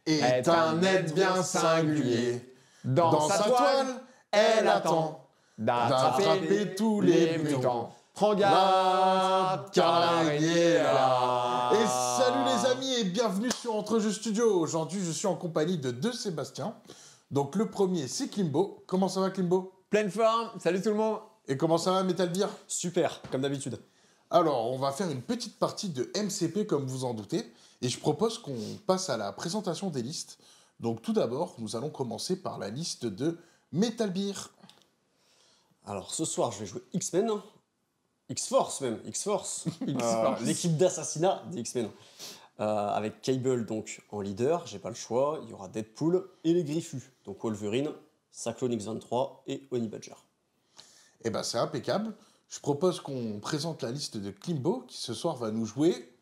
est un être bien singulier. Dans sa toile, elle attend d'attraper tous les mutants. Prends garde, car l'araignée est là. Et salut les amis et bienvenue sur Entre Jeux Studio. Aujourd'hui, je suis en compagnie de deux Sébastien. Donc le premier, c'est Klimbo. Comment ça va, Klimbo? Pleine forme, salut tout le monde. Et comment ça va, Metal Beer? Super, comme d'habitude. Alors, on va faire une petite partie de MCP comme vous en doutez. Et je propose qu'on passe à la présentation des listes. Donc tout d'abord, nous allons commencer par la liste de Metal Beer. Alors ce soir, je vais jouer X-Men. X-Force même, X-Force. X-Force. L'équipe d'assassinat des X-Men. Avec Cable donc en leader, j'ai pas le choix. Il y aura Deadpool et les Griffus. Donc Wolverine, Cyclone X23 et Honey Badger. Eh ben c'est impeccable. Je propose qu'on présente la liste de Klimbo qui ce soir va nous jouer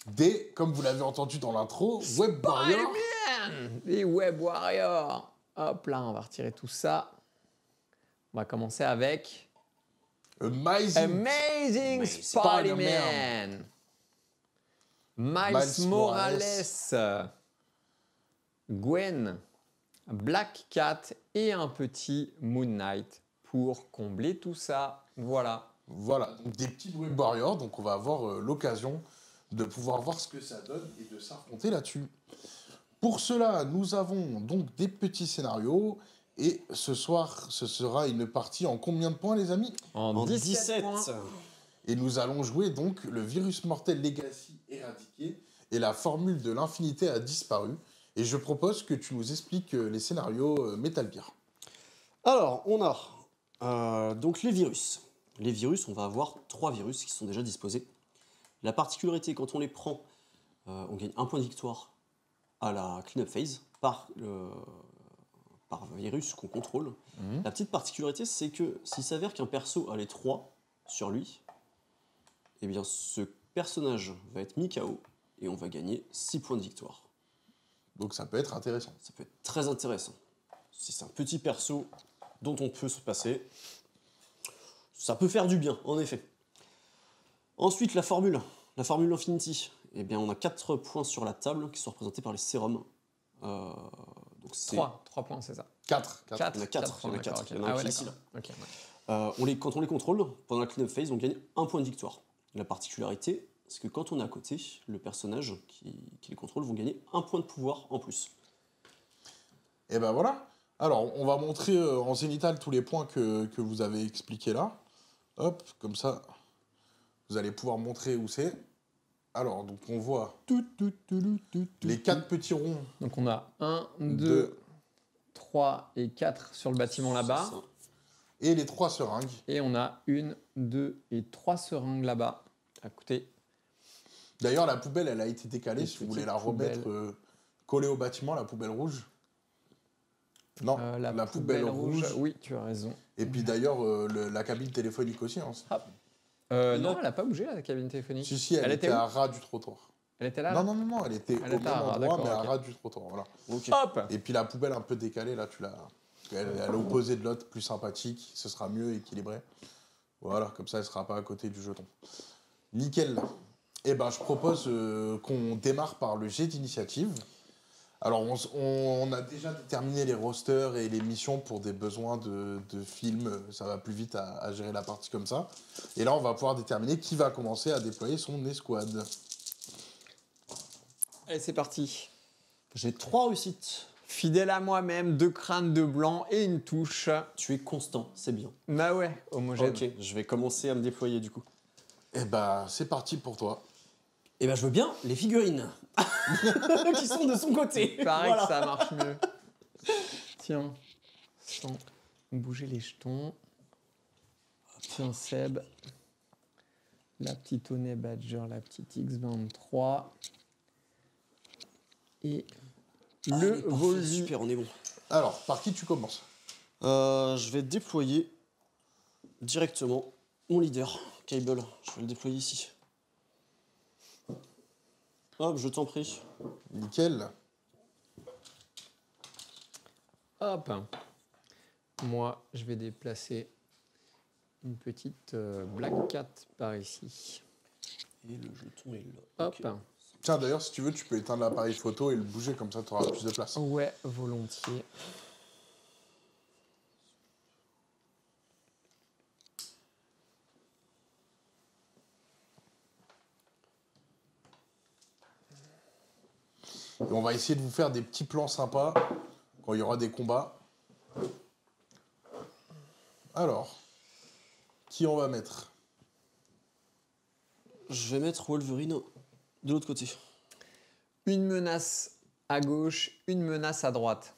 des, comme vous l'avez entendu dans l'intro, Web Warrior. Spider-Man, les Web Warriors. Hop là, on va retirer tout ça. On va commencer avec Amazing Spider-Man. Miles Morales, Gwen, Black Cat et un petit Moon Knight pour combler tout ça. Voilà. Voilà, donc des petits Web Warriors, donc on va avoir l'occasion de pouvoir voir ce que ça donne et de s'affronter là-dessus. Pour cela, nous avons donc des petits scénarios et ce soir, ce sera une partie en combien de points, les amis? En 17 points. Et nous allons jouer donc le virus mortel Legacy éradiqué et la formule de l'infinité a disparu. Et je propose que tu nous expliques les scénarios Metal Gear. Alors, on a donc les virus. Les virus, on va avoir 3 virus qui sont déjà disposés. La particularité, quand on les prend, on gagne un point de victoire à la clean-up phase par virus qu'on contrôle. La petite particularité, c'est que s'il s'avère qu'un perso a les 3 sur lui, eh bien ce personnage va être mis KO et on va gagner 6 points de victoire. Donc ça peut être intéressant. Ça peut être très intéressant. Si c'est un petit perso dont on peut se passer, ça peut faire du bien, en effet. Ensuite, la formule Infinity. Eh bien, on a 4 points sur la table qui sont représentés par les sérums. Donc 3 points, c'est ça. 4. Il y en a 4. Il y en a 4. Il y en a un qui est ici, là. Okay, ouais. Quand on les contrôle, pendant la clean-up phase, on gagne 1 point de victoire. La particularité, c'est que quand on est à côté, le personnage qui les contrôle vont gagner 1 point de pouvoir en plus. Et ben voilà. Alors, on va montrer en zénithal tous les points que vous avez expliqués là. Hop, comme ça, vous allez pouvoir montrer où c'est. Alors, donc on voit les 4 petits ronds. Donc on a 1, 2, 3 et 4 sur le bâtiment là-bas. Et les 3 seringues. Et on a 1, 2 et 3 seringues là-bas, à côté. D'ailleurs, la poubelle, elle a été décalée. Si vous voulez la remettre collée au bâtiment, la poubelle rouge. Non, la poubelle rouge. Oui, tu as raison. Et puis d'ailleurs, la cabine téléphonique aussi. Hein. Non, elle n'a pas bougé, la cabine téléphonique. Si, elle était à ras du trottoir. Elle était là? Non, elle était au même endroit, mais à ras du trottoir. Voilà. Okay. Hop. Et puis la poubelle un peu décalée, là, elle est à l'opposé de l'autre, plus sympathique, ce sera mieux équilibré. Voilà, comme ça, elle ne sera pas à côté du jeton. Nickel. Eh ben, je propose qu'on démarre par le jet d'initiative. Alors, on a déjà déterminé les rosters et les missions pour des besoins de films. Ça va plus vite à gérer la partie comme ça. Et là, on va pouvoir déterminer qui va commencer à déployer son escouade. Allez, c'est parti. J'ai 3 réussites. Fidèle à moi-même, 2 crânes de blanc et une touche. Tu es constant, c'est bien. Bah ouais, homogène. Ok, je vais commencer à me déployer du coup. Eh ben, c'est parti pour toi. Eh ben, je veux bien les figurines qui sont de son côté. Il paraît que ça marche mieux. Tiens, sans bouger les jetons. Tiens, Seb. La petite Honey Badger, la petite X23. Et le Volvi. Super, on est bon. Alors, par qui tu commences? Je vais déployer directement mon leader, Cable. Je vais le déployer ici. Hop, je t'en prie. Nickel. Hop. Moi, je vais déplacer une petite Black Cat par ici. Et le jeton est là. Hop. Okay. Tiens, d'ailleurs, si tu veux, tu peux éteindre l'appareil photo et le bouger, comme ça, tu auras plus de place. Ouais, volontiers. Et on va essayer de vous faire des petits plans sympas quand il y aura des combats. Alors, qui on va mettre? Je vais mettre Wolverine de l'autre côté. Une menace à gauche, une menace à droite.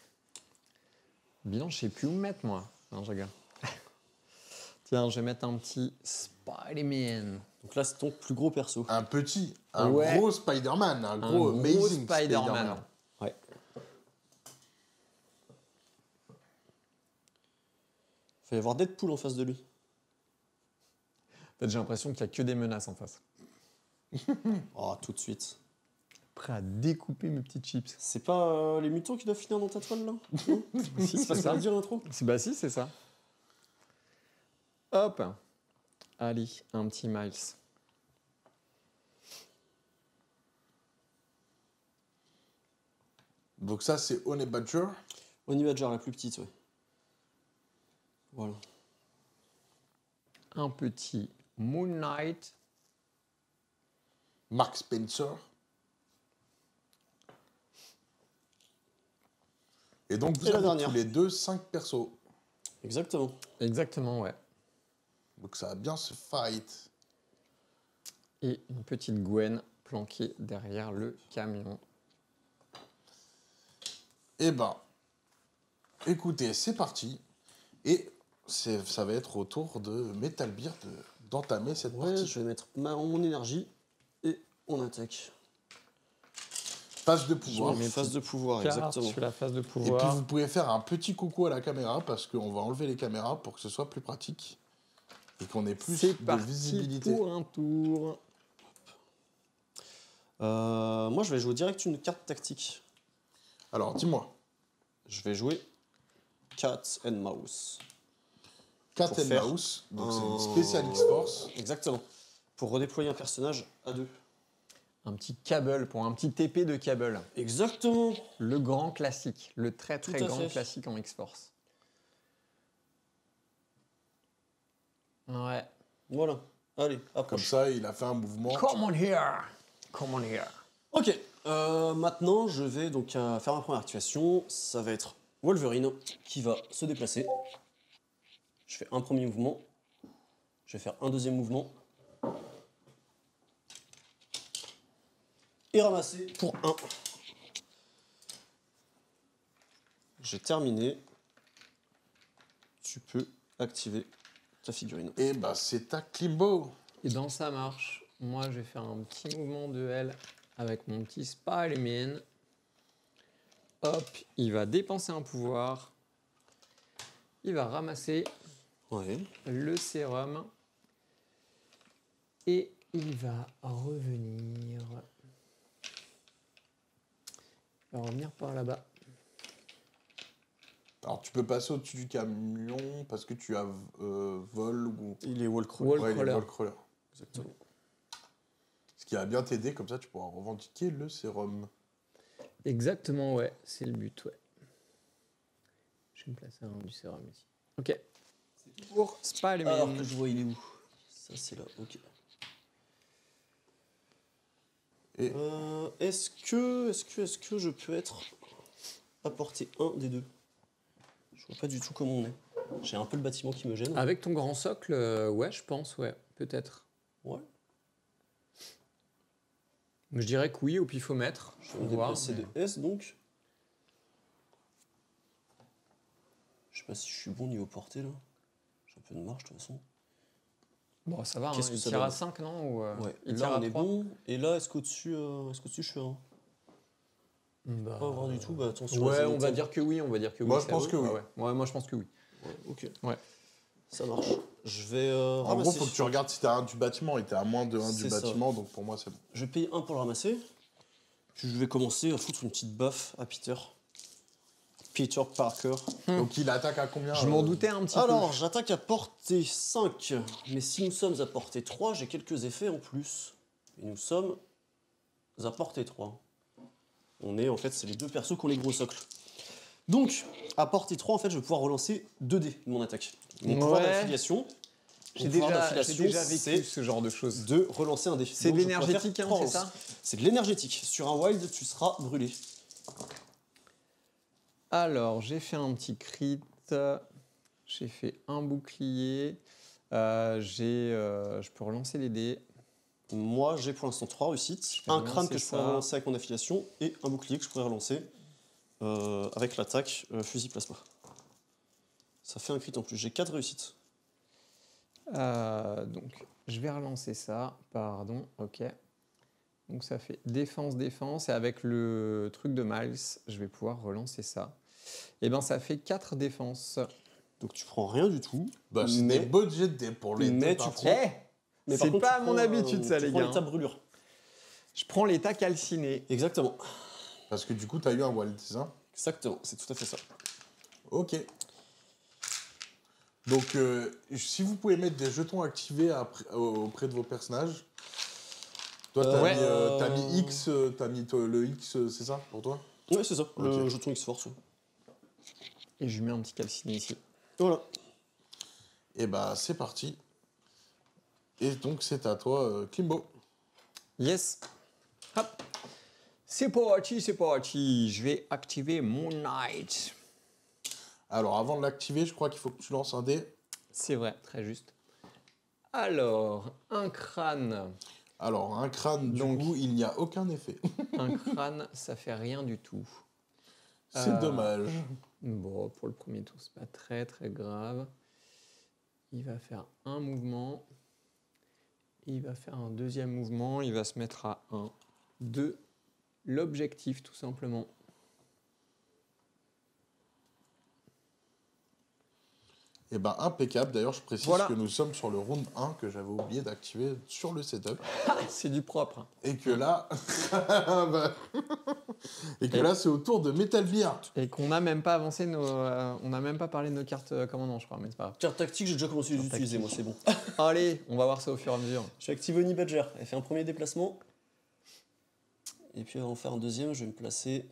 Bilan, je sais plus où me mettre, moi. Non, je regarde. Tiens, je vais mettre un petit Spider-Man. Donc là, c'est ton plus gros perso. Un Ouais. gros Spider-Man, un gros Amazing Spider-Man. Ouais. Il va y avoir Deadpool en face de lui. En fait, j'ai l'impression qu'il n'y a que des menaces en face. Oh, tout de suite. Prêt à découper mes petites chips. C'est pas les mutants qui doivent finir dans ta toile, là? Non. Si, C'est pas ça à dire l'intro? Bah si, c'est ça. Hop. Allez, un petit Miles. Donc ça, c'est Honey Badger. Honey Badger, la plus petite, ouais. Voilà. Un petit Moon Knight. Mark Spencer. Et donc, vous Et la avez dernière. tous les deux 5 persos. Exactement. Exactement, ouais. Donc ça va bien se fight. Et une petite Gwen planquée derrière le camion. Eh ben, écoutez, c'est parti. Et ça va être au tour de Metal Beer d'entamer cette Ouais, partie. je vais mettre mon énergie et on attaque. Phase de pouvoir. Je vais Phase de pouvoir, Carte exactement. sur la phase de Et puis pouvoir. vous pouvez faire un petit coucou à la caméra parce qu'on va enlever les caméras pour que ce soit plus pratique et qu'on ait plus C'est de parti visibilité. pour un tour. Moi, je vais jouer direct une carte tactique. Alors, dis-moi, Je vais jouer Cat and Mouse. Cat Pour and faire Mouse, donc c'est un- une spéciale X-Force. Exactement. Pour redéployer un personnage à deux. Un petit câble pour un petit TP de câble. Exactement. Le grand classique. Le très très Tout à grand fait. classique en X-Force. Ouais. Voilà. Allez, Comme approche. ça, il a fait un mouvement. Come on here. Come on here. Ok. Maintenant, je vais donc faire ma première activation. Ça va être Wolverine qui va se déplacer. Je fais un premier mouvement. Je vais faire un deuxième mouvement. Et ramasser pour 1. J'ai terminé. Tu peux activer ta figurine. Et bah, c'est ta Klimbo. Et dans sa marche, moi je vais faire un petit mouvement de L avec mon petit Spider-Man. Hop, il va dépenser un pouvoir. Il va ramasser Ouais. le sérum. Et il va revenir. Il va revenir par là-bas. Alors, tu peux passer au-dessus du camion parce que tu as vol ou. Il est Wallcrawler. Wall Ouais, il est crawler. vol crawler. Exactement. Ce qui va bien t'aider, comme ça tu pourras revendiquer le sérum. Exactement, ouais. C'est le but, ouais. Je vais me placer un du sérum ici. Ok. Pour Spider-Man. Alors que je vois, il est où? Ça, c'est là. Ok. Et Est-ce que je peux être apporter un des deux? Je vois pas du tout comment on est. J'ai un peu le bâtiment qui me gêne. Avec ton grand socle, ouais, je pense, ouais. Peut-être. Ouais. Je dirais que oui, au pifomètre. Je vais me déplacer de S donc. Je sais pas si je suis bon niveau portée là. J'ai un peu de marge de toute façon. Bon, ça va, hein, Qu'est-ce que il ça tire à donne 5, non ou, Ouais. il Là tire à on est 3. bon. Et là est-ce qu'au-dessus je suis à 1? Bah, Pas voir du tout. Bah attention. ouais, les on va zéniths. dire que oui, on va dire que oui. Moi, je c'est pense oui. que oui. Ouais, ouais. Ouais, moi je pense que oui. Ouais, ok. Ouais. Ça marche. Je vais en gros, ramasser. faut que tu regardes si t'as un du bâtiment. Et t'es à moins de 1 du C'est ça. bâtiment, donc pour moi, c'est bon. Je vais payer 1 pour le ramasser. Puis je vais commencer à foutre une petite baffe à Peter. Peter Parker. Donc il attaque à combien Je m'en doutais un petit Alors, j'attaque à portée 5. Mais si nous sommes à portée 3, j'ai quelques effets en plus. Et nous sommes à portée 3. On est, en fait, c'est les deux persos qui ont les gros socles. Donc, à portée 3, en fait, je vais pouvoir relancer 2 dés de mon attaque. Mon pouvoir Ouais. d'affiliation, J'ai déjà vécu c'est ce genre de choses. de relancer un dé. C'est de Donc, je pourrais l'énergétique, faire hein, 3 c'est relances. ça? C'est de l'énergétique. Sur un wild, tu seras brûlé. Alors, j'ai fait un petit crit. J'ai fait un bouclier. Je peux relancer les dés. Moi, j'ai pour l'instant 3 réussites. vais Un crâne relancer que je pourrais ça. relancer avec mon affiliation et un bouclier que je pourrais relancer avec l'attaque fusil plasma. Ça fait un crit en plus. J'ai 4 réussites. Donc, je vais relancer ça. Pardon, ok. Donc, ça fait défense, défense. Et avec le truc de Miles, je vais pouvoir relancer ça. Et bien, ça fait 4 défenses. Donc tu prends rien du tout. Bah, c'est mais des beaux jets de dés pour les mais deux tu parties. prends- Mais par C'est contre, pas tu à mon prends, habitude, ça, tu les prends gars. l'état brûlure. Je prends l'état calciné. Exactement. Parce que du coup, t'as eu un wild, c'est ça? Exactement, c'est tout à fait ça. Ok. Donc, si vous pouvez mettre des jetons activés auprès de vos personnages. Toi, Ouais. t'as mis X, t'as mis le X, c'est ça pour toi? Ouais, c'est ça, le Ok. jeton X-Force. Ouais. Et je lui mets un petit calciné ici. Voilà. Et bah, c'est parti. Et donc, c'est à toi, Klimbo. Yes. Hop. C'est parti, c'est parti. Je vais activer Moon Knight. Alors, avant de l'activer, je crois qu'il faut que tu lances un dé. C'est vrai, très juste. Alors, un crâne. Alors, un crâne, du Donc- coup, il n'y a aucun effet. Un crâne, ça fait rien du tout. C'est dommage. Bon, pour le premier tour, c'est pas très très grave. Il va faire un mouvement. Il va faire un deuxième mouvement. Il va se mettre à 1, 2. L'objectif, tout simplement. Et ben, impeccable. D'ailleurs, je précise Voilà. que nous sommes sur le round 1 que j'avais oublié d'activer sur le setup. C'est du propre. Et que là. bah, et que là, c'est au tour de Metal Gear. Et qu'on n'a même pas avancé nos. On n'a même pas parlé de nos cartes commandants, je crois, mais c'est pas Carte tactique, j'ai déjà commencé à les Carte utiliser, moi, tactique. c'est bon. grave. Allez, on va voir ça au fur et à mesure. Je active Oni Badger. Elle fait un premier déplacement. Et puis, avant de faire un deuxième, je vais me placer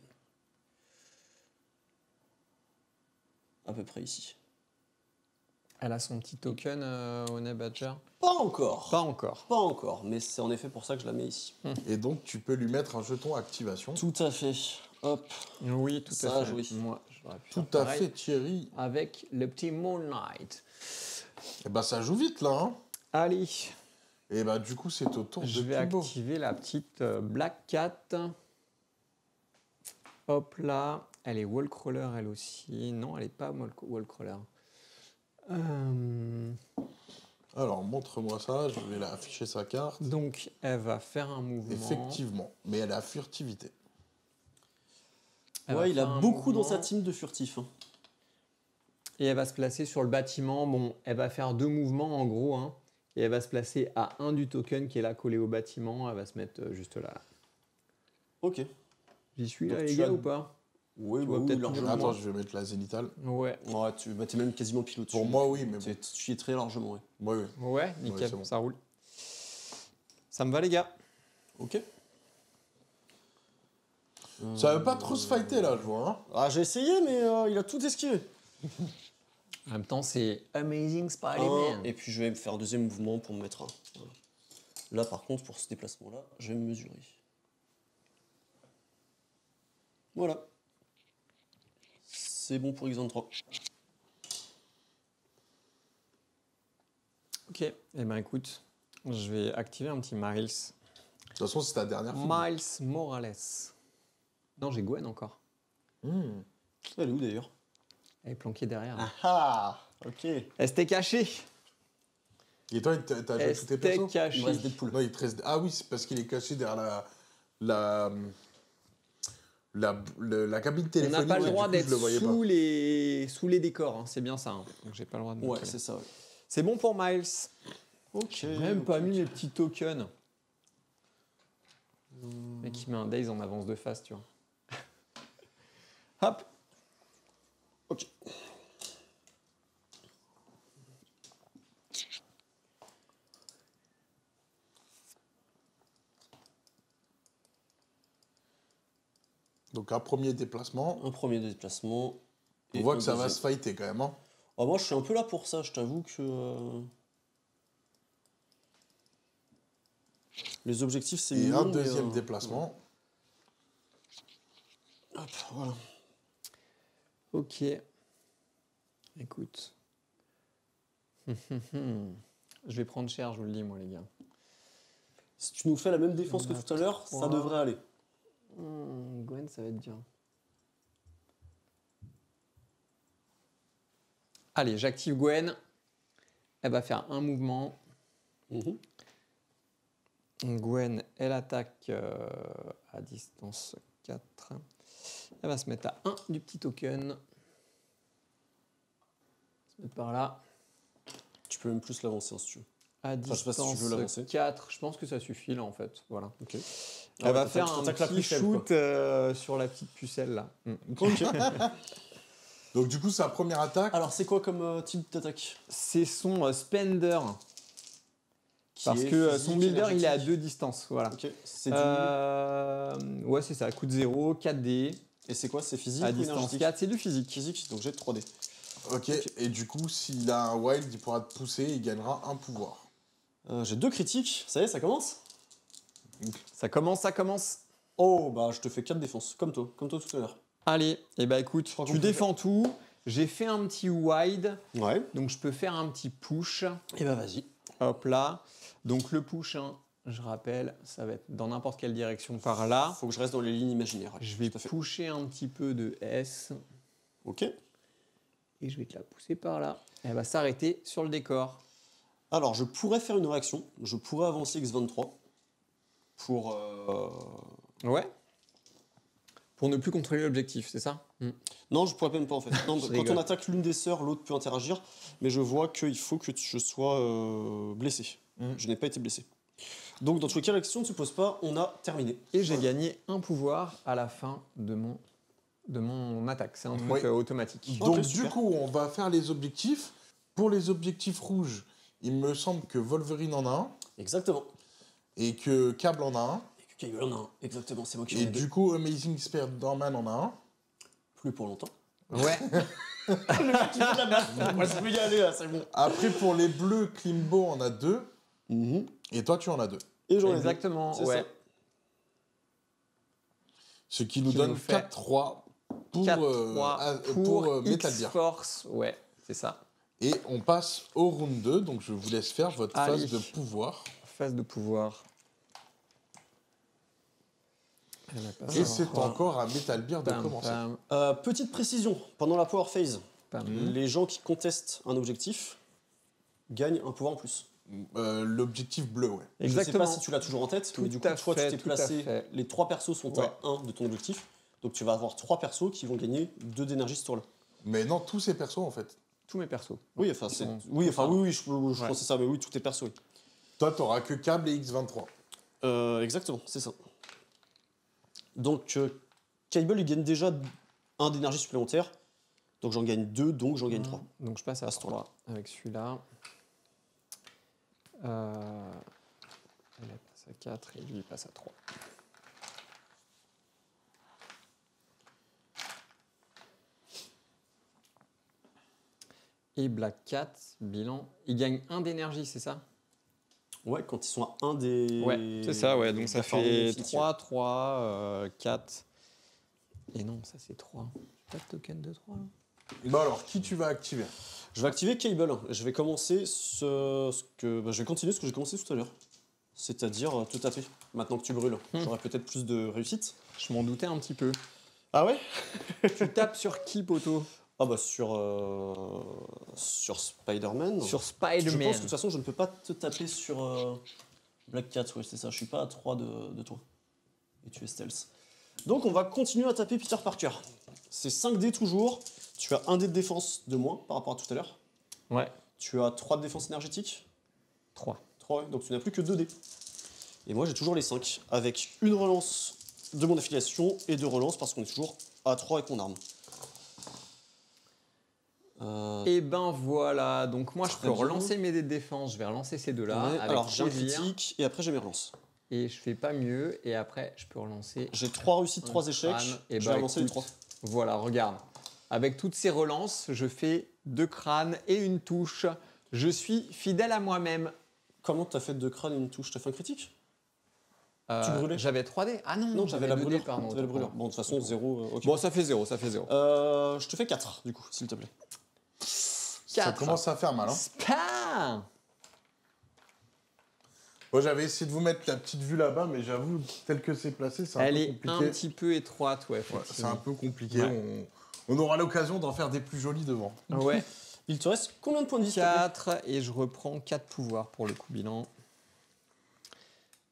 à peu près ici. Elle a son petit token, Honey Badger. Pas encore. Pas encore. Pas encore, mais c'est en effet pour ça que je la mets ici. Et donc, tu peux lui mettre un jeton activation. Tout à fait. Hop. Oui, tout Ça, à fait. oui. Moi, j'aurais pu Tout faire à pareil fait, Thierry. avec le petit Moon Knight. Et bah, ça joue vite, là. Hein. Allez, Et bah, du coup, c'est au tour je de vais Klimbo. activer la petite Black Cat. Hop là. Elle est Wallcrawler, elle aussi. Non, elle n'est pas Wallcrawler. Alors, montre-moi ça. Je vais afficher sa carte. Donc, elle va faire un mouvement. Effectivement. Mais elle a furtivité. Elle va Ouais, il a faire un beaucoup dans mouvement. sa team de furtif. Hein. Et elle va se placer sur le bâtiment. Bon, elle va faire 2 mouvements en gros. Hein, et elle va se placer à 1 du token qui est là collé au bâtiment. Elle va se mettre juste là. Ok. J'y suis Donc là, les tu gars, as- ou pas? Oui, Tu bah vois oui, peut-être largement. Attends, je vais mettre la zénitale. Ouais. Ouais, t'es même quasiment pile au-dessus. Pour moi, oui, mais bon. Tu y es très largement, ouais. Moi, oui. Ouais, nickel, c'est bon. ça roule. Ça me va, les gars. Ok. Ça veut pas trop se fighter, là, je vois. Hein. Ah, j'ai essayé, mais il a tout esquivé. En même temps, c'est Amazing Un, Spider-Man. et puis je vais me faire un deuxième mouvement pour me mettre un. Voilà. Là, par contre, pour ce déplacement-là, je vais me mesurer. Voilà. C'est bon pour X23. Ok, eh ben écoute, je vais activer un petit Miles. De toute façon, c'est ta dernière fille. Miles Morales. Non, j'ai Gwen encore. Hmm. Elle est où d'ailleurs? Elle est planquée derrière. Ah, ok. Elle s'était cachée. Et toi, t'as joué Elle tous tes s'était persos? cachée. Il me reste Deadpool. Non, il te reste... Ah oui, c'est parce qu'il est caché derrière la cabine On téléphonique. n'a pas et le du droit coup, d'être je le voyais sous les décors, hein. C'est bien ça. Hein. Donc j'ai pas le droit de me Ouais, coller. c'est ça. Ouais. C'est bon pour Miles. Ok. J'ai même pas mis les petits tokens. Le mec, il met un Days en avance de face, tu vois. Hop. Ok. Donc un premier déplacement. Un premier déplacement. On voit que ça va se fighter quand même. Hein. Ah, moi, je suis un peu là pour ça, je t'avoue que... Les objectifs, c'est Et mignon, un mais, deuxième déplacement. Hop, voilà. Ok. Écoute. Je vais prendre cher, je vous le dis, moi, les gars. Si tu nous fais la même défense que On a tout à l'heure, ça 3. devrait aller. Gwen, ça va être dur. Allez, j'active Gwen. Elle va faire un mouvement. Mhm. Gwen, elle attaque à distance 4. Elle va se mettre à 1 du petit token. Se mettre par là. Tu peux même plus l'avancer, hein, si tu veux. À je sais pas si tu distance veux l'avancer. 4. Je pense que ça suffit, là, en fait. Voilà. Ok. Elle va faire un t'attaques la petit plus faible, shoot sur la petite pucelle, là. Ok. Donc du coup, sa première attaque. Alors, c'est quoi comme type d'attaque? C'est son Spender. Qui Parce est que physique, son builder, il est à énergétique. 2 distances. Voilà. Ok. C'est du... Ouais, c'est ça. Coup de 0, 4D, Et c'est quoi? C'est physique à ou distance énergétique? 4. C'est du physique. Physique, donc j'ai 3D. Ok. Et du coup, s'il a un wild, il pourra te pousser, il gagnera un pouvoir. J'ai 2 critiques. Ça y est, ça commence? Ça commence, ça commence. Oh, bah je te fais 4 défenses, comme toi tout à l'heure. Allez, et bah écoute, crois qu'on tu peut défends tout. J'ai fait un petit wide, Ouais. donc je peux faire un petit push. Et bah vas-y. Hop là. Donc le push, hein, je rappelle, ça va être dans n'importe quelle direction par là. Faut que je reste dans les lignes imaginaires. Ouais, Je vais tout à fait. pusher un petit peu de S Ok. et je vais te la pousser par là. Elle va s'arrêter sur le décor. Alors, je pourrais faire une réaction. Je pourrais avancer X23 pour... Ouais. Pour ne plus contrôler l'objectif, c'est ça Non, je pourrais même pas en fait. Non, Je quand rigole. on attaque l'une des sœurs, l'autre peut interagir. Mais je vois qu'il faut que je sois blessé. Je n'ai pas été blessé. Donc, dans tous les cas, la question ne se pose pas. On a terminé. Et j'ai gagné un pouvoir à la fin de mon attaque. C'est un truc Oui. automatique. Donc Ok, du super. coup, on va faire les objectifs. Pour les objectifs rouges, il me semble que Wolverine en a un Exactement. et que Cable en a un. Et que Kyle en a un. Exactement, c'est moi qui en Et ai deux. du coup, Amazing Spider-Man en a un. Plus pour longtemps. Ouais. Moi, je peux y aller là, c'est bon. Après, pour les bleus, Klimbo en a 2. Mhm. Et toi, tu en as 2. Et j'en ai deux. Exactement, C'est ouais. ça. Ce qui nous Qui donne nous fait 4-3 pour, 4-3 pour Metal Gear. X-Force. Ouais, c'est ça. Et on passe au round 2. Donc je vous laisse faire votre Allez. phase de pouvoir. Phase de pouvoir. Et c'est encore à Metal Gear de commencer. Petite précision, pendant la Power Phase, pam. les gens qui contestent un objectif gagnent un pouvoir en plus. L'objectif bleu, ouais. Exactement. Je sais pas si tu l'as toujours en tête, Tout mais du coup, à toi, fait, tu t'es tout à placé. fait. Les 3 persos sont Ouais. à 1 de ton objectif. Donc tu vas avoir 3 persos qui vont gagner 2 d'énergie ce tour-là. Mais non, tous ces persos en fait. Tous mes persos. Oui, enfin, c'est. Bon, Oui, enfin, enfin, oui, je ouais. pensais ça, mais oui, tout est perso. Oui. Toi, t'auras que Cable et X23. Exactement, c'est ça. Donc, Cable, il gagne déjà 1 d'énergie supplémentaire. Donc j'en gagne 2, donc j'en gagne 3. Donc je passe à À ce tour-là. 3 avec celui-là. Elle passe à 4 et lui il passe à 3. Et Black Cat, bilan, il gagne 1 d'énergie, c'est ça? Ouais, quand ils sont à 1 des. Ouais, c'est ça, ouais. Donc ça des formules fait définitives. 3, 3, 4. Et non, ça c'est 3. Pas de token de 3 là. Bon alors, qui tu vas activer? Je vais activer Cable. Je vais commencer je vais continuer ce que j'ai commencé tout à l'heure. C'est-à-dire te taper. Maintenant que tu brûles, j'aurai peut-être plus de réussite. Je m'en doutais un petit peu. Ah ouais? Tu tapes sur qui, poteau? Ah bah sur Spider-Man. Sur Je Spider-Man. pense que de toute façon, je ne peux pas te taper sur Black Cat, ouais, c'est ça. Je suis pas à 3 de toi. Et tu es stealth. Donc on va continuer à taper Peter Parker. C'est 5 dés toujours. Tu as 1 dé de défense de moins par rapport à tout à l'heure. Ouais, Tu as 3 de défense énergétique. 3. 3, ouais, donc tu n'as plus que 2 dés. Et moi j'ai toujours les 5, avec une relance de mon affiliation et 2 relances parce qu'on est toujours à 3 avec mon arme. Et ben voilà, donc moi je Très peux bien. relancer mes dés de défense, je vais relancer ces deux-là. Ouais, avec alors j'ai un plaisir. critique et après j'ai mes relances. et je fais pas mieux. Et après, je peux relancer. J'ai 3 réussites, un 3 échecs. crâne. Et Je bah, vais avancer les écoute, 3. Voilà, regarde. Avec toutes ces relances, je fais 2 crânes et une touche. Je suis fidèle à moi-même. Comment t'as fait 2 crânes et une touche? T'as fait un critique? Tu brûlais? J'avais 3D. Ah non, Non, j'avais la 2D, brûlure. pardon. T'avais la brûlure. Bon, de toute façon, 0. ok. Bon, ça fait 0, ça fait 0. Je te fais 4, du coup, s'il te plaît. Ça 4. commence à faire mal. Hein. Spam. Moi, j'avais essayé de vous mettre la petite vue là-bas, mais j'avoue, tel que c'est placé, c'est un Elle peu est compliqué. un petit peu étroite, ouais. Ouais, c'est un effectivement. peu compliqué. Ouais. On aura l'occasion d'en faire des plus jolis devant. Ouais. Il te reste combien de points de vie, s'il te plaît? 4 et je reprends 4 pouvoirs pour le coup bilan.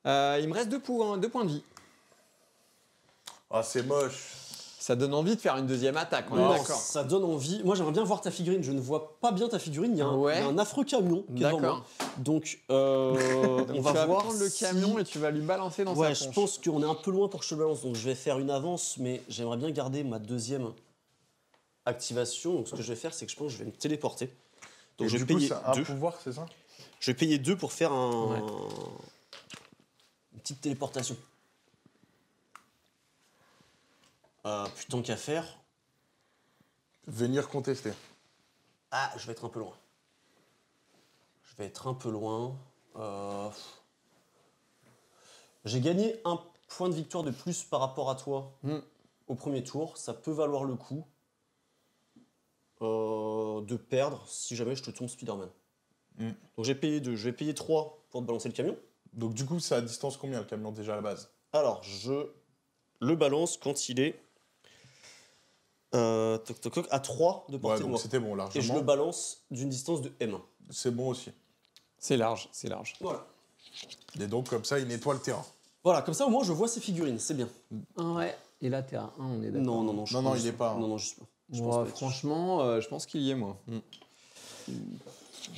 Il me reste 2 points de vie. Ah, c'est moche. Ça donne envie de faire une deuxième attaque, on Non, est d'accord. ça donne envie. Moi, j'aimerais bien voir ta figurine. Je ne vois pas bien ta figurine. Il y a un, Ouais. il y a un affreux camion qui est devant D'accord. moi. Donc, Donc on tu va vas voir prendre le si- camion et tu vas lui balancer dans Ouais, sa je ponche. pense qu'on est un peu loin pour que je te balance. Donc, je vais faire une avance, mais j'aimerais bien garder ma deuxième activation. Donc, ce que je vais faire, c'est que je pense que je vais me téléporter. Donc, Et je du vais coup, payer c'est un 2. pouvoir, c'est ça? Je vais payer 2 pour faire Ouais. une petite téléportation. Putain qu'à faire. Venir contester. Ah, je vais être un peu loin. Je vais être un peu loin. J'ai gagné un point de victoire de plus par rapport à toi au premier tour. Ça peut valoir le coup de perdre si jamais je te tombe Spider-Man. Donc j'ai payé 2. Je vais payer 3 pour te balancer le camion. Donc, du coup, c'est à distance combien le camion déjà à la base? Alors, je le balance quand il est toc, toc, toc, à 3 de Ouais, portée de donc moi. c'était bon, Et je le largement. balance d'une distance de M. C'est bon aussi. C'est large, c'est large. Voilà. Et donc, comme ça, il nettoie le terrain. Voilà, comme ça au moins je vois ses figurines, c'est bien. Ouais. Et là, t'es à 1, on est d'accord. Non, non, non. je Non, pense non, que il est pas, hein. Non, non, je sais pas. Je Ouais, pense pas être- franchement, je pense qu'il y est, moi.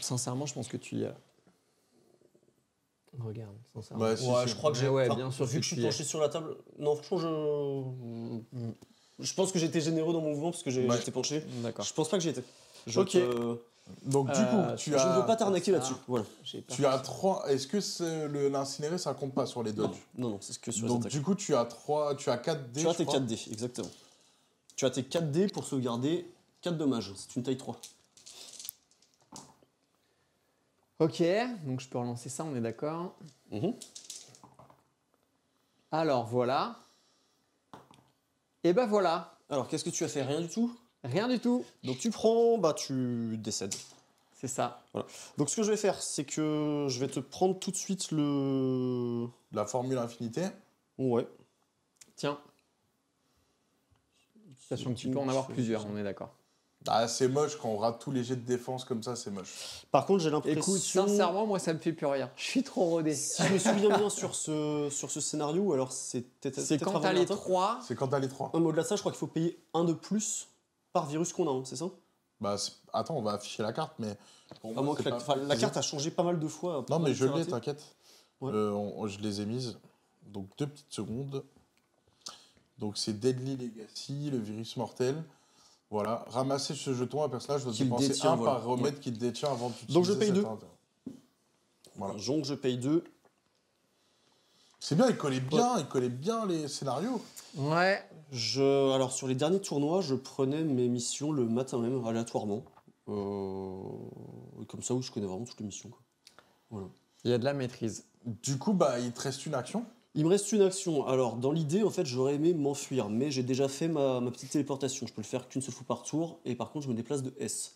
Sincèrement, je pense que tu y es. Regarde, sincèrement. Bah, si, Ouais, si. je crois que Mais j'ai. ouais, enfin, bien sûr vu que que je suis tu y es. penché sur la table. Non, franchement, je pense que j'étais généreux dans mon mouvement parce que Ouais. j'étais penché. D'accord. Je pense pas que j'y étais. Ok. Donc, du coup, tu Je ne veux pas as, t'arnaquer ça. là-dessus. Voilà. J'ai pas tu as 3. Est-ce que l'incinéré, ça compte pas sur les Non, dodges? non, non, c'est ce que sur les Donc, attaques. du coup, tu as 4 dés. Tu as je tes crois. 4 dés, exactement. Tu as tes 4 dés pour sauvegarder 4 dommages. C'est une taille 3. Ok, donc je peux relancer ça, on est d'accord. Mhm. Alors voilà. Et ben voilà. Alors, qu'est-ce que tu as fait? Rien du tout. Rien du tout. Donc, tu prends, bah, tu décèdes. C'est ça. Donc, ce que je vais faire, c'est que je vais te prendre tout de suite le. La formule infinité. Ouais. Tiens. Sachant que tu peux en avoir plusieurs, on est d'accord. Ah, c'est moche quand on rate tous les jets de défense comme ça, c'est moche. Par contre, j'ai l'impression. Écoute, sincèrement, moi ça me fait plus rien. Je suis trop rodé. Si je me souviens bien sur ce scénario, alors c'était C'est quand avant t'as les Marathon. 3. C'est quand t'as les 3. Non, mais au-delà de ça, je crois qu'il faut payer un de plus par virus qu'on a, hein, c'est ça? Bah, attends, on va afficher la carte, mais. pour À moi, moins c'est que la, pas- enfin, la carte a changé pas mal de fois. Non, mais je l'ai, raté. t'inquiète. Ouais. Je les ai mises. Donc, 2 petites secondes. Donc, c'est Deadly Legacy, le virus mortel. Voilà. Ramasser ce jeton, un personnage doit Qu'il dépenser détient, 1 voilà. par remède qu'il détient avant d'utiliser. Donc, je paye cette 2. arme. Voilà. Donc je paye 2. C'est bien, il collait bien les scénarios. Ouais. Alors sur les derniers tournois, je prenais mes missions le matin même, aléatoirement. Comme ça, où je connais vraiment toutes les missions, quoi. Voilà. Il y a de la maîtrise. Du coup, bah, il te reste une action. Il me reste une action. Alors, dans l'idée, en fait, j'aurais aimé m'enfuir, mais j'ai déjà fait ma petite téléportation. Je peux le faire qu'une seule fois par tour, et par contre, je me déplace de S.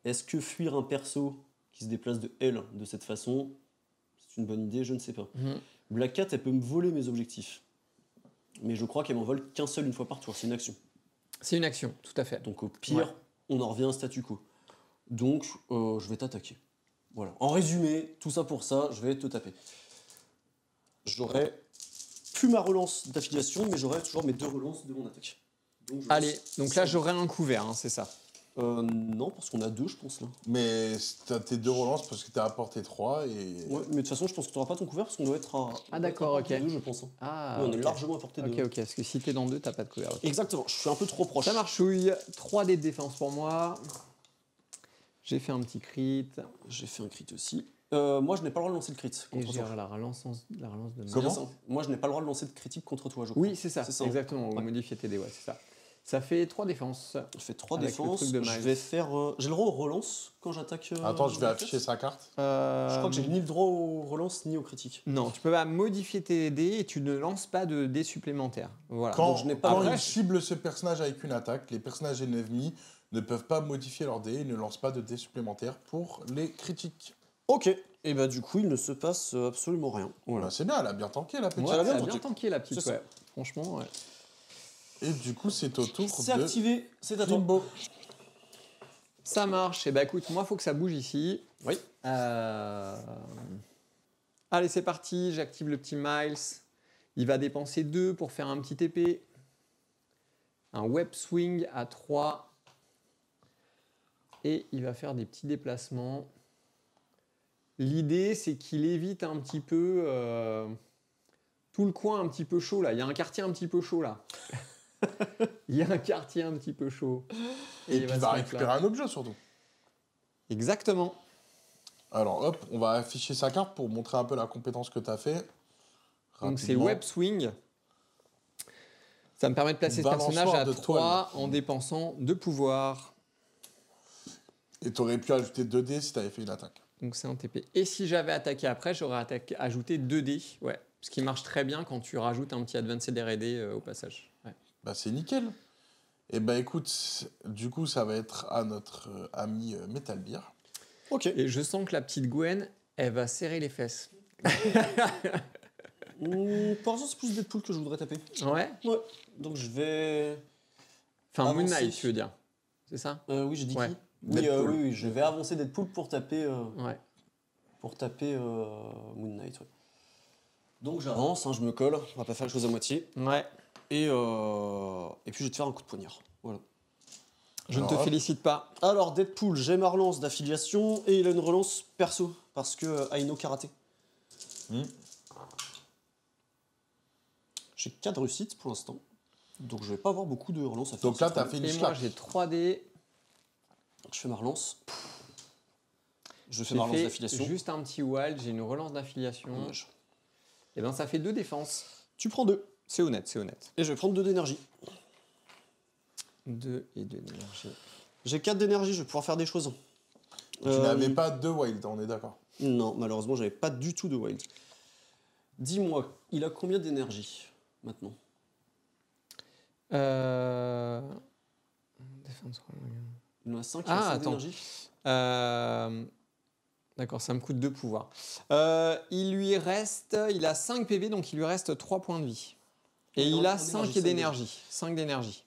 Est-ce que fuir un perso qui se déplace de L de cette façon, c'est une bonne idée? Je ne sais pas. Black Cat, elle peut me voler mes objectifs. Mais je crois qu'elle m'en vole qu'un seul une fois par tour. C'est une action. C'est une action, tout à fait. Donc, au pire, Ouais. on en revient à statu quo. Donc, je vais t'attaquer. Voilà. En résumé, tout ça pour ça, je vais te taper. J'aurai plus ma relance d'affiliation, mais j'aurai toujours mes 2 relances de mon attaque. Donc, je Allez, lance donc là 100. j'aurai un couvert, hein, c'est ça. Non, parce qu'on a 2, je pense, là. Mais t'as tes 2 relances parce que t'as apporté 3 et. Ouais, mais de toute façon, je pense que tu n'auras pas ton couvert, parce qu'on doit être à... Ah, d'accord, ok. 2, je pense. Hein. Ah, Ouais, on est ok. largement à portée de Ok, 2. ok, parce que si t'es dans 2, t'as pas de couvert. ok. Exactement, je suis un peu trop proche. Ça marchouille, 3 dés de défense pour moi. J'ai fait un petit crit. J'ai fait un crit aussi. Moi, je n'ai pas le droit de lancer de crit Et contre toi. gère la relance de C'est bien Comment ça. Moi, je n'ai pas le droit de lancer de critique contre toi, je crois. Oui, c'est ça, C'est ça. exactement. Vous Ouais. modifiez tes dés, ouais, c'est ça. Ça fait 3 défenses. Je fais 3 Avec le défenses. truc de Je Miles. vais faire. J'ai le droit aux relances quand j'attaque. Attends, je vais la afficher tête sa carte. Je crois que j'ai ni le droit aux relances ni aux critiques. Non, tu peux pas modifier tes dés et tu ne lances pas de dés supplémentaires. Voilà. Quand, donc je n'ai pas quand Après, il cible ce personnage avec une attaque, les personnages ennemis ne peuvent pas modifier leurs dés et ne lancent pas de dés supplémentaires pour les critiques. Ok. Et bah, du coup, il ne se passe absolument rien. Voilà. Bah, c'est bien, elle a bien tanké la petite. Ouais, elle a elle bien a bien tanké. tanké la petite, C'est ça. ouais. Franchement, ouais. Et du coup, c'est au tour C'est de activé, c'est à toi. Kimbo. Ça marche. Et bah écoute, moi, il faut que ça bouge ici. Oui. Allez, c'est parti. J'active le petit Miles. Il va dépenser 2 pour faire un petit épée. Un web swing à 3. Et il va faire des petits déplacements. L'idée, c'est qu'il évite un petit peu tout le coin un petit peu chaud là. Il y a un quartier un petit peu chaud là. Il y a un quartier un petit peu chaud. Et il puis il se va mettre récupérer là. un objet surtout. Exactement. Alors hop, on va afficher sa carte pour montrer un peu la compétence que tu as fait. Donc c'est Rapidement. web swing. Ça me permet de placer ce Balançoire personnage à de 3 en dépensant 2 pouvoirs. Et tu aurais pu ajouter 2 dés si tu avais fait une attaque. Donc c'est un TP. Et si j'avais attaqué après, j'aurais ajouté 2 dés. Ouais. Ce qui marche très bien quand tu rajoutes un petit Advanced R&D au passage. Ouais. Bah c'est nickel. Et bah écoute, du coup ça va être à notre ami Metal Beer. Ok. Et je sens que la petite Gwen, elle va serrer les fesses. Pour l'instant, c'est plus Deadpool que je voudrais taper. Ouais. Ouais. Donc je vais. Enfin, Moon Avancer. Knight, tu veux dire. C'est ça? Oui, j'ai dit Ouais. qui oui, Deadpool. oui, je vais avancer Deadpool pour taper, Ouais. Moon Knight. Ouais. Donc j'avance, hein, je me colle, on va pas faire les choses à moitié. Ouais. Et puis je vais te faire un coup de poignard. Voilà. Je ne Alors, te hop. félicite pas. Alors Deadpool, j'ai ma relance d'affiliation et il a une relance perso parce que Aino Karaté. Hmm. J'ai 4 réussites pour l'instant. Donc je vais pas avoir beaucoup de relances à faire. Donc là, c'est tu as très fait une Et moi, schlack. j'ai 3 dés. bien. Je fais ma relance. Je fais J'ai ma relance fait d'affiliation. juste un petit wild. J'ai une relance d'affiliation. Dommage. Et ben, ça fait 2 défenses. Tu prends 2. C'est honnête, c'est honnête. Et je vais prendre 2 d'énergie. 2 et 2 d'énergie. J'ai 4 d'énergie, je vais pouvoir faire des choses. Tu n'avais pas de wild, on est d'accord. Non, malheureusement, j'avais pas du tout de wild. Dis-moi, il a combien d'énergie maintenant? Défense. Il en a 5, Ah, il a 5 attends. d'énergie. D'accord, ça me coûte 2 pouvoirs. Il a 5 PV, donc il lui reste 3 points de vie. Et Non, il a en 5 énergie, d'énergie. 5 d'énergie.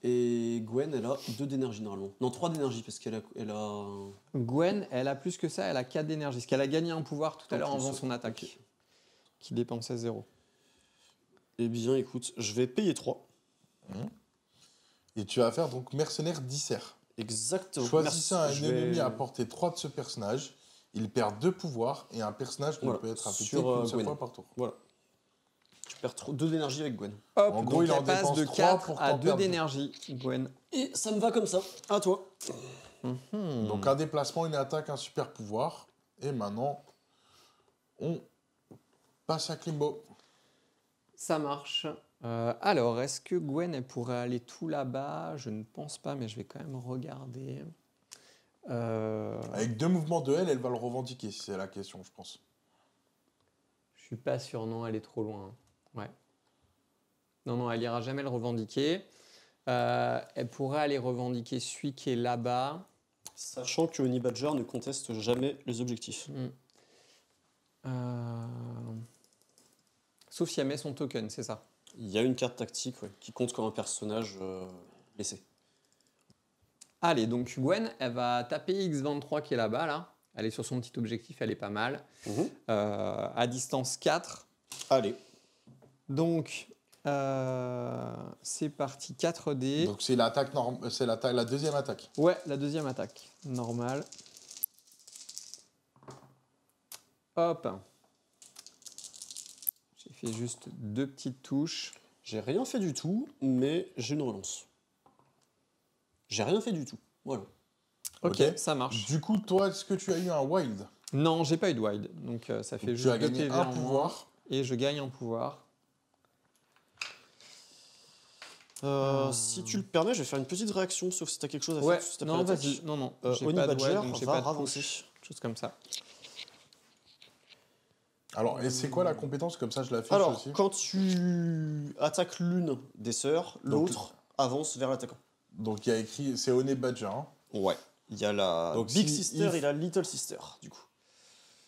Et Gwen, elle a 2 d'énergie normalement. Non, 3 d'énergie parce qu'elle a... Gwen, elle a plus que ça, elle a 4 d'énergie. Parce qu'elle a gagné un pouvoir tout à En l'heure en plus, faisant son attaque. ok. Qui dépensait 0. Eh bien, écoute, je vais payer 3. Et tu vas faire donc mercenaire dissert. Exactement. Choisissez un Merci. ennemi à portée 3 de ce personnage. Il perd 2 pouvoirs et un personnage ne Voilà. peut être affecté Sur, qu'une seule Gwen. fois par tour. Voilà. Tu perds 2 d'énergie avec Gwen. Hop, En gros, donc il en elle passe dépense de 3 4 pour à t'en 2 perdre. d'énergie, Gwen. Et ça me va comme ça. À toi. Donc un déplacement, une attaque, un super pouvoir. Et maintenant, on passe à Kimbo. Ça marche. Alors, est-ce que Gwen, elle pourrait aller tout là-bas? Je ne pense pas, mais je vais quand même regarder. Avec 2 mouvements de elle va le revendiquer, si c'est la question, je pense. Je suis pas sûr, non, elle est trop loin. Ouais. Non, elle ira jamais le revendiquer. Elle pourrait aller revendiquer celui qui est là-bas. Sachant que Honey Badger ne conteste jamais les objectifs. Sauf si elle met son token, c'est ça. Il y a une carte tactique ouais, qui compte comme un personnage blessé. Allez, donc Gwen, elle va taper X23 qui est là-bas, là. Elle est sur son petit objectif, elle est pas mal. À distance 4. Allez. Donc, c'est parti, 4D. Donc c'est l'attaque c'est la deuxième attaque. Ouais, la deuxième attaque. Normal. Hop. J'ai fait juste 2 petites touches. J'ai rien fait du tout, mais j'ai une relance. J'ai rien fait du tout. Voilà. Ok, Ok. ça marche. Du coup, toi, est-ce que tu as eu un wild? Non, j'ai pas eu de wild. Donc ça fait Donc, juste tu as 2 gagné PV un en pouvoir. moins. Et je gagne un pouvoir. Si tu le permets, je vais faire une petite réaction, sauf si tu as quelque chose à faire Ouais, tout de suite après non, l'attaque. vas-y. Non. J'ai Oni pas de Badger wild, donc j'ai va pas de ravancer. push. Chose comme ça. Alors, et c'est quoi la compétence? Comme ça, je l'affiche Alors, aussi. quand tu attaques l'une des sœurs, Donc, l'autre avance vers l'attaquant. Donc, il y a écrit, c'est Honey Badger. Hein. Ouais. Il y a la Donc, Big si Sister if- et la Little Sister, du coup.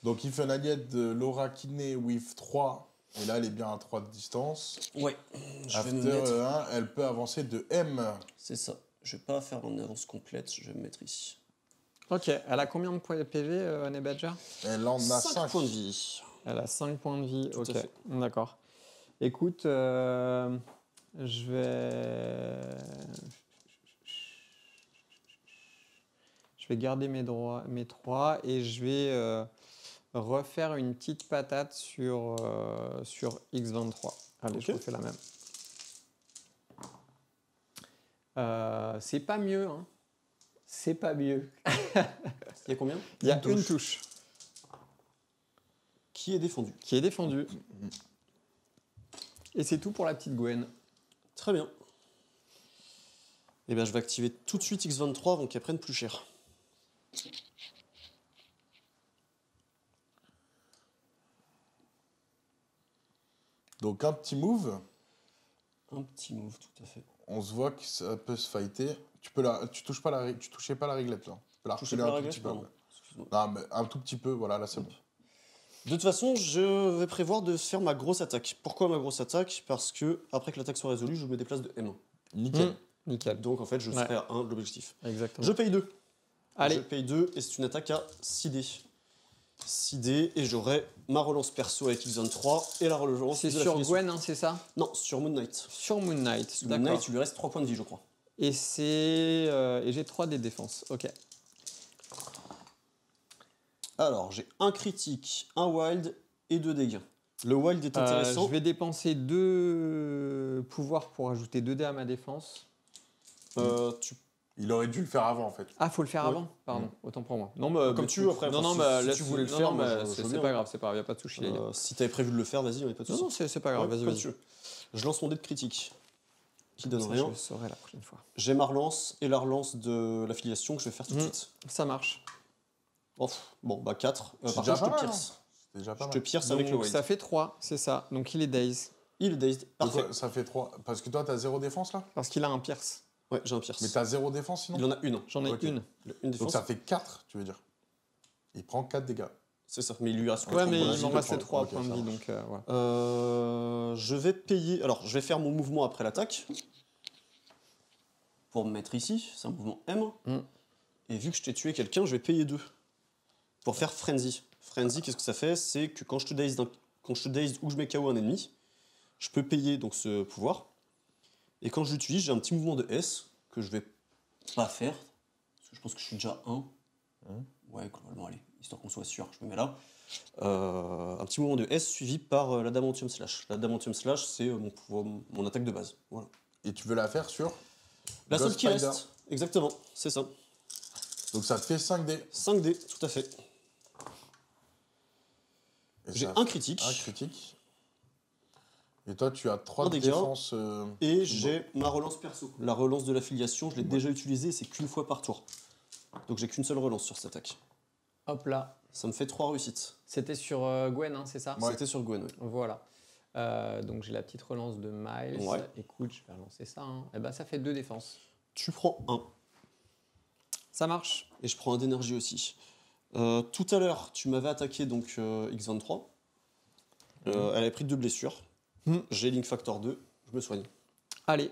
Donc, il fait un allié de Laura Kidney with 3. Et là, elle est bien à 3 de distance. Ouais. Je vais After me mettre... 1, elle peut avancer de M. C'est ça. Je vais pas faire une avance complète, je vais me mettre ici. Ok, elle a combien de points de PV, Honey Badger? Elle en a 5. points de vie. Elle a 5 points de vie. Tout à Ok, fait. d'accord. Écoute, je vais... Je vais garder mes 3 et je vais refaire une petite patate sur X23. Allez, Ok. je refais la même. C'est pas mieux, hein. C'est pas mieux. Il y a combien? Il y a une touche Qui est défendu. qui est défendue. Et c'est tout pour la petite Gwen. Très bien. Et bien, je vais activer tout de suite X23 avant qu'elle prenne plus cher. Donc, un petit move. Un petit move, tout à fait. On se voit que ça peut se fighter. Tu touches pas tu touchais pas la réglette, là. Tu peux la Touchez reculer pas la un tout réglette, petit peu. pardon. ouais. Excuse-moi. Non, mais un tout petit peu, voilà, là c'est bon. De toute façon, je vais prévoir de faire ma grosse attaque. Pourquoi ma grosse attaque? Parce que, après que l'attaque soit résolue, je me déplace de M1. Nickel. Nickel. Donc, en fait, je Ouais. serai à 1 de l'objectif. Exactement. Je paye 2. Allez. Je paye 2 et c'est une attaque à 6D. 6D et j'aurai ma relance perso avec X23 et la relance C'est de la sur filiation. Gwen, hein, c'est ça? Non, sur Moon Knight. Sur Moon Knight, Moon d'accord. Knight, il lui reste 3 points de vie, je crois. Et j'ai 3 des défenses. Ok. Alors, j'ai un critique, un wild et 2 dégâts. Le wild est intéressant. Je vais dépenser 2 pouvoirs pour ajouter 2 dés à ma défense. Tu... Il aurait dû le faire avant en fait. Ah, faut le faire Ouais. avant? Pardon, autant pour moi. Non, bah, Comme tu veux, après, Non, enfin, non, si- bah, si laisse- tu voulais le non, faire, non, moi, bah, je c'est veux c'est bien. pas grave, c'est pas grave, y a pas de souci, les gars. Si t'avais prévu de le faire, vas-y, y en a pas de Non, souci. non, c'est pas grave, Ouais, vas-y, comme vas-y. tu veux. Je lance mon dé de critique, qui donne Ça, rien. je le saurai la prochaine fois. J'ai ma relance et la relance de l'affiliation que je vais faire tout de Mhm. suite. Ça marche. Oh, bon, bah 4. C'est Par déjà contre, je te pas mal, pierce. C'est déjà pas Je mal. te pierce avec le Donc, wild. ça fait 3, c'est ça. Donc, il est daze. Il est dazed. Donc, Parfait. ouais, ça fait 3. Parce que toi, t'as 0 défense là. Parce qu'il a un pierce. Ouais, j'ai un pierce. Mais t'as 0 défense sinon. Il en a une. J'en ai Ok. une. Il a une Donc défense. ça fait 4, tu veux dire. Il prend 4 dégâts. C'est ça. Mais il lui reste que Ouais, trois mais points de il vie m'en de restait prendre. 3 Ok, points de ça vie, marche. donc voilà. Je vais payer. Alors, je vais faire mon mouvement après l'attaque. Pour me mettre ici. C'est un mouvement M. Mm. Et vu que je t'ai tué quelqu'un, je vais payer 2. Pour faire Frenzy. Frenzy, qu'est-ce que ça fait? C'est que quand je te daze ou que je mets KO un ennemi, je peux payer donc ce pouvoir. Et quand je l'utilise, j'ai un petit mouvement de S que je vais pas faire. Parce que je pense que je suis déjà 1. Ouais, globalement, allez, histoire qu'on soit sûr, je me mets là. Un petit mouvement de S suivi par l'Adamantium Slash. L'Adamantium Slash, c'est mon attaque de base. Voilà. Et tu veux la faire sur La seule Ghost qui Spider. reste, exactement, c'est ça. Donc ça te fait 5 dés. 5D, tout à fait. Et J'ai ça un fait critique. Un critique. Et toi, tu as 3 Un de dégât. défense. Et j'ai ma relance perso. La relance de l'affiliation, je l'ai déjà utilisée, c'est qu'une fois par tour. Donc j'ai qu'une seule relance sur cette attaque. Hop là. Ça me fait 3 réussites. C'était sur Gwen, hein, c'est ça? Ouais. C'était sur Gwen, ouais. Voilà. Donc j'ai la petite relance de Miles. Ouais. Écoute, je vais relancer ça. Hein. Et ben ça fait 2 défenses. Tu prends 1. Ça marche. Et je prends un d'énergie aussi. Tout à l'heure, tu m'avais attaqué donc X23. Elle avait pris 2 blessures. J'ai Link Factor 2. Je me soigne. Allez.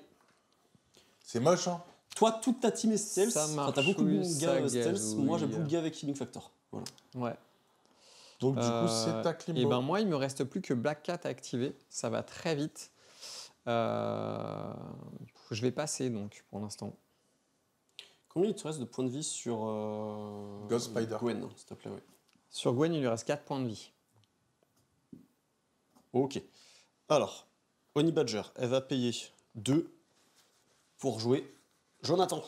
C'est moche, hein. Toi, toute ta team est stealth. Ça Enfin, t'as beaucoup de marche, gars ça stealth. gazouille. Moi, j'ai beaucoup de gars avec Healing Factor. Voilà. Ouais. Donc du coup, c'est ta Klimbo. Et ben moi, il me reste plus que Black Cat à activer. Ça va très vite. Je vais passer donc pour l'instant. Combien il te reste de points de vie sur Ghost Spider. Gwen, s'il te plaît, ouais. Sur Gwen, il lui reste 4 points de vie. Ok. Alors, Honey Badger, elle va payer 2 pour jouer Jonathan.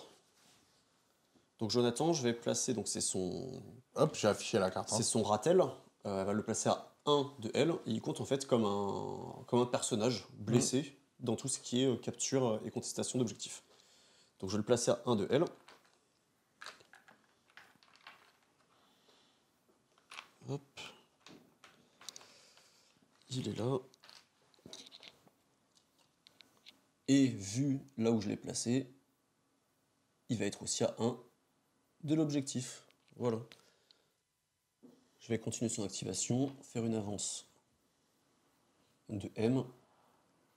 Donc Jonathan, je vais placer, donc c'est son Hop, j'ai affiché la carte. Hein. C'est son ratel, elle va le placer à 1 de L, et il compte en fait comme un personnage blessé dans tout ce qui est capture et contestation d'objectifs. Donc je vais le placer à 1 de L. Hop. Il est là. Et vu là où je l'ai placé, il va être aussi à 1 de l'objectif. Voilà. Je vais continuer son activation, faire une avance de M,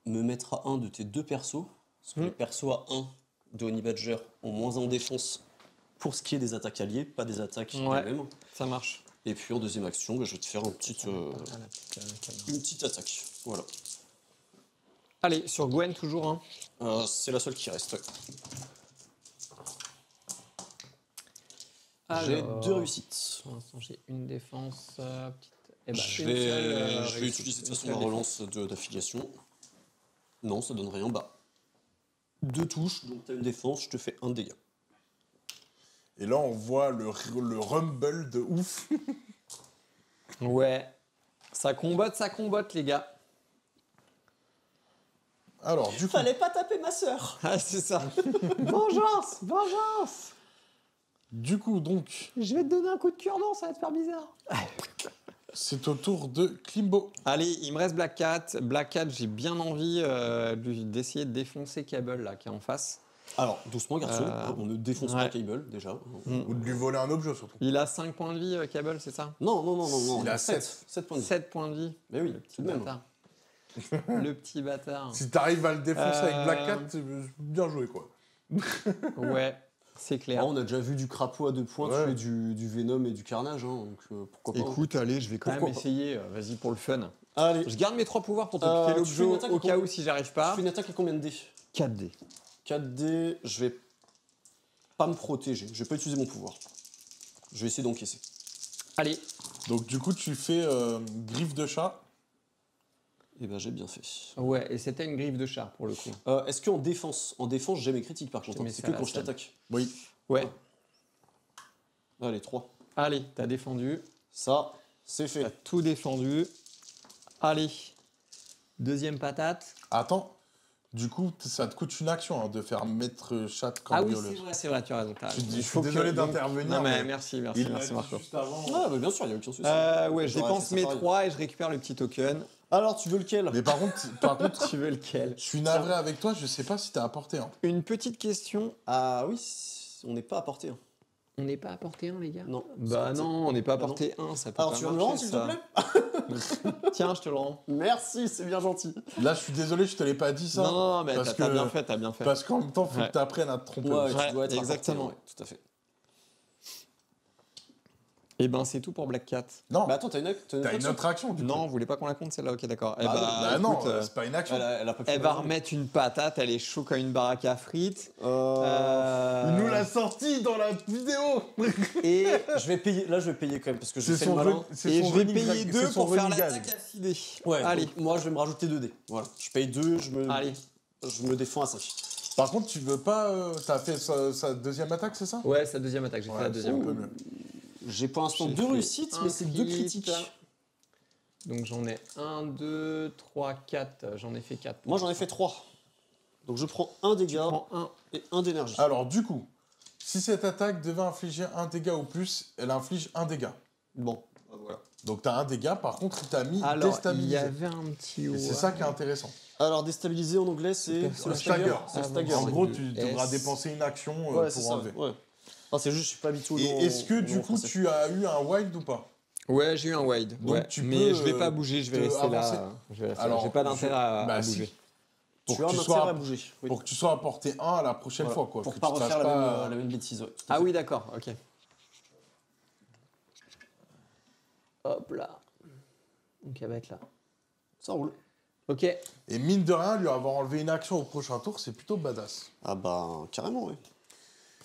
me mettre à 1 de tes deux persos, parce que les persos à 1 de Honey Badger ont moins en défense pour ce qui est des attaques alliées, pas des attaques elles-mêmes. Ça marche. Et puis en deuxième action, je vais te faire une petite attaque. Voilà. Allez, sur Gwen toujours. Hein. C'est la seule qui reste. Ouais. Alors, J'ai 2 réussites. Pour l'instant, j'ai une défense petite. Eh ben, Je une seule, vais réussite. utiliser de toute Une façon seule ma défense. relance d'affiliation. Non, ça donne rien. Bah, 2 touches, donc t'as une défense, je te fais 1 dégât. Et là, on voit le rumble de ouf. Ouais. Ça combotte, les gars. Alors, du coup, Fallait pas taper ma sœur. Ah, c'est ça. Vengeance, vengeance. du coup, donc, Je vais te donner un coup de cure-dent, ça va te faire bizarre. c'est au tour de Klimbo. Allez, il me reste Black Cat. Black Cat, j'ai bien envie d'essayer de défoncer Cable, là, qui est en face. Alors, doucement, garçon, on ne défonce pas Cable, déjà. Ou de lui voler un objet, surtout. Il a 5 points de vie, Cable, c'est ça? Non. Il a 7 7. points de vie. 7 points de vie. Mais oui, Le petit tout de même. bâtard. Le petit bâtard. Si t'arrives à le défoncer avec Black Cat, c'est bien joué, quoi. Ouais, c'est Ah, clair. on a déjà vu du crapaud à 2 points Ouais. tuer du Venom et du Carnage, hein, donc pourquoi pas. Écoute, allez, je vais quand Pourquoi même pas. essayer. Vas-y pour le fun. Allez, Je garde mes 3 pouvoirs pour te piquer tu fais une l'objet attaque au ou cas quoi où si j'arrive tu pas. fais une attaque à combien de dés? 4D. 4D, je vais pas me protéger, je vais pas utiliser mon pouvoir. Je vais essayer d'encaisser. Allez. Donc, du coup, tu fais griffe de chat. Et ben j'ai bien fait. Ouais, et c'était une griffe de char pour le coup. Est-ce qu'en défense, j'ai mes critiques par contre, mets c'est ça que à la quand je salle. t'attaque. Oui. Ouais. Allez, 3. Allez, t'as défendu. Ça, c'est T'as fait. tout défendu. Allez. Deuxième patate. Attends. Du coup, ça te coûte une action hein, de faire mettre chat Ah oui, cambrioleuse. c'est vrai, tu as raison. Je suis désolé d'intervenir. Non, mais mais merci il l'a dit Marco. juste avant. Ah bah bien sûr, il n'y a aucun souci. Ouais, je J'aurais dépense fait ça mes pareil. 3 et je récupère le petit token. Alors, tu veux lequel? Mais par contre, Tu veux lequel? je suis navré avec toi, je sais pas si t'as apporté. Hein. Une petite question. Ah oui, on n'est pas à portée. Hein. On n'est pas à porter 1, les gars? Non. Bah C'est- non, on n'est pas à Bah non. porter 1, ça peut Alors, pas tu vas me le marcher, rendre, s'il te ça. plaît? Tiens, je te le rends. Merci, c'est bien gentil. Là, je suis désolé, je te l'ai pas dit ça. Non, mais parce t'as que- bien fait, t'as bien fait. Parce qu'en même temps, faut Ouais. que t'apprennes à te tromper. Ouais, aussi. Ouais, tu dois être exactement. apporté, ouais, tout à fait. Et ben, c'est tout pour Black Cat. Non, Bah attends, t'as une t'as une action autre action. Du Non, coup. vous voulez pas qu'on la compte celle-là? Ok, d'accord. Eh Bah, Bah non, écoute, c'est pas une action. Elle a pas pu elle va la jouer. remettre une patate, elle est chaud comme une baraque à frites. Il nous l'a sorti dans la vidéo. Et je vais payer. Là, je vais payer quand même parce que j'ai C'est fait son le malin. run- c'est Et son je vais running payer gag, 2 c'est son pour faire running gag. l'attaque acidée. Ouais. Allez. donc, moi, je vais me rajouter 2 dés. Voilà. Je paye 2, Allez. je me défends à 5. Par contre, tu veux pas. T'as fait sa deuxième attaque, c'est ça? Ouais, sa deuxième attaque, j'ai fait la c'est deuxième. un peu mieux. J'ai pour l'instant J'ai 2 fait réussites, un mais c'est 2 crit. critiques. Donc j'en ai 1, 2, 3, 4. J'en ai fait 4. Moi, j'en ai fait 3. Donc, je prends un dégât Prends 1. et 1 d'énergie. Alors, du coup, si cette attaque devait infliger un dégât ou plus, elle inflige un dégât. Bon, voilà. Donc, t'as un dégât, par contre, il t'a mis Alors, il y déstabilisé. avait un petit. Et c'est ça qui est intéressant. Alors, déstabiliser en anglais, c'est C'est le le stagger. C'est le Ah, stagger. En c'est gros, du tu S. devras dépenser une action Ouais, c'est pour ça. enlever. Ouais. Ah, c'est juste, je suis pas habitué au Et nom- est-ce que, au du nom coup, français. tu as eu un wild ou pas? Ouais, j'ai eu un wide. Donc, Ouais. tu Mais peux, je vais pas bouger, je vais te rester avancer. là. Je vais rester Alors, là. J'ai pas d'intérêt à bah, bouger. si. Tu Pour as que un tu intérêt sois à bouger. Oui. Pour que tu sois à portée 1 à la prochaine Voilà. fois, quoi. Pour que pas tu te refaire fasses la même bêtise. Ouais, tout à Ah fait. oui, d'accord, ok. Hop là. Donc elle va être là. Ça roule. Ok. Et mine de rien, lui avoir enlevé une action au prochain tour, c'est plutôt badass. Ah bah, carrément, oui.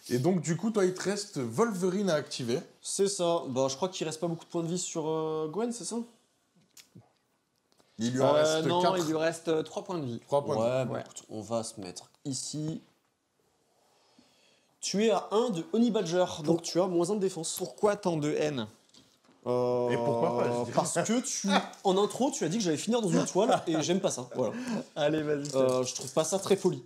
Et donc, du coup, toi, il te reste Wolverine à activer. C'est ça. Bah, je crois qu'il reste pas beaucoup de points de vie sur Gwen, c'est ça? Il lui en reste non, 4. il lui reste 3 points de vie. 3 points de vie. Ouais, bah, Ouais. écoute, on va se mettre ici. Tu es à 1 de Honey Badger, donc tu as -1 de défense. Pourquoi tant de haine? Et pourquoi pas, je dirais. Parce que en intro, tu as dit que j'allais finir dans une toile et j'aime pas ça. Voilà. Allez, vas-y. Je trouve pas ça très poli.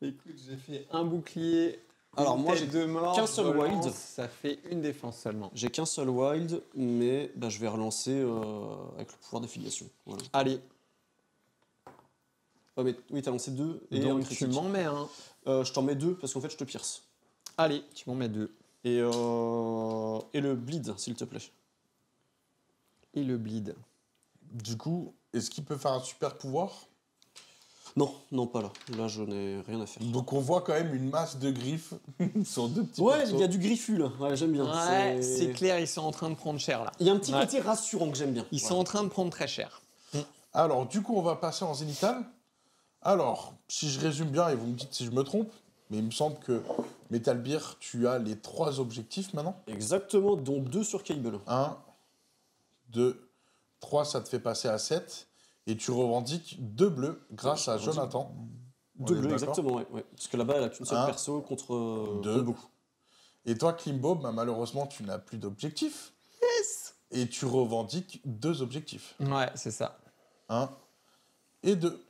Écoute, j'ai fait un bouclier. Alors, une moi, tête de mort, qu'un seul relance, wild. Ça fait une défense seulement. J'ai qu'un seul wild, mais bah, je vais relancer avec le pouvoir d'affiliation. Voilà. Allez, Oh, mais, oui, t'as lancé 2 et un donc critique. tu m'en mets un. Je t'en mets 2 parce qu'en fait, je te pierce. Allez, tu m'en mets 2. Et le bleed, s'il te plaît. Et le bleed. Du coup, est-ce qu'il peut faire un super pouvoir? Non, non, pas là. Là, je n'ai rien à faire. Donc on voit quand même une masse de griffes sur 2 petits Ouais, persos. il y a du griffu là. Ouais, j'aime bien. Ouais, c'est clair, ils sont en train de prendre cher là. Il y a un petit Ouais. côté rassurant que j'aime bien. Ils sont en train de prendre très cher. Alors, du coup, on va passer en zénithal. Alors, si je résume bien, et vous me dites si je me trompe, mais il me semble que Metal Beer, tu as les 3 objectifs maintenant. Exactement, dont 2 sur Cable. 1, 2, 3, ça te fait passer à 7. Et tu revendiques 2 bleus grâce à Jonathan. 2 On est bleus, d'accord. exactement, ouais. Parce que là-bas, elle a qu'une seule Un, perso contre 2. beaucoup. Et toi, Klimbo, bah, malheureusement, tu n'as plus d'objectifs. Yes. Et tu revendiques 2 objectifs. Ouais, c'est ça. 1 et 2.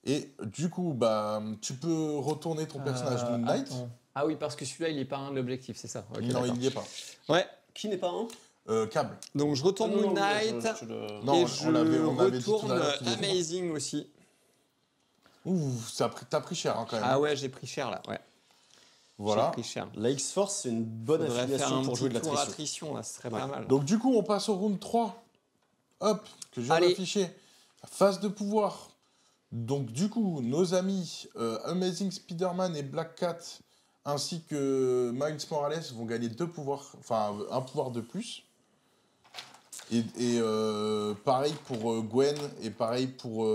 Et du coup, bah, tu peux retourner ton personnage Moon Knight. Attends. Ah oui, parce que celui-là, il est pas un l'objectif, c'est ça. Ok, Non, d'accord. il n'y est pas. Ouais, Qui n'est pas un Câble. donc je retourne Moon Non, Knight Non, et on je l'avait dit tout à retourne l'heure, tous les deux. Amazing aussi. Ouh, t'as pris cher hein, quand même. Ah ouais, j'ai pris cher là. Ouais, Voilà. j'ai pris cher. La X-Force, c'est une bonne Faudrait faire affiliation un pour jouer de petit tour l'attrition. attrition, là, ce serait pas mal. Donc du coup, on passe au round 3. Hop, que je viens Allez. d'afficher. Phase de pouvoir. Donc du coup, nos amis Amazing Spider-Man et Black Cat, ainsi que Miles Morales vont gagner 2 pouvoirs, enfin un pouvoir de plus. Et pareil pour Gwen et pareil pour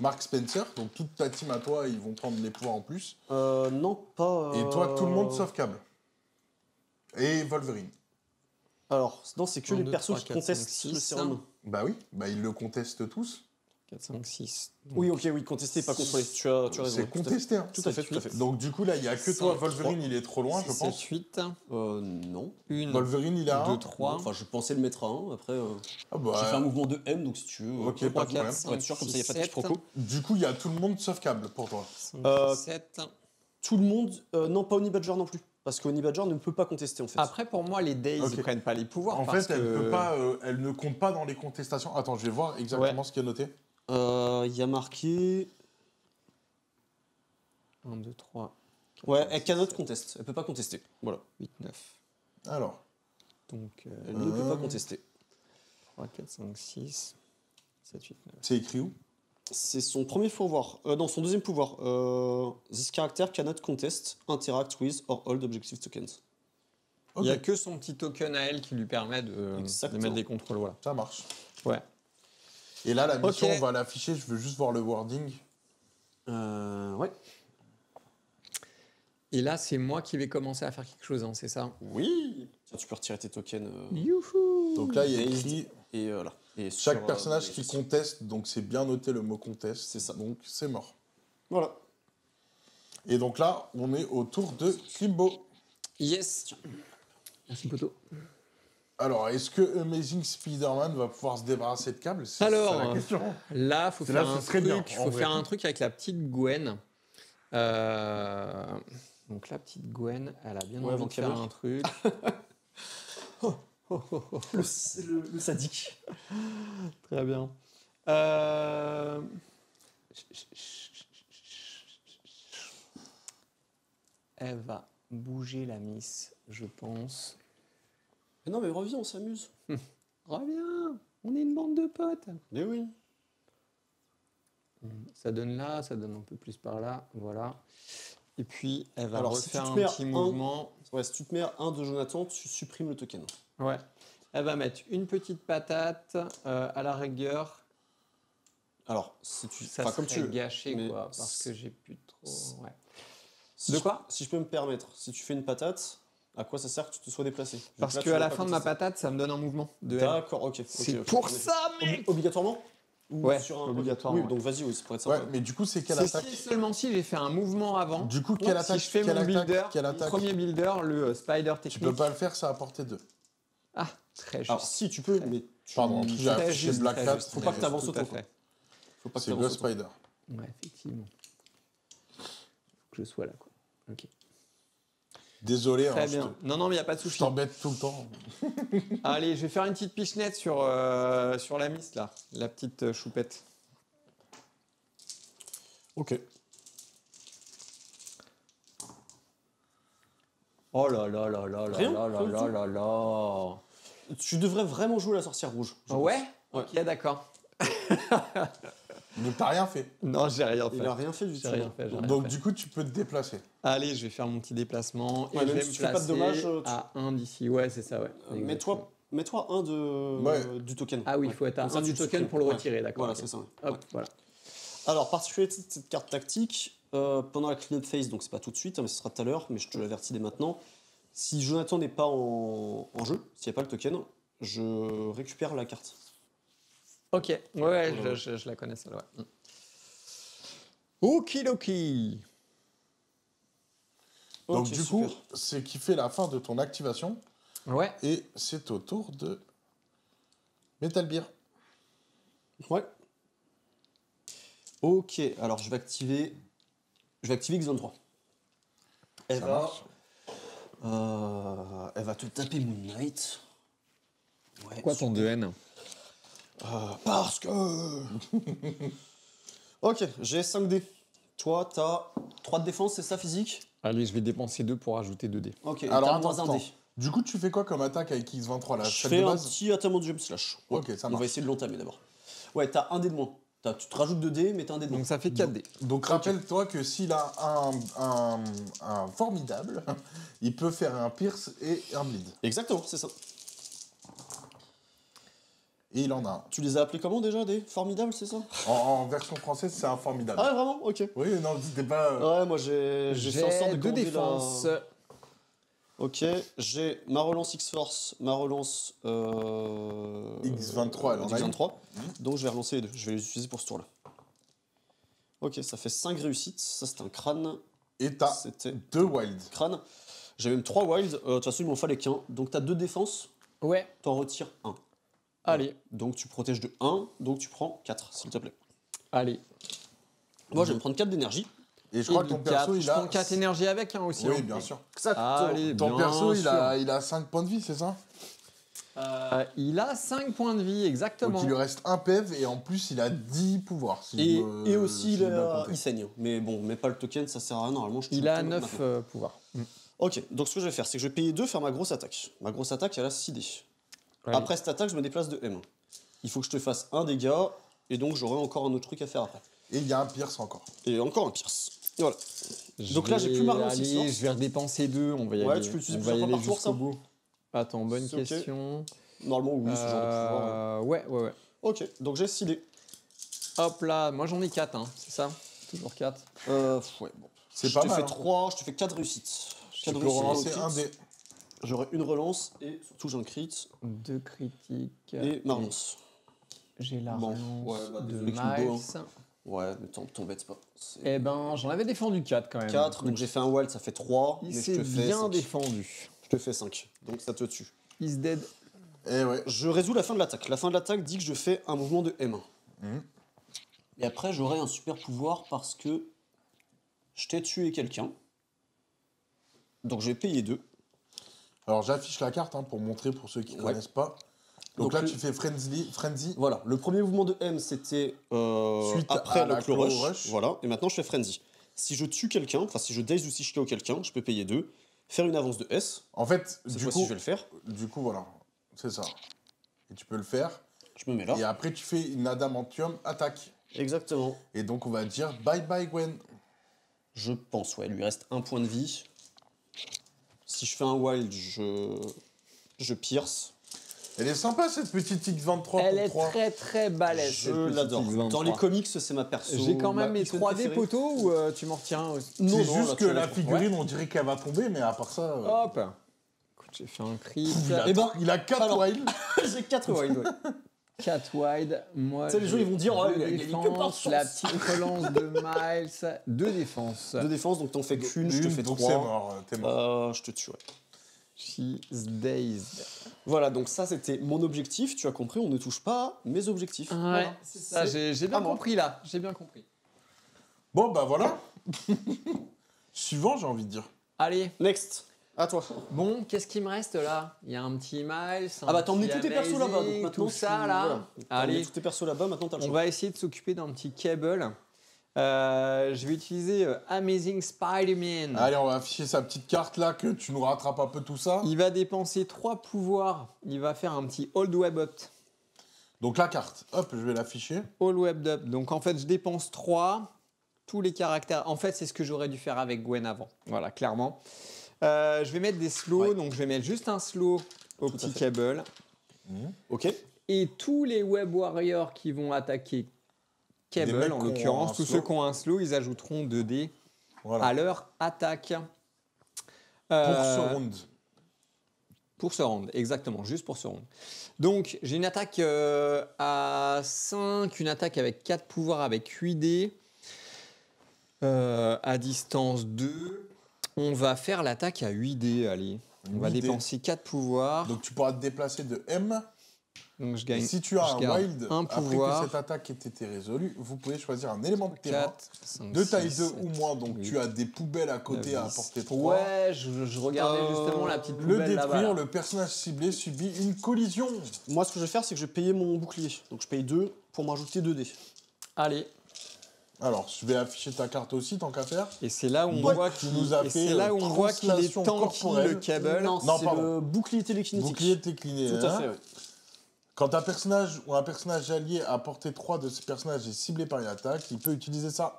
Mark Spencer. Donc toute ta team à toi, ils vont prendre les pouvoirs en plus. Non, pas... Et toi, tout le monde sauf Cable. Et Wolverine. Alors, non, c'est que 1, les 2, persos 3, qui 4, contestent 5, le 6. sérum. Bah oui, bah ils le contestent tous. 4, 5, 6. Oui, ok, oui, contester, pas contrôler. Tu as raison. C'est tout à fait. contesté. Hein. Tout à fait, tout à fait. Donc du coup là, il y a que toi, Wolverine, il est trop loin, je 7, pense. 8. Non. 1, Wolverine, il a 2, 1. 3. Enfin, je pensais le mettre à 1. Après, Ah bah, j'ai fait un mouvement de M, donc si tu veux. Ok, 3, pas de problème. 4, Pour être sûr, comme ça, il n'y a pas de 7. quiproquo. Du coup, il y a tout le monde sauf Cable pour toi. 7. Tout le monde. Non, pas Honey Badger non plus. Parce que Honey Badger ne peut pas contester, en fait. Après, pour moi, les Days, Ok. ils prennent pas les pouvoirs. En parce fait, elle que... peut pas, elle ne compte pas dans les contestations. Attends, je vais voir exactement ce qui est noté. Il y a marqué. 1, 2, 3. Ouais, elle cannot conteste. Elle peut pas contester. Voilà. 8, 9. Alors, Donc, Elle ne peut pas contester. 3, 4, 5, 6, 7, 8, 9. c'est écrit où? C'est son premier pouvoir. Non, son deuxième pouvoir. This character cannot contest, interact with or hold objective tokens. Ok, Il n'y a que son petit token à elle qui lui permet de Exactement. mettre des contrôles. Voilà. ça marche. Ouais. Et là, la mission, Ok. on va l'afficher. Je veux juste voir le wording. Ouais. Et là, c'est moi qui vais commencer à faire quelque chose, hein, c'est ça? Oui. Tiens, tu peux retirer tes tokens. Youhou! Donc là, il y a Based. écrit Et là. Et chaque sur, personnage les- qui conteste. Donc c'est bien noté le mot conteste. C'est ça. Donc c'est mort. Voilà. Et donc là, on est au tour de Kimbo. Yes! Merci, poteau. Alors, est-ce que Amazing Spider-Man va pouvoir se débarrasser de Cable? C'est Alors, ça la question. Là, faut C'est faire là, un ce serait bien, truc. en Faut vrai. faire un truc avec la petite Gwen. Donc la petite Gwen, elle a bien Ouais, envie avant de faire Cameron. un truc. Le sadique. Très bien. Elle va bouger la miss, je pense. Mais non, mais reviens, on s'amuse. Reviens, on est une bande de potes. Mais oui. Ça donne là, ça donne un peu plus par là, voilà. Et puis elle va Alors, si tu refaire te un mets à petit un- mouvement. Ouais, si tu te mets à 1 de Jonathan, tu supprimes le token. Ouais. Elle va mettre une petite patate à la rigueur. Alors, si tu. Ça Enfin, comme tu serait veux. gâché mais quoi, parce que j'ai plus trop. Ouais. Si De je- quoi Si je peux me permettre, si tu fais une patate, à quoi ça sert que tu te sois déplacé? Vu Parce là, tu qu'à vas la pas fin de ma contester. patate, ça me donne un mouvement de elle. D'accord, ok. C'est ok, pour ok. ça, mec. Obligatoirement? Ou Ouais, sur un... obligatoirement. Oui, donc vas-y, oui, ça pourrait être Ouais, sympa. mais du coup, c'est quelle C'est attaque si seulement si j'ai fait un mouvement avant. Du coup, quelle attaque Si je fais quelle mon attaque, builder, quelle attaque premier builder, le Spider Tu technique. peux pas le faire, c'est à portée 2. Ah, très juste. Alors, si, tu peux, Très- mais... tu- Pardon, en plus, j'ai Très affiché juste, Black très Cat. juste, Faut très pas que juste, t'avances tout autant, à quoi. fait. Faut pas que C'est t'avances Ghost autant. Spider. Ouais, effectivement. Faut que je sois là, quoi. Ok. Désolé, Très hein, bien. Non, non, mais il n'y a pas de je souci. t'embête tout le temps. Allez, je vais faire une petite pichenette sur la miss, là. La petite choupette. Ok. Oh là là là là là Rien, là là rien du là tout. là là. Tu devrais vraiment jouer la sorcière rouge. je pense. Ouais. Ouais. Ok, d'accord. Donc, t'as rien fait. Non, j'ai rien fait. Il a rien fait du tout. J'ai rien fait. j'ai rien Donc, fait. du coup, tu peux te déplacer. Allez, je vais faire mon petit déplacement et Ouais, je même vais si me tu fais pas de placer dommages, tu- à 1 d'ici. Ouais, c'est ça, ouais. Mets-toi un du token. Ah oui, il Ouais. faut être à Comme ça, 1 tu du le token supprimes. pour le Ouais. retirer, d'accord. Voilà, ok. c'est ça. ouais. Hop, Ouais. voilà. Alors, particularité de cette carte tactique, pendant la clean-up phase, donc c'est pas tout de suite, hein, mais ce sera tout à l'heure, mais je te l'avertis dès maintenant. Si Jonathan n'est pas en jeu, s'il n'y a pas le token, je récupère la carte. Ok, ouais, Voilà. je la connais, celle-là. Ouais. Okidoki. Donc, Ok, du super. coup, c'est qui fait la fin de ton activation. Ouais. Et c'est au tour de Metal Beer. Ouais. Ok, alors je vais activer X23. Elle Ça va, marche. elle va te taper Moon Knight. Ouais, Quoi ton super. 2N? Parce que... Ok, j'ai 5D. Toi, t'as 3 de défense, c'est ça, physique? Allez, je vais dépenser 2 pour ajouter 2D. Ok, Alors, t'as attends, moins un attends. dé. Du coup, tu fais quoi comme attaque avec X23 là? Je Celle fais de un base petit Adamantium Slash. Ouais. Ok, ça On va marche. essayer de l'entamer d'abord. Ouais, t'as un dé de moins. Tu te rajoutes 2 dés, mais t'as un dé de moins. Donc ça fait 4D. Donc rappelle-toi que s'il a un formidable, il peut faire un pierce et un bleed. Exactement, c'est ça. Et il en a un. Tu les as appelés comment déjà, des formidables, c'est ça? En version française, c'est un formidable. Ah ouais, vraiment? Ok. Oui, non, c'était pas... Ouais, moi j'ai fait en sorte de 2 commander défenses. la... Ok, j'ai ma relance X-Force, ma relance X23, elle en a une. X23. Donc je vais relancer les deux, je vais les utiliser pour ce tour-là. Ok, ça fait 5 réussites, ça c'est un crâne. Et t'as C'était 2 wild. crâne. J'ai même 3 wild, de toute façon il m'en fallait qu'un. Donc t'as 2 défenses, Ouais. t'en retires 1. Allez, Donc tu protèges de 1, donc tu prends 4, s'il te plaît. allez. Moi je vais me prendre 4 d'énergie. Et je crois que ton perso, il je a... prends 4 énergies avec, hein, aussi. Oui, hein. bien sûr. Allez, Ton bien perso, sûr. il a 5 points de vie, c'est ça? Il a 5 points de vie, exactement. Donc il lui reste un PEV et en plus, il a 10 pouvoirs. si Et, je me- et aussi si j'ai bien compté. il saigne. Mais bon, mets pas le token, ça sert à rien, normalement je te Il le a tourne 9 maintenant. pouvoirs. Ok, donc ce que je vais faire, c'est que je vais payer 2, faire ma grosse attaque. Ma grosse attaque, elle a 6 dés. Allez. Après cette attaque, je me déplace de M. Il faut que je te fasse un dégât, et donc j'aurai encore un autre truc à faire après. Et il y a un pierce encore. Et encore un pierce. Voilà. Donc là, j'ai plus ma relance Allez, X-Force. je vais redépenser 2, on va y Ouais, aller. tu peux l'utiliser On va y plusieurs fois aller par tour, jusqu'au ça bout. Attends, bonne C'est ok. question. Normalement, oui, ce genre de pouvoir. Ouais, ouais, ouais. Ok, donc j'ai 6 dés. Hop là, moi j'en ai 4, hein, c'est ça? Toujours 4. Ouais, bon. C'est Je pas te mal. fais hein. 3, je te fais 4 réussites. Tu 4 peux relancer un dé. J'aurai une relance, et surtout j'ai un crit, 2 critiques. et ma relance. J'ai la Bon, relance ouais, bah, de désolé, Kimbo, Miles. Ouais, mais t'embête pas. Eh ben, j'en avais défendu 4 quand même. 4, donc j'ai fait un wild, ça fait 3, Il mais je s'est te fais bien 5. défendu. Je te fais 5, donc ça te tue. He's dead. Eh ouais. Je résous la fin de l'attaque. La fin de l'attaque dit que je fais un mouvement de M1. Mhm. Et après, j'aurai un super pouvoir parce que je t'ai tué quelqu'un. Donc je vais payer 2. Alors j'affiche la carte hein, pour montrer pour ceux qui ne Ouais. connaissent pas. Donc Donc là, le- tu fais Frenzy. Voilà, le premier mouvement de M, c'était Suite après à le la Claw Claw Rush. Rush. Voilà, et maintenant je fais Frenzy. Si je tue quelqu'un, enfin si je daze ou si je KO quelqu'un, je peux payer 2. Faire une avance de S. En fait, Cette du fois-ci, coup, je vais le faire. voilà, c'est ça. Et tu peux le faire. Je me mets là. Et après, tu fais une Adamantium attaque. Exactement. Et donc, on va dire bye bye Gwen. Je pense, ouais, il lui reste un point de vie. Si je fais un wild, je pierce. Elle est sympa cette petite X23 Elle pour est 3. très très balèze. Je cette petite l'adore. X23. Dans les comics, c'est ma perso. J'ai quand même ma mes icône 3D préférée. poteaux ou tu m'en retiens aussi? Non, C'est non, juste là, que tu la vas le figurine, on dirait qu'elle va tomber, mais à part ça. Hop. Écoute, j'ai fait un crit. Il a, Eh ben, il a 4 alors- wild. J'ai 4 wild, ouais. 4 wide. Moi, Tu sais, les gens, ils vont dire, deux oh, il a gagné que par défenses, chance. la petite relance de Miles, 2 défenses. 2 défenses, donc t'en fais qu'une, je te fais donc 3. c'est mort, t'es mort. Je te tue, ouais. She's dazed. Voilà, donc ça, c'était mon objectif. Tu as compris, on ne touche pas à mes objectifs. Ouais, Voilà. c'est ça, j'ai bien à moi. compris là. J'ai bien compris. Bon, bah voilà. Suivant, j'ai envie de dire. Allez, Next, à toi. bon, qu'est-ce qui me reste là? Il y a un petit Miles. Ah bah t'as emmené tous tes persos là-bas, donc maintenant tout ça tu- là. voilà. T'as emmené Allez, tous tes persos là-bas, maintenant t'as le on choix. va essayer de s'occuper d'un petit cable. Je vais utiliser Amazing Spider-Man. Allez, on va afficher sa petite carte là, que tu nous rattrapes un peu tout ça. Il va dépenser 3 pouvoirs. Il va faire un petit Hold Web Up. Donc la carte, hop, je vais l'afficher. Hold Web Up. Donc en fait, je dépense 3. Tous les caractères. En fait, c'est ce que j'aurais dû faire avec Gwen avant. Voilà, clairement. Je vais mettre des slows. Ouais. Donc je vais mettre juste un slow au Tout à petit fait. cable. Ok. Et tous les Web Warriors qui vont attaquer Des Cable, mecs en qui ont l'occurrence, un tous slow. ceux qui ont un slow, ils ajouteront 2 dés Voilà. à leur attaque. Pour ce round. Pour ce round, exactement, juste pour ce round. Donc, j'ai une attaque à 5, une attaque avec 4 pouvoirs avec 8 dés. À distance 2. On va faire l'attaque à 8 dés, allez. On va 8 dés. dépenser 4 pouvoirs. Donc tu pourras te déplacer de M. Donc, je Et gagne. si tu as je un garde wild, un après pouvoir. que cette attaque ait été résolue, vous pouvez choisir un élément de terrain 4, 5, de taille 2 6, ou moins. Donc tu as des poubelles à côté à apporter 3. Ouais, je regardais justement la petite Le poubelle là-bas. détruire, là. le personnage ciblé subit une collision. Moi, ce que je vais faire, c'est que je vais payer mon bouclier. Donc je paye 2 pour m'ajouter 2 dés. Allez, Alors, je vais afficher ta carte aussi, tant qu'à faire. et c'est là où on Ouais, voit tu qu'il nous as et fait, c'est là où on voit qu'il est translation tanky corporelle. le cable. Non, Non, c'est pardon. le bouclier télékinétique. Bouclier décliné. Tout à fait, ouais. Quand un personnage ou un personnage allié à portée 3 de ce personnage est ciblé par une attaque, il peut utiliser ça.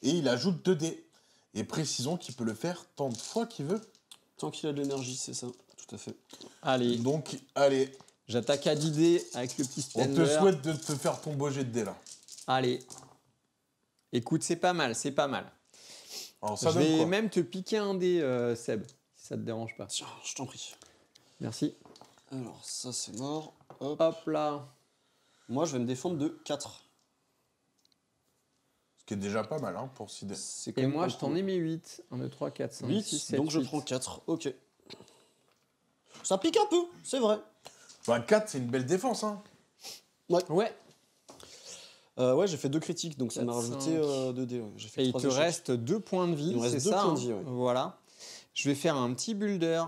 Et il ajoute 2 dés. Et précisons qu'il peut le faire tant de fois qu'il veut. Tant qu'il a de l'énergie, c'est ça. Tout à fait. Allez, Donc, allez, j'attaque à 10 dés avec le petit on spender. te souhaite de te faire ton beau jet de dés là. Allez. Écoute, c'est pas mal, c'est pas mal. Alors, ça Je donne vais quoi même te piquer un dé, Seb, si ça te dérange pas. Tiens, je t'en prie. Merci. Alors, ça, c'est mort. Hop. Hop là. Moi, je vais me défendre de 4. Ce qui est déjà pas mal hein, pour 6 dés. C'est quand Et même moi, pas je t'en cool. ai mis 8. 1, 2, 3, 4, 5, 8, 6, 7, donc je 8. prends 4. Ok. Ça pique un peu, c'est vrai. Bah, 4, c'est une belle défense. Hein. Ouais. Ouais, j'ai fait 2 critiques, donc ça m'a 4, rajouté 5. 2 dés. Ouais. J'ai fait Et il 3 te échecs. reste 2 points de vie, Il me reste c'est 2 ça points de hein. vie, ouais. Voilà. Je vais faire un petit builder.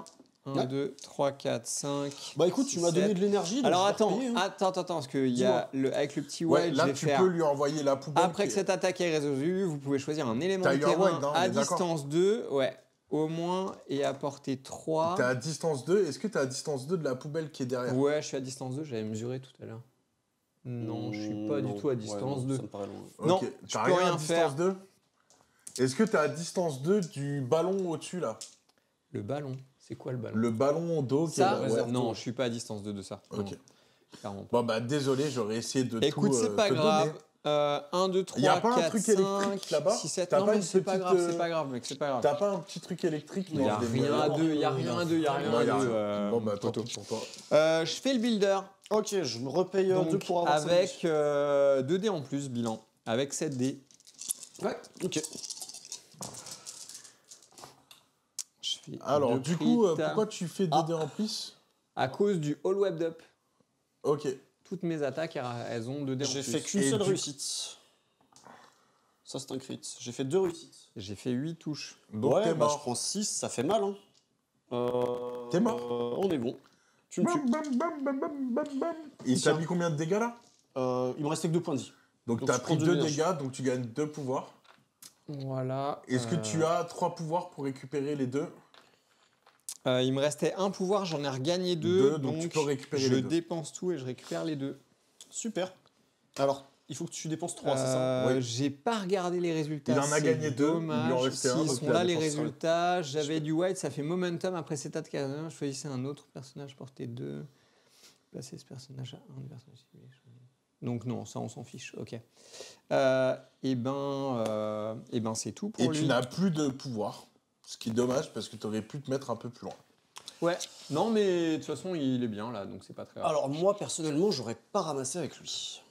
1, Ouais. 2, 3, 4, 5. Bah écoute, tu m'as donné de l'énergie. donc Alors je vais attends, repayer, hein. attends, parce qu'il y a avec le petit Ouais, wild, là, je vais tu faire. peux lui envoyer la poubelle. Après que qui est- cette attaque est résolue, vous pouvez choisir un élément T'as de eu un terrain wild, hein, on à est d'accord. distance 2, ouais, au moins, et à portée 3. T'es à distance 2. Est-ce que t'es à distance 2 de la poubelle qui est derrière? Ouais, je suis à distance 2, j'avais mesuré tout à l'heure. Non, je suis pas du Non. tout à Ouais, distance non, 2. Ça me paraît loin. Non, Ok, je t'as peux rien rien à distance faire. 2? Est-ce que t'es à distance 2 du ballon au-dessus là? Le ballon, c'est quoi le ballon Le ballon au dos qui est Ça là, ouais. non, je suis pas à distance 2 de ça. Ok. Non, clairement pas. Bon bah désolé, j'aurais essayé de Écoute, tout c'est pas te grave. donner. 1, 2, 3, Y a pas un 4, truc 5, électrique là-bas 6, 7. T'as Non, pas mais une c'est pas petite, grave, c'est pas grave, mec, c'est pas grave. T'as pas un petit truc électrique? Il y a rien à deux, il y a rien à deux, il y a rien Non, à y a deux. rien. Bon bah tant poteau. pis pour toi. Je fais le builder. Ok, je me repaye 2 Donc, pour avoir ça. avec 2 dés en plus, bilan. Avec 7 dés. Ouais, ok. Je fais Alors deux du coup, crits. pourquoi tu fais 2 dés en plus? À cause du all web up. Ok. Toutes mes attaques, elles ont 2 dés en J'ai plus. fait qu'une Et seule du- réussite. Ça, c'est un crit. J'ai fait 2 réussites. J'ai fait 8 touches. Donc ouais, t'es bah, je mort. prends 6, ça fait mal. Hein. T'es mort. On est bon. Tu me tues. Bam, bam, bam, bam, bam, bam. Et Tiens. t'as mis combien de dégâts là? Il me restait que 2 points de vie. Donc Donc t'as je pris prends 2 deux d'énergie. dégâts, donc tu gagnes 2 pouvoirs. Voilà. Est-ce que tu as 3 pouvoirs pour récupérer les 2? Il me restait un pouvoir, j'en ai regagné 2. Deux, donc tu peux récupérer je les deux. dépense tout et je récupère les 2. Super. Alors, il faut que tu dépenses 3, c'est ça? Oui. J'ai pas regardé les résultats. Il en a c'est gagné 2, il lui en dommage. restait un, S'ils donc sont il a là les dépensé un. résultats, j'avais du white, ça fait momentum. Après cet attaque, je choisissais un autre personnage porté 2. Placer ce personnage à 1 du personnage ciblé. Donc non, ça on s'en fiche. Ok. Et ben c'est tout pour Et lui. tu n'as plus de pouvoir. Ce qui est dommage parce que tu aurais pu te mettre un peu plus loin. Ouais. Non, mais de toute façon, il est bien là, donc c'est pas très grave. Alors moi, personnellement, j'aurais pas ramassé avec lui.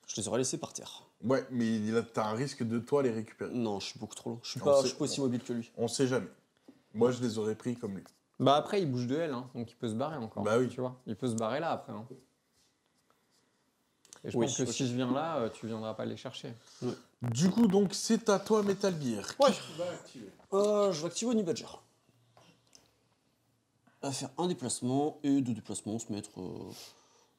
Je les aurais laissés par terre. Ouais, mais t'as un risque de toi les récupérer. Non, je suis beaucoup trop lent. Je suis On pas, sait- je suis pas aussi mobile que lui. On sait jamais. Moi, je les aurais pris comme lui. Bah après, il bouge de L, hein, donc il peut se barrer encore. Bah oui. Tu vois, il peut se barrer là après. Hein. Et je Oui, pense que ok. si je viens là, tu viendras pas les chercher. Du coup, donc, c'est à toi, Metal Gear. Ouais. Qui tu vas activer? Je vais activer Honey Badger. On va faire un déplacement et 2 déplacements, se mettre...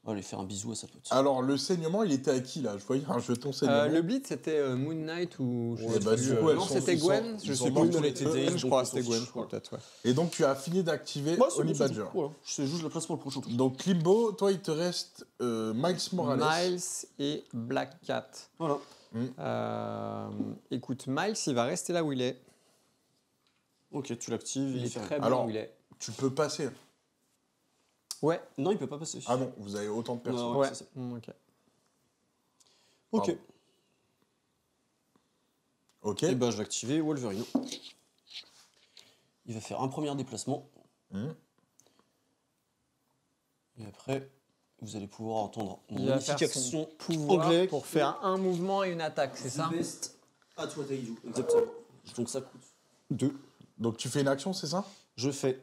aller faire un bisou à sa pote. Alors, le saignement, il était à qui, là? Je voyais un jeton saignement. Le bleed, c'était Moon Knight ou... je Ouais, sais bah, plus, du coup, elles non, sont- c'était ils sont- Gwen. ils Je sont sais morts plus. tous les était deux. Days, Je donc crois on que c'était s'en Gwen, fiche, je crois, voilà. peut-être, ouais. Et donc, tu as fini d'activer Ouais, c'est Honey bon, c'est Badger. tout. Voilà. C'est juste le place pour le prochain tour. Donc, Limbo, toi, il te reste Miles Morales. Miles et Black Cat. Voilà. Écoute, Miles, il va rester là où il est. Ok, tu l'actives, Il est fait rien. très bien Alors, où il est. Tu peux passer. Ouais. Non, il peut pas passer. Ah non, vous avez autant de personnes. Non, Ouais. c'est ça. Ok. Ok. Pardon. Ok. Et ben je vais activer Wolverine. Il va faire un premier déplacement. Mhm. Et après, vous allez pouvoir entendre mon Il va magnifique faire son action pouvoir anglais pour faire un mouvement et une attaque, c'est ça? Best at what I do. Exactement. Donc ça coûte 2. Donc, tu fais une action, c'est ça? Je fais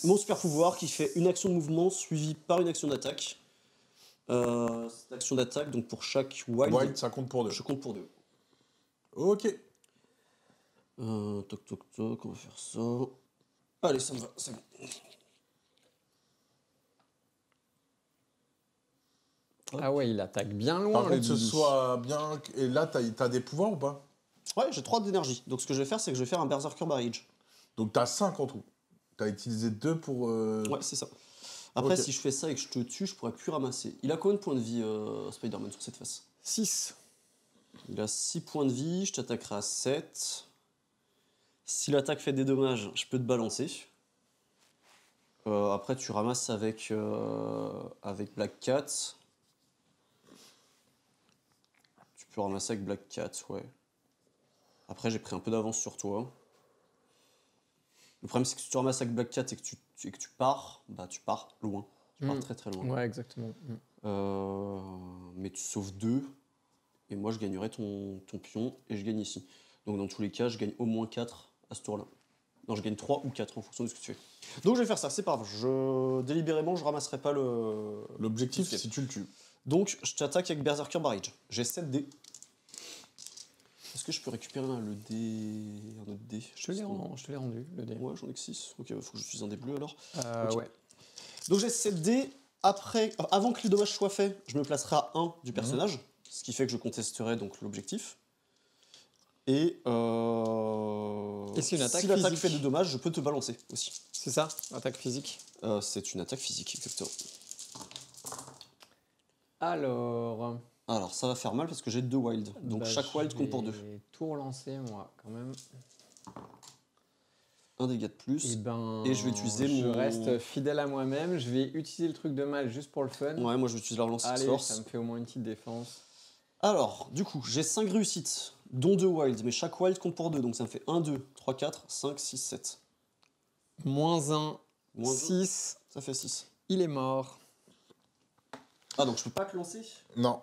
mon super pouvoir qui fait une action de mouvement suivie par une action d'attaque. Cette action d'attaque, donc pour chaque wild, Wild, ça compte pour deux. je compte pour 2. Ok. Toc toc toc, on va faire ça. Allez, ça me va, c'est bon. Ah ouais, il attaque bien loin, Par le contre, ce Billy. soit bien. Et là, t'as des pouvoirs ou pas? Ouais, j'ai 3 d'énergie. Donc ce que je vais faire, c'est que je vais faire un Berserker Barrage. Donc, t'as 5 en tout. T'as utilisé 2 pour. Ouais, c'est ça. Après, Ok. si je fais ça et que je te tue, je pourrais plus ramasser. Il a combien de points de vie, Spider-Man, sur cette face? 6. Il a 6 points de vie, je t'attaquerai à 7. Si l'attaque fait des dommages, je peux te balancer. Après, tu ramasses avec Black Cat. Tu peux ramasser avec Black Cat, ouais. Après, j'ai pris un peu d'avance sur toi. Le problème, c'est que si tu ramasses avec Black Cat et que tu pars, bah tu pars loin. Tu pars très très loin. Ouais, exactement. Mais tu sauves 2. Et moi, je gagnerai ton pion et je gagne ici. Donc, dans tous les cas, je gagne au moins 4 à ce tour-là. Non, je gagne 3 ou 4 en fonction de ce que tu fais. Donc, je vais faire ça, c'est pas grave. Délibérément, je ramasserai pas le. L'objectif, Ok. si tu le tues. Donc, je t'attaque avec Berserker Barrage. J'ai 7 dés. Est-ce que je peux récupérer un autre dé? Je te l'ai rendu, le dé. Ouais, j'en ai que 6. Ok, faut que j'utilise un dé bleu alors. Ok. Ouais. Donc j'ai 7 dés. Avant que les dommages soient faits, je me placerai à 1 du personnage, ce qui fait que je contesterai donc l'objectif. Et, c'est une attaque si l'attaque physique. fait des dommages, je peux te balancer aussi. C'est ça, attaque physique. C'est une attaque physique, exactement. Alors, ça va faire mal parce que j'ai 2 wilds. Donc bah, chaque wild compte pour 2. Je vais tout relancer, moi, quand même. Un dégât de plus. Et je vais utiliser je mon- reste fidèle à moi-même. Je vais utiliser le truc de mal juste pour le fun. Ouais, moi je vais utiliser la relance Allez, X-Force. ça me fait au moins une petite défense. Alors, du coup, j'ai 5 réussites, dont 2 wilds, mais chaque wild compte pour 2, donc ça me fait 1, 2, 3, 4, 5, 6, 7. Moins 1, Moins 6. Ça fait 6. Il est mort. Ah, donc je peux pas te lancer? Non.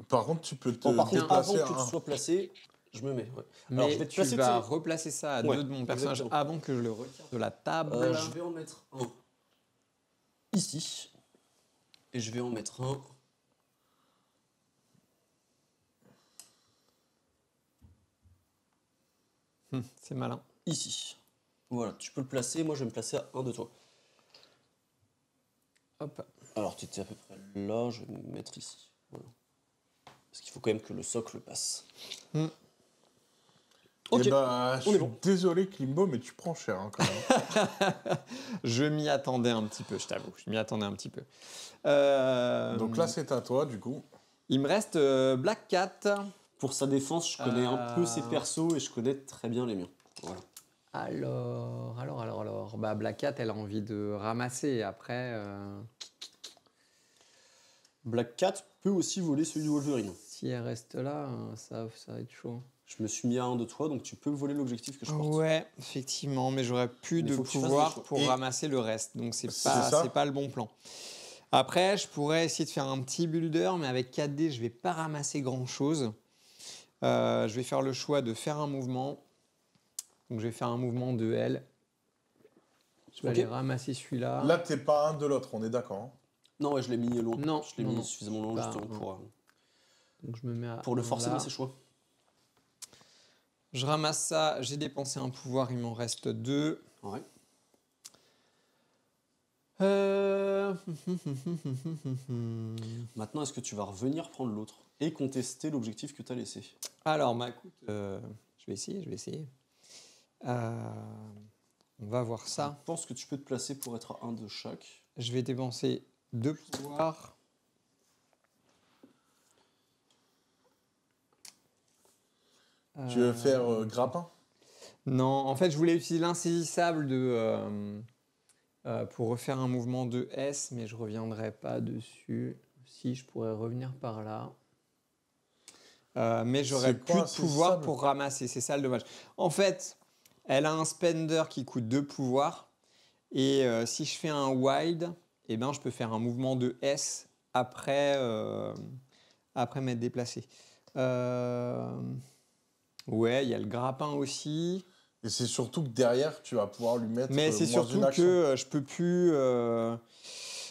Par contre, tu peux te Bon, par contre, avant déplacer que un. tu sois placé, je me mets. Ouais. Mais Alors, je vais te tu placer, vas tu sais- replacer ça à Ouais, deux de mon personnage exactement. avant que je le retire de la table. Je vais en mettre un ici. Et je vais en mettre un C'est malin. ici. Voilà, tu peux le placer. Moi, je vais me placer à un de toi. Hop. Alors, tu étais à peu près là. Je vais me mettre ici. Voilà. Parce qu'il faut quand même que le socle passe. Ok. Eh bah, je On est suis bon. désolé, Klimbo, mais tu prends cher hein, quand même. Je m'y attendais un petit peu, je t'avoue. Je m'y attendais un petit peu. Donc là, c'est à toi, du coup. il me reste Black Cat. Pour sa défense, je connais un peu ses persos et je connais très bien les miens. Voilà. Alors. Bah, Black Cat, elle a envie de ramasser. Après, Black Cat peut aussi voler celui du Wolverine. si elle reste là, ça va être chaud. Je me suis mis à un de toi, donc tu peux voler l'objectif que je porte. Ouais, effectivement, mais j'aurais plus Mais de faut que tu fasses des pouvoir choix. pour Et- ramasser le reste, donc c'est ça. pas le bon plan. Après, je pourrais essayer de faire un petit builder, mais avec 4D, je vais pas ramasser grand-chose. Je vais faire le choix de faire un mouvement. Donc je vais faire un mouvement de L. Je vais Ok. aller ramasser celui-là. Là, t'es pas un de l'autre, on est d'accord. Hein. Non, ouais, je l'ai mis long. Non, je l'ai non, mis non. suffisamment long Bah, justement non. Donc je me mets pour le forcer là. dans ses choix. Je ramasse ça, j'ai dépensé un pouvoir, il m'en reste 2. Ouais. Maintenant, est-ce que tu vas revenir prendre l'autre et contester l'objectif que tu as laissé? Alors, bah, écoute, je vais essayer. On va voir ça. Je pense que tu peux te placer pour être à un de chaque. Je vais dépenser 2 pouvoirs. Tu veux faire grappin? Non, en fait, je voulais utiliser l'insaisissable pour refaire un mouvement de S, mais je reviendrai pas dessus. Si, je pourrais revenir par là. Mais j'aurais C'est plus pas de pouvoir insaisissable. pour ramasser. C'est ça le dommage. En fait, elle a un spender qui coûte 2 pouvoirs. Et si je fais un wild, eh ben, je peux faire un mouvement de S après m'être déplacé. Ouais, il y a le grappin aussi. Et c'est surtout que derrière, tu vas pouvoir lui mettre Mais c'est moins surtout une action. que je peux plus.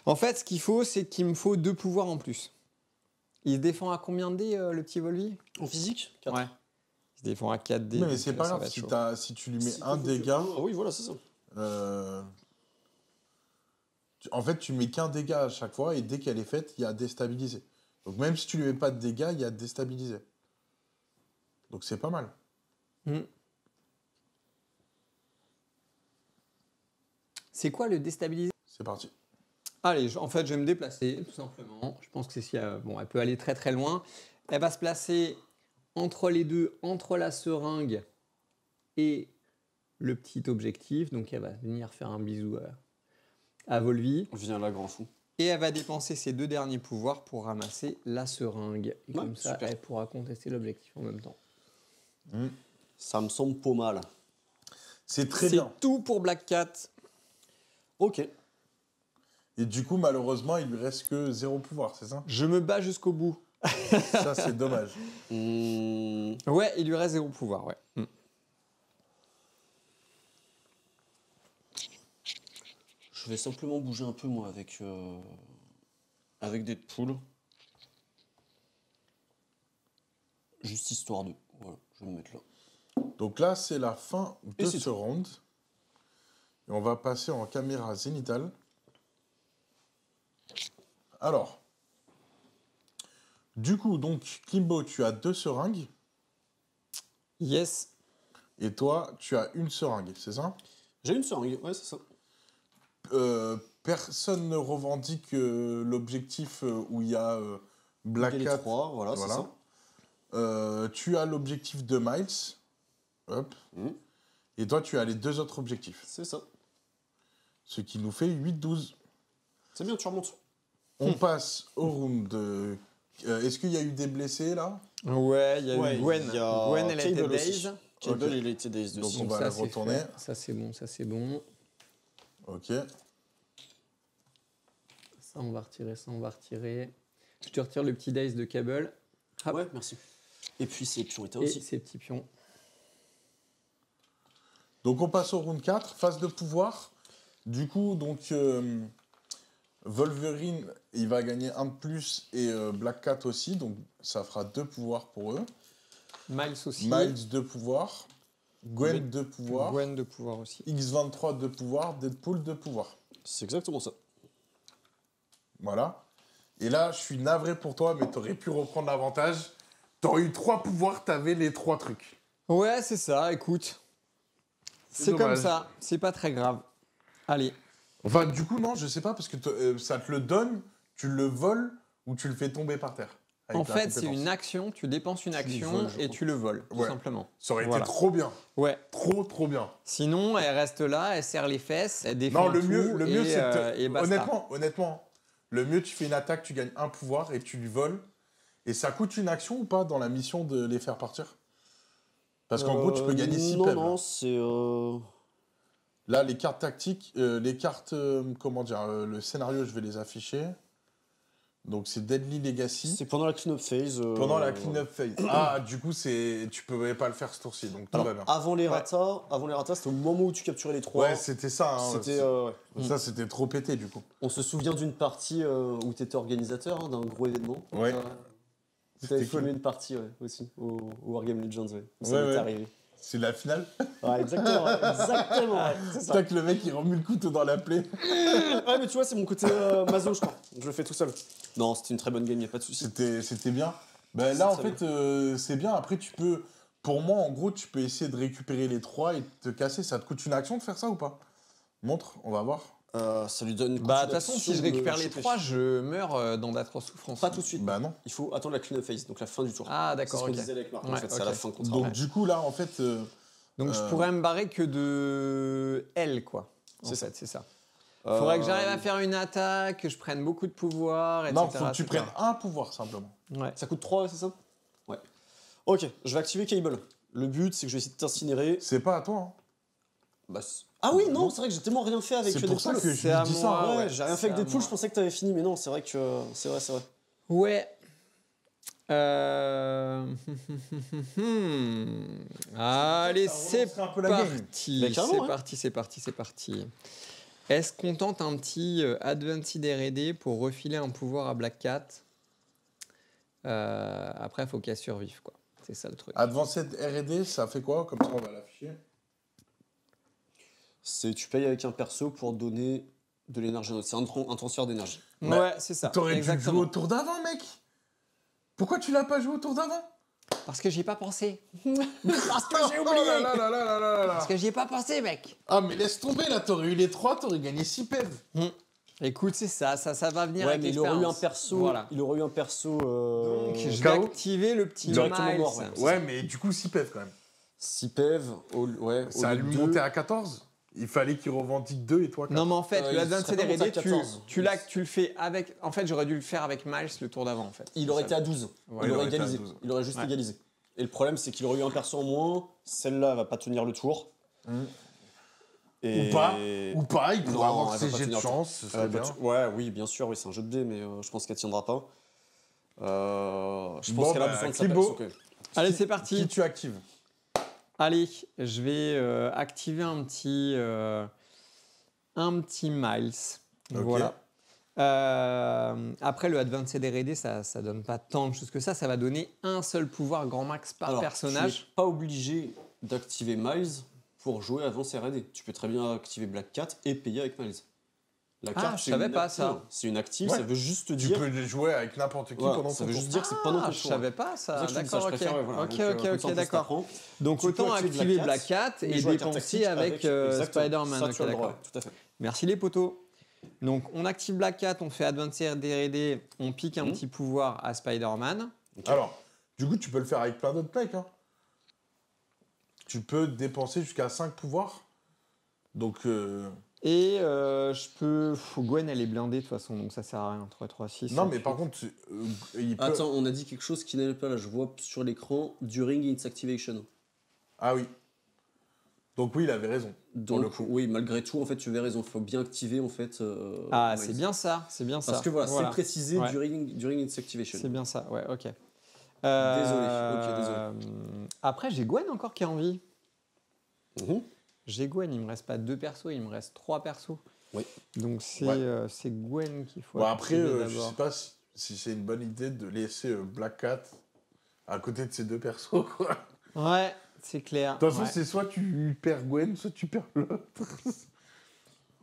En fait, ce qu'il faut, c'est qu'il me faut 2 pouvoirs en plus. Il se défend à combien de dés, le petit Volvi? En physique 4. Ouais. Il se défend à 4 dés. Mais donc c'est là, pas ça va grave, être si, chaud. si tu lui mets un dégât, Ah oui, voilà, c'est ça. en fait, tu mets qu'un dégât à chaque fois et dès qu'elle est faite, il y a déstabilisé. Donc même si tu lui mets pas de dégâts, il y a déstabilisé. Donc c'est pas mal. Hmm. C'est quoi le déstabiliser? C'est parti. Allez, en fait, je vais me déplacer, tout simplement. Je pense que c'est si bon, elle peut aller très très loin. Elle va se placer entre les deux, entre la seringue et le petit objectif. Donc, elle va venir faire un bisou à Volvi. Viens là, grand fou. Et elle va dépenser ses 2 derniers pouvoirs pour ramasser la seringue. Et Ouais, comme ça, super. elle pourra contester l'objectif en même temps. Ça me semble pas mal. C'est très C'est bien. tout pour Black Cat. Ok. Et du coup, malheureusement, il lui reste que 0 pouvoir, c'est ça? Je me bats jusqu'au bout. Ça, c'est dommage. Ouais, il lui reste 0 pouvoir, ouais. Je vais simplement bouger un peu, moi, avec Deadpool. Juste histoire de... Voilà, je vais me mettre là. Donc là, c'est la fin Et de c'est ce round. Et on va passer en caméra zénitale. Alors, du coup, donc, Kimbo, tu as 2 seringues. Yes. Et toi, tu as une seringue, c'est ça? J'ai une seringue, ouais, c'est ça. Personne ne revendique l'objectif où il y a Black Les Cat. 3, voilà, c'est ça. Tu as l'objectif de Miles. Hop. Et toi, tu as les 2 autres objectifs. C'est ça. Ce qui nous fait 8-12. C'est bien, tu remontes. On passe au round. Est-ce qu'il y a eu des blessés là? Ouais, il y a eu Gwen. il y a Gwen, elle a été Cable aussi. daze. Cable, Ok. il a été daze Donc aussi. on va Ça, la c'est retourner. fait. Ça, c'est bon, ça, c'est bon. Ok. Ça, on va retirer, ça, on va retirer. Je te retire le petit dice de Cable. Hop. Ouais, merci. Et puis c'est priorité Et aussi. ces petits pions. Donc on passe au round 4, phase de pouvoir. Du coup, donc Wolverine, il va gagner 1 de plus et Black Cat aussi, donc ça fera 2 pouvoirs pour eux. Miles aussi. Miles 2 pouvoirs, Gwen Oui. 2 pouvoirs, Gwen de pouvoir aussi. X23 2 pouvoirs, Deadpool 2 pouvoirs. C'est exactement ça. Voilà. Et là, je suis navré pour toi, mais t'aurais pu reprendre l'avantage. T'aurais eu 3 pouvoirs, t'avais les 3 trucs. Ouais, c'est ça, écoute. C'est comme dommage. ça, c'est pas très grave. Allez. Enfin, du coup, non, je sais pas, parce que ça te le donne, tu le voles ou tu le fais tomber par terre. avec En la fait, c'est compétence. une action, tu dépenses une Tu le action voles, je et crois. tu le voles, tout Ouais. simplement. Ça aurait Voilà. été trop bien. Ouais. Trop bien. Sinon, elle reste là, elle serre les fesses, elle défend Non, le tout mieux, et, c'est de et basta. honnêtement, le mieux, tu fais une attaque, tu gagnes 1 pouvoir et tu lui voles. Et ça coûte une action ou pas dans la mission de les faire partir? Parce qu'en gros, tu peux gagner 6 Non, PEV. non, c'est... Là, les cartes tactiques, les cartes, comment dire, le scénario, je vais les afficher. Donc, c'est Deadly Legacy. C'est pendant la clean-up phase. Pendant la clean-up phase. Ah, du coup, tu pouvais pas le faire ce tour-ci, donc tout Alors, va bien. avant les ratas, c'était au moment où tu capturais les 3. Ouais, c'était ça. Hein, C'était... ouais. Ça, c'était trop pété, du coup. On se souvient d'une partie où tu étais organisateur d'un gros événement. Ouais. Tu avais C'était cool. filmé une partie aussi au Wargame Legends. Ouais. Ça Ouais, m'est ouais. arrivé. C'est la finale. Ouais, exactement. Exactement. Ouais, c'est ça. Tac, le mec, il remue le couteau dans la plaie. Ouais, mais tu vois, c'est mon côté maso, je crois. Je le fais tout seul. Non, c'était une très bonne game, y a pas de souci. C'était bien. Ben, C'est là, en très fait, c'est bien. Après, tu peux... Pour moi, en gros, tu peux essayer de récupérer les 3 et te casser. Ça te coûte une action de faire ça ou pas? Montre, on va voir. Ça lui donne. Bah, de toute façon, si je récupère les 3, je meurs dans d'atroces souffrances. Pas tout de suite. Bah non. Il faut attendre la clean-up phase, donc la fin du tour. Ah, C'est d'accord, ce qu'on ok. disait avec Marc. En Ouais, fait, c'est à ok. la fin qu'on Donc, travaille. du coup, là, en fait... Donc, je pourrais me barrer que de L, quoi. C'est ça. C'est ça. Faudrait que j'arrive à faire une attaque, que je prenne beaucoup de pouvoir, etc. Non, faut que tu etc. prennes un pouvoir, simplement. Ouais. Ça coûte 3, c'est ça? Ouais. Ok, je vais activer Cable. Le but, c'est que je vais essayer de t'incinérer. C'est pas à toi, hein. Bah, ah oui, non, c'est vrai que j'ai tellement rien fait avec C'est pour ça Deadpool. que je C'est lui à dis moi, ça. Ouais, ouais, j'ai rien c'est fait avec à Deadpool, moi. je pensais que t'avais fini, mais non, c'est vrai que. C'est vrai. Ouais. Allez, Ça c'est relancerait un peu la game. parti. Mais carrément, C'est parti. Est-ce qu'on tente un petit Advanced R&D pour refiler un pouvoir à Black Cat? Après, il faut qu'elle survive, quoi. C'est ça le truc. Advanced R&D, ça fait quoi? Comme ça, on va l'afficher. C'est tu payes avec un perso pour donner de l'énergie. C'est un transfert d'énergie. Ouais, c'est ça. T'aurais dû jouer Exactement. au tour d'avant, mec. Pourquoi tu l'as pas joué au tour d'avant? Parce que j'y ai pas pensé. Parce que j'ai Oh oublié. là là là là là là là. Parce que j'y ai pas pensé, mec. Ah, mais laisse tomber, là, t'aurais eu les 3, t'aurais gagné 6 PEV. Écoute, c'est ça va venir Ouais, avec mais il aurait eu un l'expérience. perso. Voilà. Il aurait eu un perso. Donc, je vais KO. activer le petit Directement Miles. mort, ouais. Ouais, mais du coup, 6 PEV quand même. 6 PEV. Ouais, Ça a au lieu lui de monté deux. à 14. Il fallait qu'il revendique 2 et toi 4. Non, mais en fait, Il le Advanced serait pas monté à R&D, 14. tu le fais avec... En fait, j'aurais dû le faire avec Miles le tour d'avant, en fait. Il aurait été à 12. Ouais, il il aurait aurait été à égalisé. 12. Il aurait juste Ouais. égalisé. Et le problème, c'est qu'il aurait eu un perso en moins. Celle-là va pas tenir le tour. Et... Ou pas, il Non, pourrait avoir elle ses va pas jets de tenir chance, ce serait bien. Ouais, oui, bien sûr, oui, c'est un jeu de dés, mais je pense qu'elle tiendra pas. Je pense Bon, qu'elle a bah, besoin de sa Thibaut. perso quand même. Allez, c'est Qui parti. tu actives? Allez, je vais activer un petit Miles. Ok. Voilà. Après, le Advanced R&D, ça donne pas tant de choses que ça. Ça va donner un seul pouvoir grand max par Alors, personnage. tu n'es pas obligé d'activer Miles pour jouer avant R&D. Tu peux très bien activer Black Cat et payer avec Miles. La Ah, je c'est savais une pas active. ça. C'est une active, Ouais. ça veut juste Tu dire. peux jouer avec n'importe qui Voilà, pendant ça ton veut tour. juste dire que c'est pendant ton Ah, je tour. savais pas ça. C'est pour ça que je te dis ça, D'accord, je préfère, ouais, voilà. ok, Donc, comme ça, en plus, d'accord. t'apprends. Donc Tu peux autant activer activer Black Black Cat mais et jouer avec un dépenser tactique avec exactement. Spider-Man. Ça, Ok, tu as le droit, d'accord. ouais, tout à fait. Merci les potos. Donc on active Black Cat, on fait Advanced R&D, on pique un petit pouvoir à Spider-Man. Alors, du coup, tu peux le faire avec plein d'autres mecs. Hein. Tu peux dépenser jusqu'à 5 pouvoirs. Donc, Et je peux... Gwen, elle est blindée de toute façon, donc ça sert à rien. 3, 3, 6. non, mais par contre, il peut... Attends, on a dit quelque chose qui n'allait pas là. Je vois sur l'écran during its activation. Ah oui. Donc oui, il avait raison. pour le Donc coup. oui, malgré tout, en fait, tu avais raison. Il faut bien activer en fait. Ah, Miles. c'est bien ça, c'est bien ça. Parce que voilà, c'est précisé Ouais. during its activation. C'est bien ça, ouais, ok. Désolé. Après, j'ai Gwen encore qui est en vie. Mhm. J'ai Gwen, il me reste pas 2 persos, il me reste 3 persos. Oui. Donc c'est Ouais. c'est Gwen qu'il faut Bon, après, activer je d'abord. sais pas si c'est une bonne idée de laisser Black Cat à côté de ces 2 persos, quoi. Ouais, c'est clair. De toute façon, Ouais. c'est soit tu perds Gwen, soit tu perds l'autre.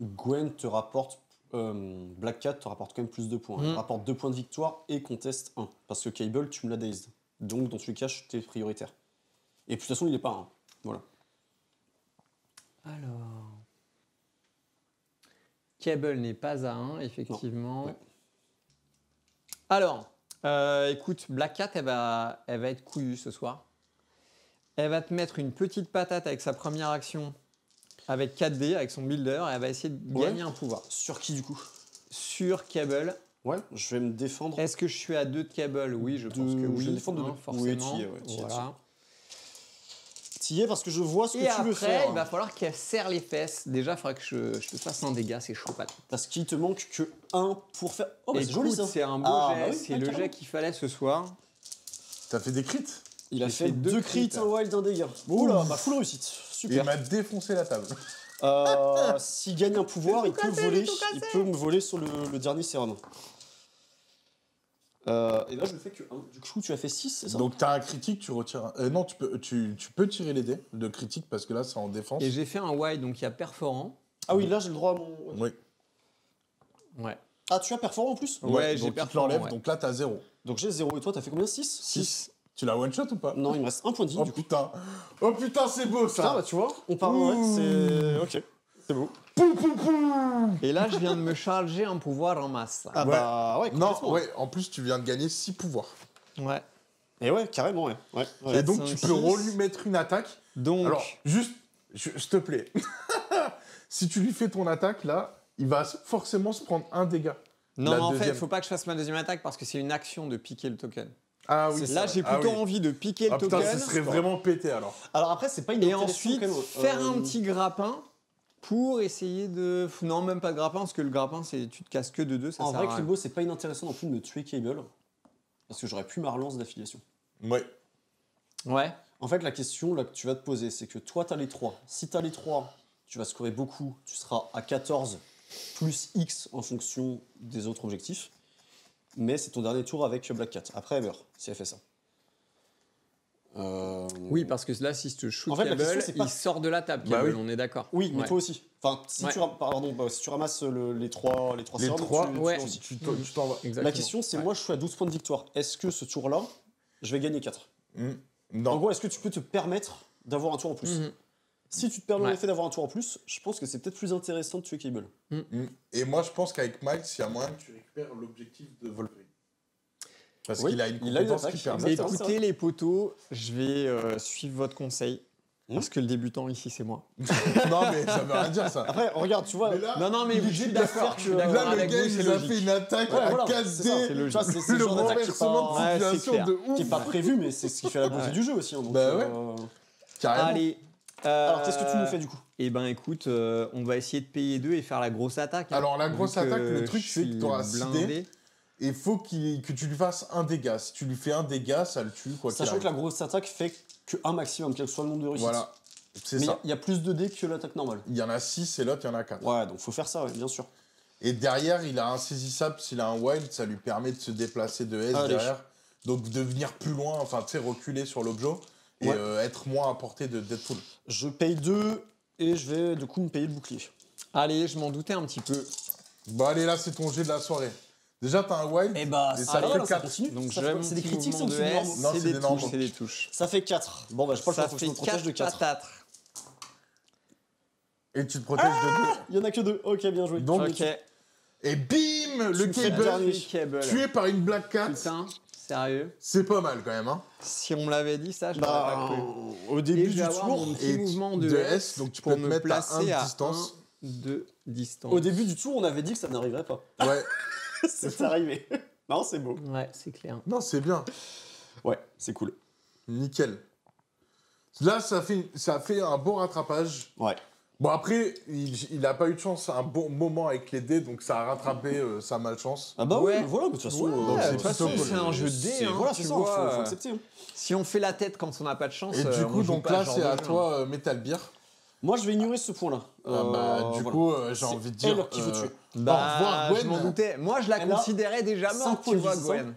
Gwen te rapporte. Black Cat te rapporte quand même plus de points. Elle rapporte 2 points de victoire et conteste 1. Parce que Cable, tu me l'as dazed. Donc, dans tous les cas, t'es prioritaire. Et puis, de toute façon, il est pas 1. Voilà. Alors. Cable n'est pas à 1, effectivement. Ouais. Alors, écoute, Black Cat, elle va être couillue ce soir. Elle va te mettre une petite patate avec sa première action, avec 4D, avec son builder, et elle va essayer de Ouais. gagner un pouvoir. Sur qui, du coup? Sur Cable, Ouais, je vais me défendre. Est-ce que je suis à 2 de câble? Oui, je pense que Je oui. vais défendre de hein, deux. forcément. Oui, t'y es, ouais, t'y es, Voilà. T'y es parce que je vois ce que Et tu veux après, faire. il va falloir qu'elle serre les fesses. Déjà, il faudra que je te fasse un dégât, c'est chaud patate. Parce qu'il te manque que 1 pour faire. Oh, bah c'est Écoute, joli ça. c'est un beau Ah, jet, bah oui, c'est ouais, le carrément. jet qu'il fallait ce soir. T'as fait des crits. Il a J'ai fait fait 2 deux crits, crits. un wild, un dégât. Oula, bah full réussite. Il Super. m'a défoncé la table. S'il gagne un pouvoir, il peut me voler sur le dernier sérum. Et là, je ne fais que 1. Du coup, tu as fait 6, c'est ça? Donc t'as un critique, tu retires. Non, tu peux tirer les dés de critique parce que là c'est en défense. Et j'ai fait un wide, donc il y a perforant. Ah oui, là, j'ai le droit à mon. Oui. Ouais. Ah, tu as perforant en plus? Ouais, j'ai donc tu te perforant, l'enlèves, ouais. donc là t'as 0. Donc j'ai 0. Et toi, t'as fait combien? 6? 6. Tu l'as one shot ou pas? Non, il me reste 1 point de vie. Oh du coup. putain. Oh putain, c'est beau Ça, ça. bah tu vois, on part. Ouais, c'est. Ok. C'est beau. Pou, pou, pou. Et là, je viens de me charger un pouvoir en masse. Ah Ouais. bah ouais, Non, complètement. ouais, en plus tu viens de gagner 6 pouvoirs. Ouais. Et ouais, carrément, ouais. Ouais. Et donc 5, tu 6. peux lui mettre une attaque. Donc, Alors, juste, s'il te plaît, si tu lui fais ton attaque là, il va forcément se prendre un dégât. non, la mais en fait, deuxième. il faut pas que je fasse ma deuxième attaque parce que c'est une action de piquer le token. Ah oui. C'est Là, ça. j'ai plutôt oui. envie de piquer le Ah putain, token ce serait vraiment pété alors. Alors après, c'est pas une et ensuite quand même. faire un petit grappin pour essayer de. Non, même pas de grappin parce que le grappin, c'est tu te casses que de 2. Ça En sert vrai, à rien. Clibo, c'est pas inintéressant non plus de me tuer Cable. Parce que j'aurais pu ma relance d'affiliation. Ouais. Ouais. En fait, la question là, que tu vas te poser, c'est que toi, t'as les 3. Si t'as les 3, tu vas scorer beaucoup. Tu seras à 14 plus X en fonction des autres objectifs. Mais c'est ton dernier tour avec Black Cat. Après, elle meurt si elle fait ça. Oui, parce que là, si je te shoot En fait, la Cable, question, c'est pas- il sort de la table. Bah Cable, oui. on est d'accord. Oui, mais Ouais. toi aussi. Enfin, si, Ouais. si tu ramasses les 3 Les sérums, 3, tu ouais. l'as aussi. tu t'en vas. Exactement. La question, c'est Ouais. moi, je suis à 12 points de victoire. Est-ce que ce tour-là, je vais gagner 4? En Non. gros, est-ce que tu peux te permettre d'avoir un tour en plus? Mhm. Si tu te permets en Ouais. effet d'avoir un tour en plus, je pense que c'est peut-être plus intéressant de tuer Cable. Et moi, je pense qu'avec Miles, il y a moyen que tu récupères l'objectif de Wolverine. Parce Oui, qu'il a une il a une compétence attaque, qui permet. exactement. Écoutez les poteaux, je vais suivre votre conseil. Parce que le débutant ici, c'est moi. Non, mais ça veut rien dire ça. Après, regarde, tu vois. Mais là, Non, non, mais il je est suis juste d'accord. que- Je suis d'accord là, le avec gars, vous, il c'est nous a logique. fait une attaque Ouais, à voilà, 4 c'est ça, dés. c'est logique. Tu vois, c'est Le le genre d'attaque renversement de Ouais, c'est situation clair. de ouf. qui est pas prévu, mais c'est ce qui fait la beauté Ouais. du jeu aussi. Hein, donc, Bah ouais. Carrément. Allez. Alors, qu'est-ce que tu nous fais du coup? Eh ben, écoute, on va essayer de payer 2 et faire la grosse attaque. hein. Alors, la Vu grosse que attaque, le truc, je c'est que suis t'auras 6 dés. blindé. Et il faut que tu lui fasses un dégât. Si tu lui fais un dégât, ça le tue, quoi qu'il Sachant que la arrive. grosse attaque fait que un maximum, quel que soit le nombre de réussites. Voilà, c'est Mais ça. il y a plus de dés que l'attaque normale. Il y en a 6 et l'autre, il y en a 4. Ouais, donc faut faire ça, ouais, bien sûr. Et derrière, il a insaisissable. S'il a un wild, ça lui permet de se déplacer de S Allez. derrière. Donc de venir plus loin, enfin, tu sais, reculer sur l'objet et Ouais. être moins à portée de Deadpool. Je paye 2 et je vais du coup me payer le bouclier. Allez, je m'en doutais un petit peu. Bon, allez, là, c'est ton jet de la soirée. Déjà, t'as un wild. Et bah, Et ça, ça fait fait 4. quatre. Continue. Donc, Ça je fait- mon c'est des petit critiques, ça, mouvement ou de c'est des S, normaux Non, c'est c'est des des normaux. touches, c'est des touches. Ça fait 4. Bon, bah, je pense Ça que fait je me protège de 4. patates. Et tu te protèges de 2. Il y en a que 2. Ok, bien joué. Donc, Ok. Et bim, le me fais le cable dernier. Cable. tué par une Black Cat. Putain, sérieux. C'est pas mal quand même, hein. Si on me l'avait dit ça, je l'aurais pas Bah, cru. au Et début je du vais avoir tour, mon petit Et mouvement de de S, S donc tu pour peux te me mettre à 1 placer de à distance. 1 de distance. au début du tour, on avait dit que ça n'arriverait pas. Ouais. C'est arrivé. Non, c'est beau. Ouais, c'est clair. Non, c'est bien. Ouais, c'est cool. Nickel. Là, ça fait un bon rattrapage. Ouais. Bon, après, il a pas eu de chance à un bon moment avec les dés, donc ça a rattrapé sa malchance. Ah bah Ouais. ouais, voilà, mais de toute façon, Ouais, c'est de toute façon, plutôt cool. c'est un jeu de dés. Hein, voilà, tu c'est ça, vois, faut accepter. Hein. Si on fait la tête quand on n'a pas de chance, Et du on coup, joue donc pas là, ce genre c'est de à jeu, hein. toi, Metal Beer. Moi, je vais ignorer ce point-là. Du Voilà. coup, j'ai C'est envie de dire. elle qu'il faut tuer. Bah, au revoir, Gwen. je m'en doutais. Moi, je la Elle a considérais déjà 5 morte, points tu de vois, vie, c'est ça Gwen.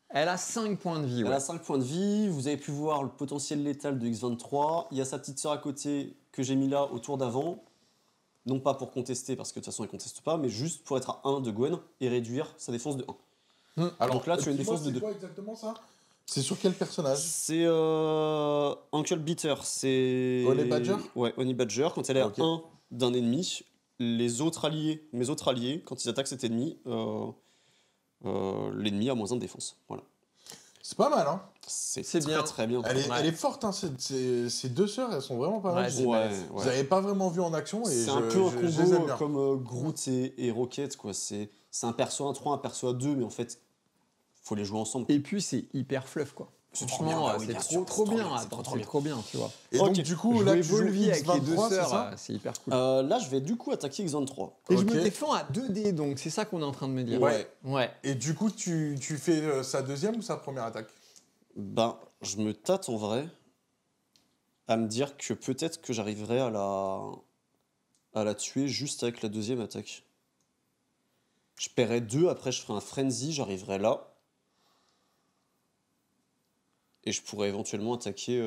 Elle a 5 points de vie, Elle ouais. a 5 points de vie, vous avez pu voir le potentiel létal de X23. Il y a sa petite sœur à côté que j'ai mis là au tour d'avant. Non pas pour contester, parce que de toute façon elle conteste pas, mais juste pour être à 1 de Gwen et réduire sa défense de 1. Alors Donc là, tu as une dis-moi, défense de c'est 2. quoi exactement ça? C'est sur quel personnage? C'est Uncle Beater, c'est... Honey Badger? Ouais, Honey Badger. Quand elle est Ok. à 1 d'un ennemi, mes autres alliés, quand ils attaquent cet ennemi, l'ennemi a moins 1 de défense. Voilà. C'est pas mal, hein. C'est C'est très bien. très bien. Elle Ouais. est forte, hein. Ces deux sœurs, elles sont vraiment pas mal. Ouais, c'est Ouais, balèze. Vous ouais. avez pas vraiment vu en action et C'est un peu un je les aime combo bien. comme Groot et Rocket, quoi. C'est C'est un perso à 3, un perso à 2, mais en fait, faut les jouer ensemble. Et puis, c'est hyper fluff, quoi. C'est trop Franchement, bien, bah oui, c'est bien trop, sûr, trop c'est bien. trop bien, c'est Attends, trop c'est bien. trop bien, tu vois. Et Ok. donc, du coup, Jouer là, tu joues Volvi avec les deux X23, c'est sœurs, ça c'est hyper cool. Là, je vais du coup attaquer X23. Et je ok. me défends à 2D, donc c'est ça qu'on est en train de me dire. Ouais. Ouais. Et du coup, tu fais sa deuxième ou sa première attaque? Ben, je me tâte en vrai à me dire que peut-être que j'arriverai à la tuer juste avec la deuxième attaque. Je paierai 2, après je ferai un frenzy, j'arriverai là. Et je pourrais éventuellement attaquer.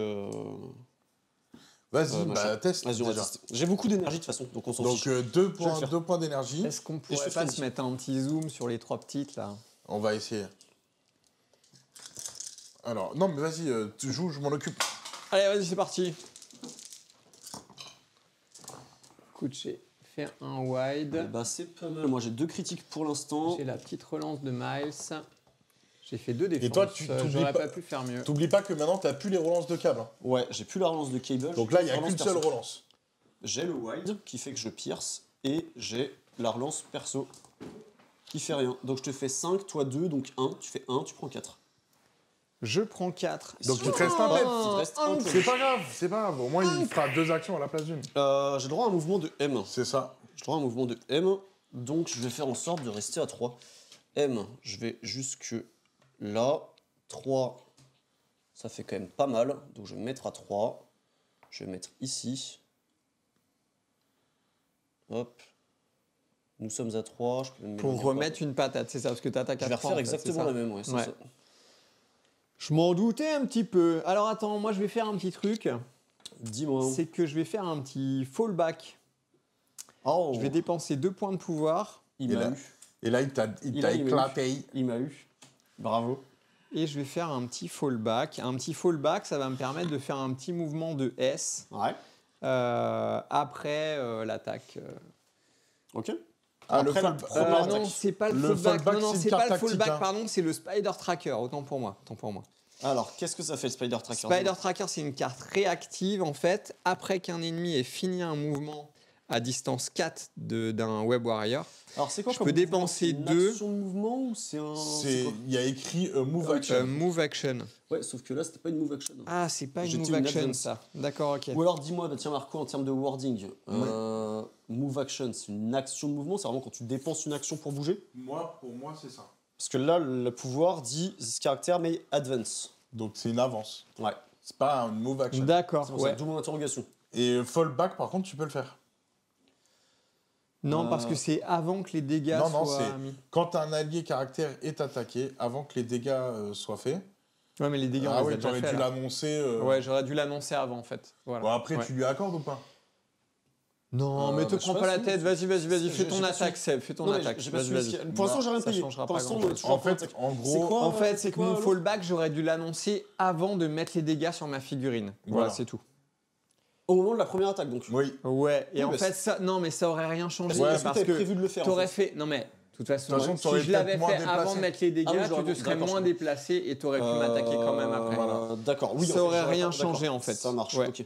Vas-y, machin. teste Vas-y, on va déjà. tester. J'ai beaucoup d'énergie de toute façon, donc on s'en Donc, fiche. 2 Je vais le points, faire. 2 points d'énergie. Est-ce qu'on je pourrait fais pas frenzy. se mettre un petit zoom sur les 3 petites, là? On va essayer. Alors, non, mais vas-y, tu joues, je m'en occupe. Allez, vas-y, c'est parti. Écoute, j'ai fait un wide. Bah, c'est pas mal. Moi j'ai 2 critiques pour l'instant. J'ai la petite relance de Miles. J'ai fait 2 défenses. toi, tu t'oublies j'aurais pas- pas pu faire mieux. T'oublies pas que maintenant, t'as plus les relances de câble. Hein. Ouais, j'ai plus la relance de Cable. Donc j'ai là, il n'y a relance qu'une seule perso. relance. J'ai le wide qui fait que je pierce et j'ai la relance perso qui fait rien. Donc je te fais 5, toi 2, donc 1. Tu fais 1, tu prends 4. Je prends 4. Donc il te reste un pet. Il te reste un pet. C'est pas grave, c'est pas grave. Au moins, il fera 2 actions à la place d'une. J'ai droit à un mouvement de M. C'est ça. J'ai droit à un mouvement de M. Donc je vais faire en sorte de rester à 3. M, je vais jusque là. 3, ça fait quand même pas mal. Donc je vais me mettre à 3. Je vais mettre ici. Hop. Nous sommes à 3. Je peux même Pour m'éloigner remettre une patate, c'est ça, parce que t'attaques Je à vais 3. refaire exactement la même, ouais, c'est Ouais. ça. Je m'en doutais un petit peu. Alors attends, moi je vais faire un petit truc. Dis-moi. C'est que je vais faire un petit fallback. Oh, Je vais dépenser 2 points de pouvoir. il Et m'a là- eu. Et là, il t'a Il a eu. éclaté. Il m'a eu. Bravo. Et je vais faire un petit fallback. Un petit fallback, ça va me permettre de faire un petit mouvement de S Ouais. après l'attaque. Ok. Ah, le Après la fall- première non, attaque. c'est pas le, Le fallback. fallback, Non, non, c'est une c'est pas carte le tactique, fallback, hein. pardon, c'est le Spider Tracker. Autant pour moi. Alors, qu'est-ce que ça fait le Spider Tracker Spider Tracker, c'est une carte réactive en fait. Après qu'un ennemi ait fini un mouvement à distance 4 d'un Web Warrior, Alors, c'est quoi je comme peux mouvement? dépenser C'est une 2. action de mouvement ou c'est un. C'est- quoi Il y a écrit move action. Move Action. Ouais, sauf que là, c'était pas une move action. Ah, c'est pas une J'étais Move une Action advance. ça. D'accord, ok. Ou alors, dis-moi, bah, tiens, Marco, en termes de wording, move action, c'est une action de mouvement, c'est vraiment quand tu dépenses une action pour bouger. Pour moi, c'est ça. Parce que là, le pouvoir dit this character may advance. Donc c'est une avance. Ouais, C'est pas une move action. D'accord, c'est pour ça, ouais. d'où mon interrogation. Et fallback, par contre, tu peux le faire. Non, parce que c'est avant que les dégâts Non, soient c'est mis. quand un allié caractère est attaqué, avant que les dégâts soient faits. Ouais, mais les dégâts, on Ah les a oui, déjà t'aurais fait, dû là. l'annoncer. Ouais, j'aurais dû l'annoncer avant en fait. Voilà. Bon, après, Ouais. tu lui accordes ou pas? Non, mais te bah, je prends sais pas pas, la si- tête. Vas-y, J'ai fais ton pas attaque, su. Seb. Fais ton Non, mais attaque. j'ai pas Vas-y, su vas-y. ce qu'il y a. Pour l'instant, j'ai rien Ça payé. changera Pour pas l'instant, on grand-chose. est toujours En en fait, attaque. en C'est gros, quoi En fait, c'est que quoi, mon alors fallback, j'aurais dû l'annoncer avant de mettre les dégâts sur ma figurine. Voilà, Voilà. c'est tout. Au moment de la première attaque, donc. oui. Ouais, et Oui, en bah, fait, ça, non, mais ça aurait rien changé Ouais, Est-ce que parce t'avais que prévu de le faire en t'aurais fait fait. Non, mais de toute façon, De toute façon, si t'aurais je l'avais peut-être moins fait avant déplacé. de mettre les dégâts, Ah oui, tu j'aurais- te serais d'accord, moins je déplacé et t'aurais pu m'attaquer quand même après. Voilà. D'accord, oui. Ça en fait, aurait j'aurais rien pas- d'accord. changé, en fait. Ça marche, Ouais. ok.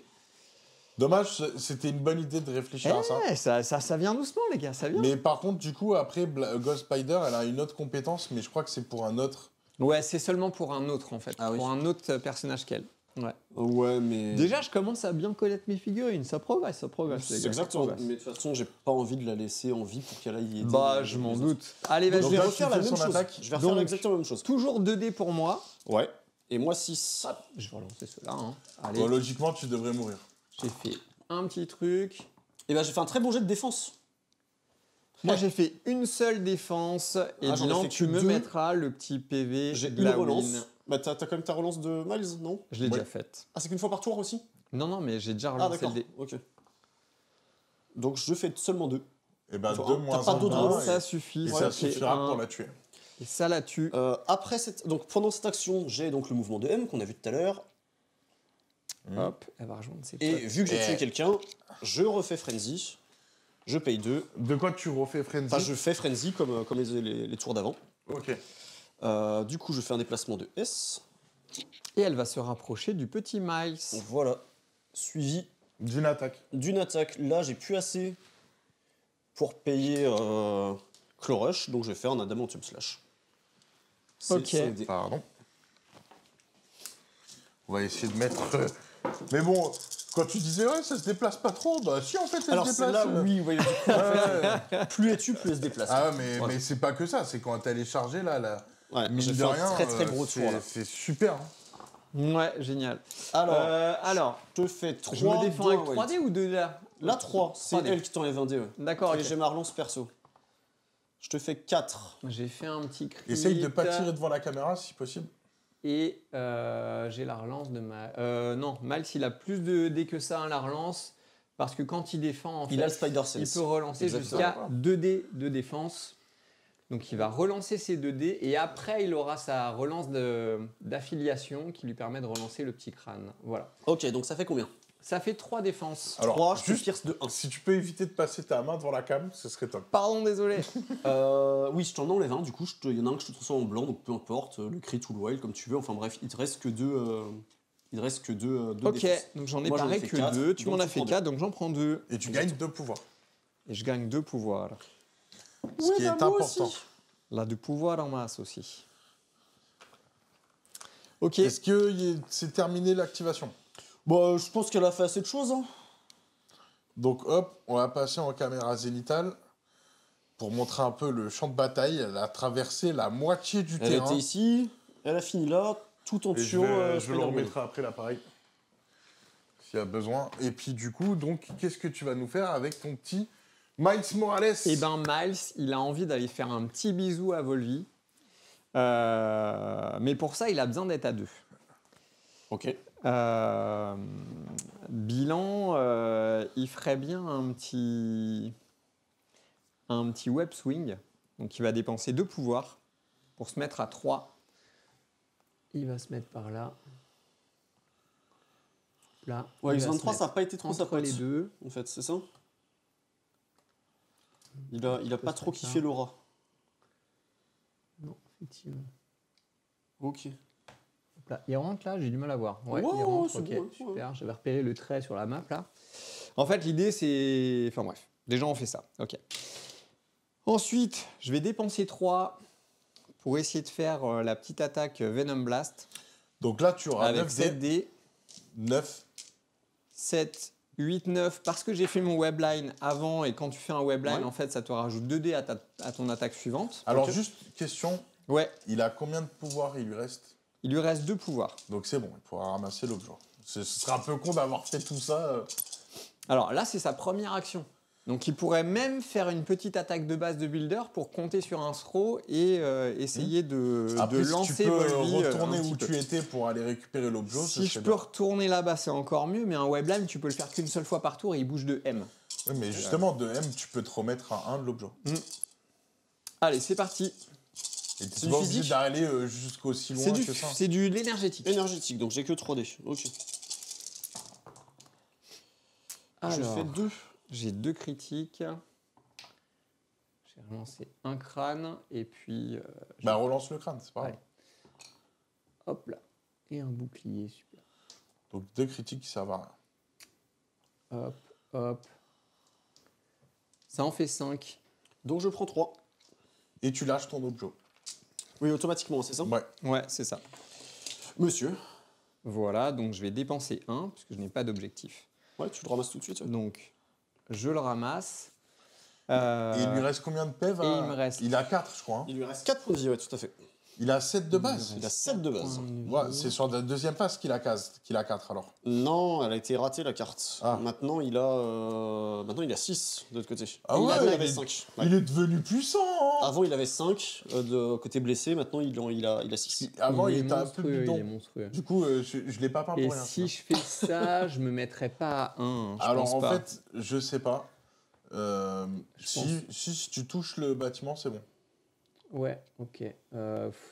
Dommage, c'était une bonne idée de réfléchir à ça. Ça vient doucement, les gars, ça vient. Mais par contre, du coup, après, Ghost Spider, elle a une autre compétence, mais je crois que c'est pour un autre. Ouais, c'est seulement pour un autre en fait. Ah oui. Pour un autre personnage qu'elle. Ouais. Ouais, mais. Déjà, je commence à bien connaître mes figurines. Ça progresse, les gars, C'est ça exactement. progresse. Mais de toute façon, j'ai pas envie de la laisser en vie pour qu'elle aille aider. Bah, je m'en doute. Allez, Donc, vas-y. je vais là, refaire tu la fais même son chose. attaque. Je vais refaire Donc, exactement la même chose. Toujours 2D pour moi. Ouais. Et moi, 6. Je vais relancer cela. Hein. Allez, Bon, logiquement, tu devrais mourir. j'ai fait un petit truc. Et ben, j'ai fait un très bon jet de défense. Moi, j'ai fait une seule défense. Et Ah, j'en ai Dylan, fait tu que me 2. mettras le petit PV J'ai de une la relance. win. Bah, t'as quand même ta relance de Miles, non? Je l'ai Ouais. déjà faite. Ah, c'est qu'une fois par tour aussi? Non, non, mais j'ai déjà Ah, relancé d'accord. le dé. Ok. Donc, je fais seulement 2. Et ben, T'as 2 moins pas 1, d'autres relances, Ça suffit. et ça ça fait suffira un. pour la tuer. Et ça la tue. Après donc pendant cette action, j'ai donc le mouvement de M qu'on a vu tout à l'heure. Hop, elle va rejoindre ses Et potes. vu que j'ai Eh. tué quelqu'un, je refais Frenzy. Je paye 2. De quoi tu refais Frenzy? Enfin, je fais Frenzy comme les tours d'avant. Ok. Du coup, je fais un déplacement de S. Et elle va se rapprocher du petit Miles. Voilà. Suivi D'une attaque. d'une attaque. Là, j'ai plus assez pour payer Claw Rush, donc je vais faire un Adamantium Slash. Ok. C'est des- Pardon. On va essayer de mettre... Mais bon, quand tu disais, ouais, ça se déplace pas trop, bah si, en fait, ça Alors se c'est déplace. là, oui, vous voyez, du coup, en fait, plus elle tue, plus elle se déplace. Ah, mais, Voilà. mais c'est pas que ça, c'est quand elle est chargée, là, Ouais, mine j'ai de fait rien, un très gros tour là. c'est super. Hein. Ouais, génial. Alors, je te fais 3 je me défends avec 3D ou 2D là? Là, 3, c'est 3D. elle qui t'enlève un dé. Ouais. D'accord, Et ok. j'ai ma relance perso. Je te fais 4. J'ai fait un petit crit. Essaye de pas tirer devant la caméra, si possible. Et j'ai la relance de non, Miles, il a plus de dés que ça, hein, la relance. Parce que quand il défend, en Il fait, a le Spider il Sense. peut relancer Exactement. jusqu'à 2 dés de défense. Donc il va relancer ses 2 dés. Et après, il aura sa relance d'affiliation qui lui permet de relancer le petit crâne. Voilà. Ok, donc ça fait combien? Ça fait 3 défenses. Alors, 3, je te juste, pierce de 1. si tu peux éviter de passer ta main devant la cam, ce serait top. Pardon, désolé. Oui, je t'en enlève un, du coup, il y en a un que je te transforme en blanc, donc peu importe, le crit ou le wild, comme tu veux. Enfin bref, il te reste que 2. Il te reste que 2 Ok, défenses. donc j'en ai Moi, j'en ai paré fait que 4, 2. Tu donc m'en as tu fait prends 4, donc j'en prends 2. Et tu gagnes 2 pouvoirs. Et je gagne 2 pouvoirs. Ce qui est important. Là, 2 pouvoirs en masse aussi. Ok. Est-ce que c'est terminé l'activation? Bah, je pense qu'elle a fait assez de choses. Hein. Donc hop, on va passer en caméra zénitale pour montrer un peu le champ de bataille. Elle a traversé la moitié du Elle terrain. était ici, elle a fini là, tout en Et tuant je le Spider-Man. remettrai après l'appareil. S'il y a besoin. Et puis du coup, donc, qu'est-ce que tu vas nous faire avec ton petit Miles Morales? Eh ben Miles, il a envie d'aller faire un petit bisou à Volvi. Mais pour ça, il a besoin d'être à 2. Ok. Bilan, il ferait bien un petit web swing. Donc il va dépenser 2 pouvoirs pour se mettre à 3. Il va se mettre par là. Là. Ouais, Il va se X23, ça n'a mettre pas été trop sa entre les pote, deux. en fait, c'est ça? Il a peut pas se trop mettre kiffé là. Laura. Non, effectivement. Ok. Hop là. Il rentre là, j'ai du mal à voir. Ouais, Ouais, il rentre, c'est ok, bon, ouais. super. J'avais repéré le trait sur la map là. En fait, l'idée c'est. Enfin bref, déjà on fait ça. Ok. Ensuite, je vais dépenser 3 pour essayer de faire la petite attaque Venom Blast Donc là, tu auras avec 9 7 dés. dés. 9. 7, 8, 9. Parce que j'ai fait mon webline avant et quand tu fais un webline, Ouais. en fait, ça te rajoute 2 dés à ton attaque suivante. Alors Ok. juste question, Ouais, il a combien de pouvoirs il lui reste? il lui reste 2 pouvoirs. Donc c'est bon, il pourra ramasser l'objet. Ce serait un peu con d'avoir fait tout ça. Alors là, c'est sa première action. Donc il pourrait même faire une petite attaque de base de builder pour compter sur un throw et essayer de Après, si lancer tu peux Volvi, retourner un petit où peu. tu étais pour aller récupérer l'objet, ce Si je serait peux bien. retourner là-bas, c'est encore mieux, mais un webline, tu peux le faire qu'une seule fois par tour et il bouge de M. Oui, mais justement, de M, tu peux te remettre à 1 de l'objet. Allez, c'est parti. Et C'est tu du pas obligé physique d'aller jusqu'aussi loin que ça. C'est de l'énergétique. Énergétique, donc j'ai que 3D. Ok. Je Alors, fais 2. j'ai 2 critiques. J'ai relancé un crâne et puis Bah relance le crâne, c'est pas grave. Ouais. hop là. Et un bouclier, super. Donc 2 critiques qui servent à rien. Hop, hop. Ça en fait 5. Donc je prends 3. Et tu lâches ton objet. Oui, automatiquement, c'est ça? Ouais. Ouais, c'est ça. Monsieur. Voilà, donc je vais dépenser 1 puisque je n'ai pas d'objectif. Ouais, tu le ramasses tout de suite. Ouais. Donc, je le ramasse. Et il lui reste combien de PV? et il me reste- Il a 4, je crois. Hein. Il lui reste 4 points de vie, ouais, tout à fait. Il a 7 de base. Il a 7 de base. Ouais, c'est sur la deuxième phase qu'il a 4 alors. Non, elle a été ratée la carte. Ah. Maintenant, il a 6 de l'autre côté. Ah ouais, Avant, il il avait est- 5. Il est devenu puissant. Hein. Avant, il avait 5 de côté blessé. Maintenant, il a 6. Avant, il est était un peu monstrueux, il est bidon. monstrueux. Du coup, je l'ai pas peint Et pour rien. si je fais ça, je me mettrais pas à 1. Alors en pas. fait, je sais pas. Je pense. Si tu touches le bâtiment, c'est bon. Ouais, ok.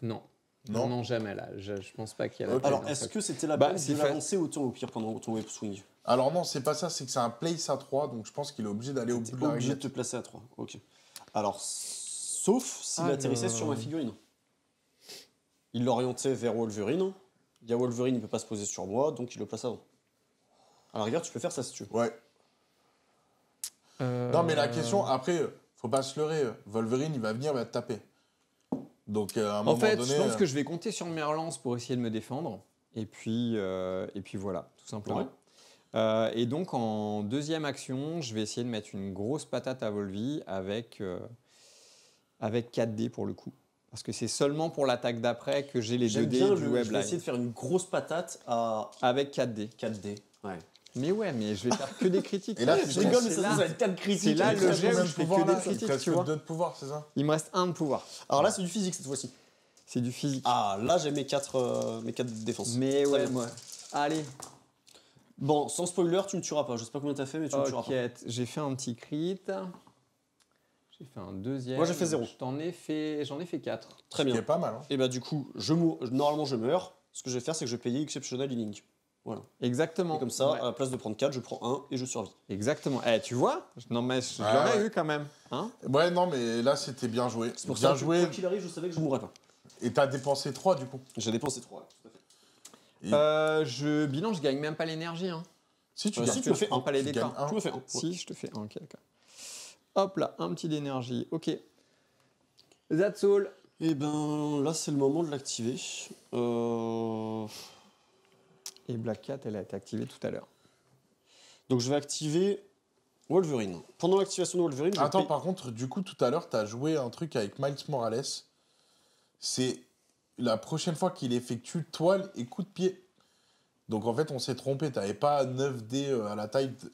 Non. Non. Non, jamais là. Je pense pas qu'il y a la Ok. peine, Alors, en est-ce fait. que c'était la Bah, peine c'est de fait. l'avancer autant au pire pendant ton web swing? Alors non, c'est pas ça, c'est que c'est un place à 3, donc je pense qu'il est obligé d'aller au T'es bout de la obligé de réglette. te placer à 3. Ok. Alors, sauf s'il Alors. atterrissait sur ma figurine. Il l'orientait vers Wolverine. Il y a Wolverine, il peut pas se poser sur moi, donc il le place avant. À la rigueur, tu peux faire ça si tu veux. Ouais. Non, mais la question, après, Faut pas se leurrer. Wolverine, il va venir, il va te taper. Donc, à un En moment fait, donné... je pense que je vais compter sur mes relances pour essayer de me défendre. Et puis voilà, tout simplement. Et donc, en deuxième action, je vais essayer de mettre une grosse patate à Volvi avec 4D pour le coup. Parce que c'est seulement pour l'attaque d'après que j'ai les 2D du Je vais Webline. essayer de faire une grosse patate à Avec 4D. 4D. Ouais. Mais ouais, mais je vais faire que des critiques. Et là, Je rigole, mais c'est ça là. va être 4 critiques. C'est là Il te le reste jet combien où de je fais pouvoir, que des là Il te critiques, reste tu vois. 2 de pouvoir, c'est ça? Il me reste 1 de pouvoir. Alors là, c'est du physique cette fois-ci. C'est du physique. Ah, là, j'ai mes 4 de défense. Mais Très ouais, bien. moi. Allez. Bon, sans spoiler, tu me tueras pas. Je sais pas combien t'as fait, mais tu me tueras Ok, pas. j'ai fait un petit crit. J'ai fait un deuxième. Moi, j'ai fait 0. J'en ai fait 4. Très Ce qui bien. est pas mal. Hein. Et bah, du coup, normalement, je meurs. Ce que je vais faire, c'est que je vais payer Exceptional Healing. Voilà. Exactement. Et comme ça, Ouais. à la place de prendre 4, je prends 1 et je survis. Exactement. Eh, tu vois? Non, mais je Ouais, l'aurais ouais. eu quand même. Hein? Ouais, non, mais là, c'était bien joué. C'est pour Bien ça que, joué. quoi qu'il arrive, je savais que je mourrais pas. Et t'as dépensé 3, du coup. J'ai dépensé 3, tout à fait. Bilan, je gagne même pas l'énergie. Hein. Si tu Si, gagnes, tu me fais prends un. pas les tu dégâts. gagnes un. Tu me fais 1. Si, je te fais un, quelqu'un. Hop là, un petit d'énergie. Ok. That's all. Et ben, là, c'est le moment de l'activer. Et Black Cat, elle a été activée tout à l'heure. Donc, je vais activer Wolverine. Pendant l'activation de Wolverine, je vais Attends, payer- par contre, du coup, tout à l'heure, t'as joué un truc avec Miles Morales. C'est la prochaine fois qu'il effectue toile et coup de pied. Donc, en fait, on s'est trompé. T'avais pas 9D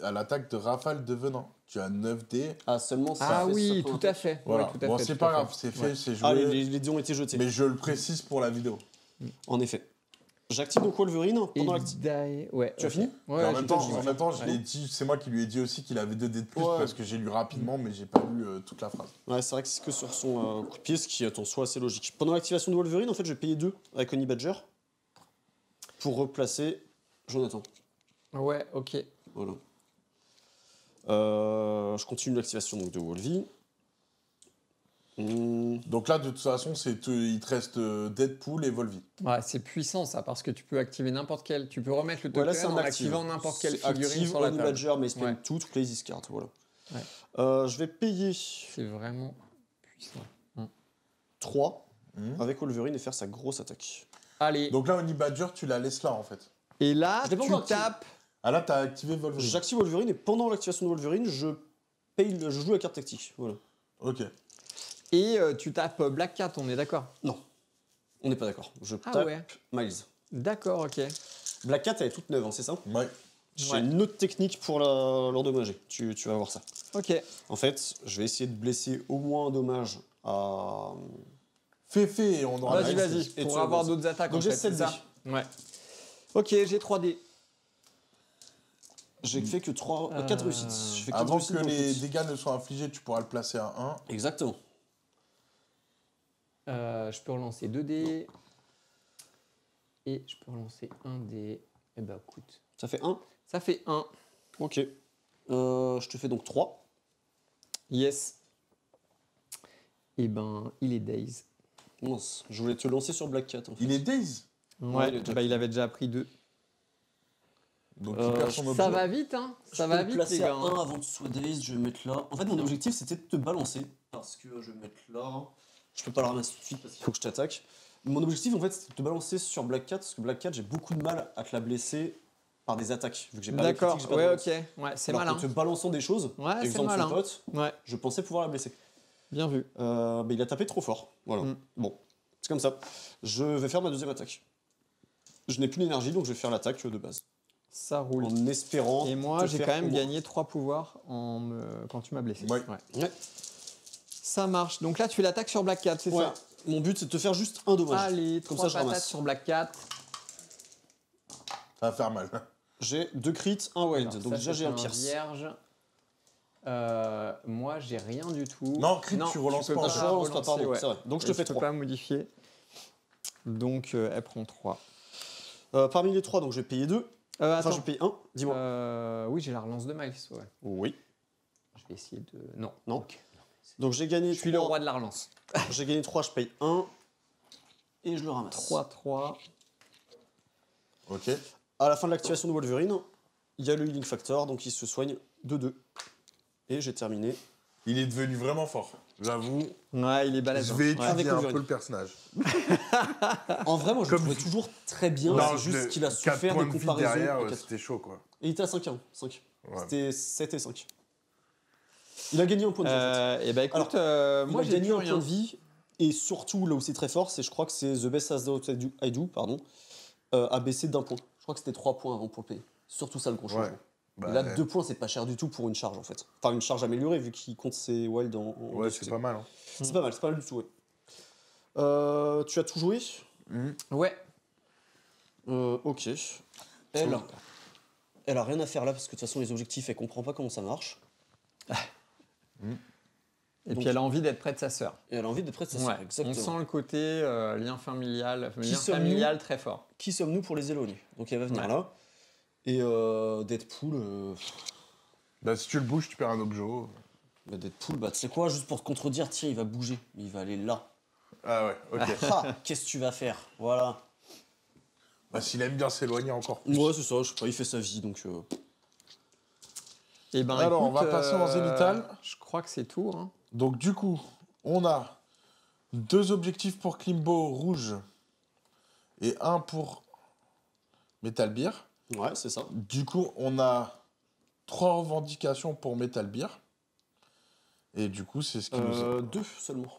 à l'attaque de rafale de venin. Tu as 9D. Ah, seulement ça. Ah fait oui, ça tout prend un à fait. Voilà. Ouais, tout à Bon, fait, c'est tout pas à grave, c'est fait, c'est joué. Ah, les dés ont été jetés. Mais je le précise pour la vidéo. En effet. J'active donc Wolverine Et pendant l'activation. Ouais, Tu as ok. fini Ouais, Et en j'ai même temps, fini, en ouais. même temps, je Ouais. l'ai dit, c'est moi qui lui ai dit aussi qu'il avait 2D de plus Ouais. parce que j'ai lu rapidement, mais j'ai pas lu toute la phrase. Ouais, c'est vrai que c'est que sur son coup de pied, ce qui est en soi assez logique. Pendant l'activation de Wolverine, en fait, je vais payer 2 avec Honey Badger pour replacer Jonathan. Ouais, ok. Voilà. Je continue l'activation donc, de Wolvie. Donc là, de toute façon, il te reste Deadpool et Volvi. Ouais, c'est puissant ça, parce que tu peux activer n'importe quel. Tu peux remettre le Ouais, là, token c'est un en active. activant n'importe quelle C'est figurine active, sur la Honey table. Badger, mais spend Ouais. tout, play this card. Voilà. Ouais. Je vais payer C'est vraiment puissant. 3 Mhm. avec Wolverine et faire sa grosse attaque. Allez. Donc là, Honey Badger, tu la laisses là, en fait. Et là, Je l'ai pas tu encore activé. tapes. Ah là, t'as activé Wolverine. J'active Wolverine et pendant l'activation de Wolverine, je joue la carte tactique. Voilà. Ok. Et tu tapes Black Cat, on est d'accord? Non, on n'est pas d'accord. Je Ah tape ouais. Miles. D'accord, ok. Black Cat, elle est toute neuve, hein, c'est ça? Ouais. J'ai Ouais. une autre technique pour l'endommager. Tu vas voir ça. Ok. En fait, je vais essayer de blesser au moins un dommage à. Fais, et on aura Vas-y, la vas-y, Et pour tu avoir avances. d'autres attaques. Donc en j'ai fait, 7 c'est ça? Ouais. Ok, j'ai 3D. J'ai fait que 4 réussites. Je fais 4 Avant réussites que dans le les shoot. dégâts ne soient infligés, tu pourras le placer à 1. Exactement. Je peux relancer 2D. Et je peux relancer 1D. Eh ben, écoute. Ça fait 1. Ça fait 1. Ok. Je te fais donc 3. Yes. Eh ben, il est Daze. Mince, je voulais te lancer sur Black Cat. En fait. Il est Daze. Ouais, il est déjà bah, il avait déjà pris 2. Donc il perd son objet. Ça va vite, hein? Ça Je va peux le vite, placer les gars. à 1 avant que tu sois Daze, je vais mettre là. En fait, mon objectif c'était de te balancer. Parce que je vais mettre là. Je peux pas le ramasser tout de suite parce qu'il faut que je t'attaque. Mon objectif en fait c'était de te balancer sur Black Cat parce que Black Cat j'ai beaucoup de mal à te la blesser par des attaques. Vu que j'ai pas de D'accord, critique, j'ai pas de ouais, relance. ok. Ouais, c'est Alors malin. qu'en te balançant des choses, Ouais, c'est exemple malin. son pote, Ouais, je pensais pouvoir la blesser. bien vu. Mais il a tapé trop fort. Voilà. Mm. Bon, c'est comme ça. Je vais faire ma deuxième attaque. Je n'ai plus d'énergie donc je vais faire l'attaque de base. Ça roule. En espérant. Et moi, te j'ai faire quand même au moins- gagné 3 pouvoirs quand tu m'as blessé. Ouais. Ouais. Ça marche. Donc là, tu fais l'attaque sur Black Cat, c'est Ouais. ça? Mon but c'est de te faire juste un dommage. Allez, Comme 3 ça, je patates ramasse. sur Black Cat. Ça va faire mal. J'ai 2 crits, un wild. Alors, Donc ça, déjà c'est j'ai un pierce. vierge. Moi, j'ai rien du tout. Non, crit, tu relances peux pas, Ah, en je fait. relance pas, pardon, ouais. c'est vrai. Donc je te Et fais peux 3. pas modifier. Donc, elle prend 3. Parmi les 3, donc je vais payer 2. Enfin, Attends. je paye 1. Dis-moi. Oui, j'ai la relance de Miles. Ouais. Oui. Je vais essayer de. Non. Non. Ok. Donc j'ai gagné Je suis le 3. roi de la relance. J'ai gagné 3, je paye 1. Et je le ramasse. 3-3. Ok. À la fin de l'activation de Wolverine, il y a le healing factor, donc il se soigne de 2. Et j'ai terminé Il est devenu vraiment fort. J'avoue, Ouais, il est balèze. je vais hein. Ouais. étudier un Wolverine. peu le personnage. En vrai, moi, je le Comme- trouvais toujours très bien. Non, C'est juste qu'il a 4 souffert points des de vie comparaisons. derrière, au quatre. c'était chaud, quoi. Et il était à 5-1. 5. Ouais. C'était 7 et 5. Il a gagné un point de vie. En fait. Et bah écoute, Moi, moi j'ai j'ai gagné plus un point rien. de vie. Et surtout, là où c'est très fort, c'est je crois que c'est The Best As I Do, pardon, a baissé d'1 point. Je crois que c'était 3 points avant pour le payer. Surtout ça le gros changement. Ouais. Bah, Et là, 2 points, c'est pas cher du tout pour une charge en fait. Enfin, une charge améliorée vu qu'il compte ses wild en ouais, difficulté. c'est pas mal. Hein. C'est pas mal, c'est pas mal du tout, ouais. Tu as tout joué Ouais. Ok. Elle a rien à faire là parce que de toute façon, les objectifs, elle comprend pas comment ça marche. Et Donc- puis elle a envie d'être près de sa sœur. Et elle a envie d'être près de sa Ouais. sœur, On exactement. sent le côté lien familial, Qui lien sommes-nous familial très fort. Qui sommes-nous pour les éloigner? Donc elle va venir Ouais. là. Et Deadpool. Bah, si tu le bouges, tu perds un objet. Deadpool, bah tu sais quoi, juste pour te contredire, tiens, il va bouger. Il va aller là. Ah ouais, ok. Ah, qu'est-ce que tu vas faire? Voilà. Bah, s'il aime bien s'éloigner encore plus. Ouais, c'est ça, je sais pas, il fait sa vie donc. Et ben, Alors, on écoute, va passer en zénithal. Je crois que c'est tout. Hein. Donc, du coup, on a 2 objectifs pour Klimbo rouge et 1 pour Metal Beer. Ouais, c'est ça. Du coup, on a 3 revendications pour Metal Beer. Et du coup, c'est ce qui nous... 2 seulement.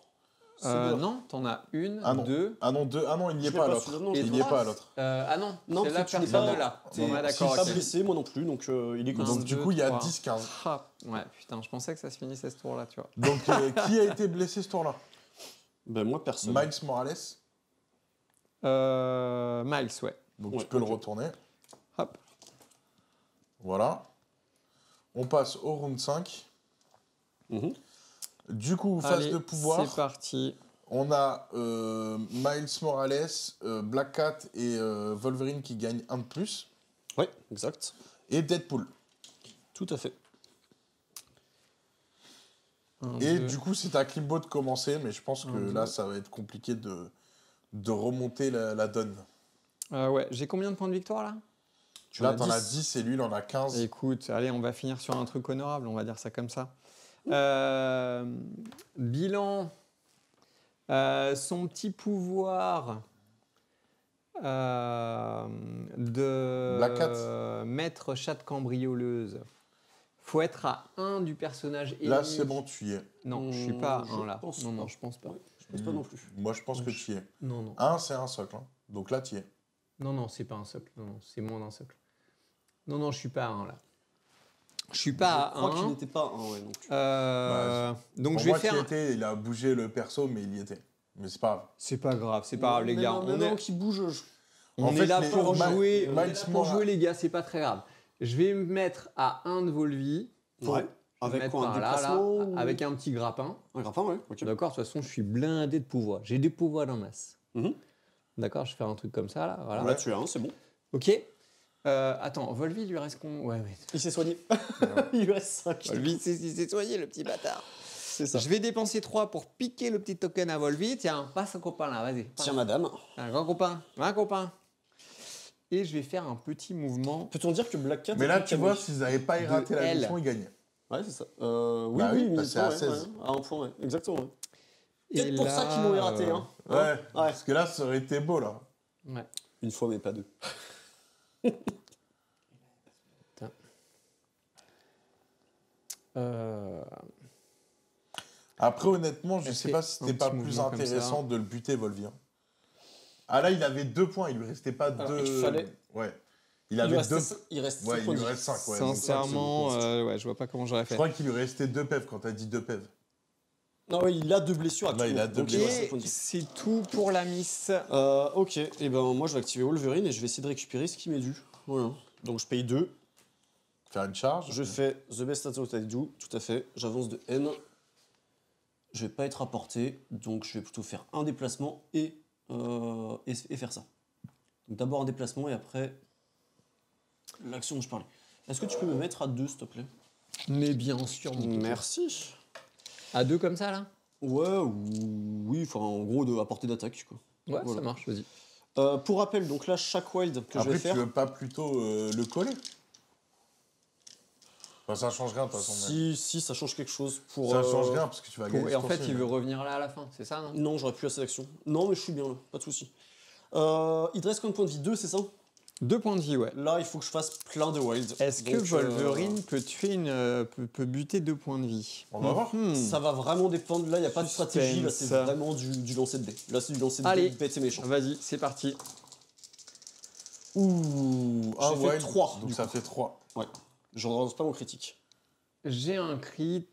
C'est bien. Non, t'en as une, Ah non. deux. Ah non, 2. Ah non, il n'y Je est l'ai pas à pas, l'autre. celui-là, non, Il je n'y l'ai est pas à l'autre. Ah non, Non, c'est là, tu n'es personne pas- là. T'es Ouais, d'accord. pas ok. blessé, moi non plus, donc il est Un, constant. Donc, du deux, coup, il y a trois. 10-15. Ah, ouais, putain, je pensais que ça se finissait ce tour-là, tu vois. Donc, qui a été blessé ce tour-là? Ben moi, personne. Miles Morales. Miles, ouais. Donc, Ouais, tu peux ok. le retourner. Hop. Voilà. On passe au round 5. Mhm. Du coup, phase Allez, de pouvoir. c'est parti. On a Miles Morales, Black Cat et Wolverine qui gagnent 1 de plus. Ouais, exact. Et Deadpool. Tout à fait. Un, Et deux. du coup, c'est à Klimbo de commencer, mais je pense que Un, là, deux. ça va être compliqué de remonter la donne. Ouais, j'ai combien de points de victoire là? Tu Là, en as t'en as 10. 10 et lui, il en a 15. Écoute, allez, on va finir sur un truc honorable, on va dire ça comme ça. Bilan. Son petit pouvoir de Black Cat. maître chatte cambrioleuse. Faut être à 1 du personnage ennemi. Là, c'est bon, tu y es. Non, je suis pas à Je 1 là. pense Non, pas. non, je pense pas. Je pense pas non plus. Moi, je pense que tu y es. Non, non. 1, c'est un socle. Hein. Donc là, tu y es. Non, non, c'est pas un socle. Non, non, c'est moins d'un socle. Non, non, je suis pas à 1 là. Je suis pas Je crois à qu'il 1. n'était pas un, ouais, non plus. Donc Pour je vais moi, faire. tu y étais, il a bougé le perso, mais il y était. Mais c'est pas grave. C'est pas grave, c'est pas grave, les gars. On est, qui bouge. on En est fait, là les- pour Ma- jouer. On est Miles là pour Morales- jouer, les gars, c'est pas très grave. Je vais me mettre à 1 de Volvi. Ouais. Je vais me Avec mettre quoi, un par là, déplacement ou- avec un petit grappin. Un grappin, ouais. Ok. D'accord, de toute façon, je suis blindé de pouvoir. J'ai des pouvoirs en masse. Mhm. D'accord, je vais faire un truc comme ça, là. Voilà. Là, tu as un, c'est bon. Ok. Attends, Volvi, il lui reste con. Ouais, ouais. Il s'est soigné. Il lui reste 5. Volvi, il s'est soigné, le petit bâtard. C'est ça. Je vais dépenser 3 pour piquer le petit token à Volvi. Tiens, passe un copain là, vas-y. Passe. Tiens, madame. Un grand copain, un copain. Et je vais faire un petit mouvement. Peut-on dire que Black Cat Mais est là, un tu canon vois, s'ils n'avaient pas De raté la L. mission, ils gagnaient. Ouais, c'est ça. Oui, Bah oui, oui, parce que c'est à 1000 points, 16. ouais. À un point, ouais. Exactement. Ouais. Et Peut-être pour là, ça qu'ils m'ont raté, hein. Ouais, Ouais. parce que là, ça aurait été beau, là. Ouais. Une fois, mais pas deux. Euh, Après, honnêtement, je Est-ce sais que pas si c'était un pas petit plus mouvement comme intéressant ça de le buter, Volvi. Hein. Ah là, il avait 2 points, il lui restait pas Alors, 2. il fallait- Ouais. Il Il avait reste 2. il reste Ouais, cinq il points lui de vie. reste 5. Ouais, donc ça, Sincèrement, c'est beaucoup. ouais, je vois pas comment j'aurais Je fait. crois qu'il lui restait 2 pèves quand t'as dit 2 pèves. Non, oui, il a 2 blessures Ouais, il a actuellement. deux Donc, il reste blessures. cinq points de Et vie. c'est tout pour la miss. Ok, et ben moi je vais activer Wolverine et je vais essayer de récupérer ce qui m'est dû. Voilà. Donc je paye 2, Faire une charge. je fais The Best At What I Do, tout à fait, j'avance de N. Je vais pas être à portée, donc je vais plutôt faire un déplacement et faire ça. Donc d'abord un déplacement et après l'action dont je parlais. Est-ce que tu peux me mettre à 2 s'il te plaît? Mais bien sûr, mon petit. Merci. À 2 comme ça, là? Ouais, oui, enfin en gros à portée d'attaque quoi. Ouais, Voilà. ça marche, vas-y. Pour rappel, donc là chaque wild que je Après, vais tu faire... veux pas plutôt le coller? Enfin, ça change rien de toute façon. Si, ça change quelque chose pour. Ça change rien parce que tu vas gagner. Et en fait, ton il veut revenir là à la fin, c'est ça, non? Non, j'aurais plus assez d'action. Non, mais je suis bien là, pas de soucis. Il te reste combien de points de vie? 2, c'est ça? 2 points de vie, ouais. Là, il faut que je fasse plein de wild. Est-ce que Donc, Wolverine peut tuer peut buter 2 points de vie? On va voir. Ça va vraiment dépendre. Là, il n'y a pas de stratégie. Là, c'est Suspense. vraiment du lancer de dés. Là, c'est du lancer de Allez. dés bête et méchant. Vas-y, c'est parti. Ouh, J'ai fait wild, 3, donc du ça fait 3. Ouais. Je ne relance pas mon critique. J'ai un crit.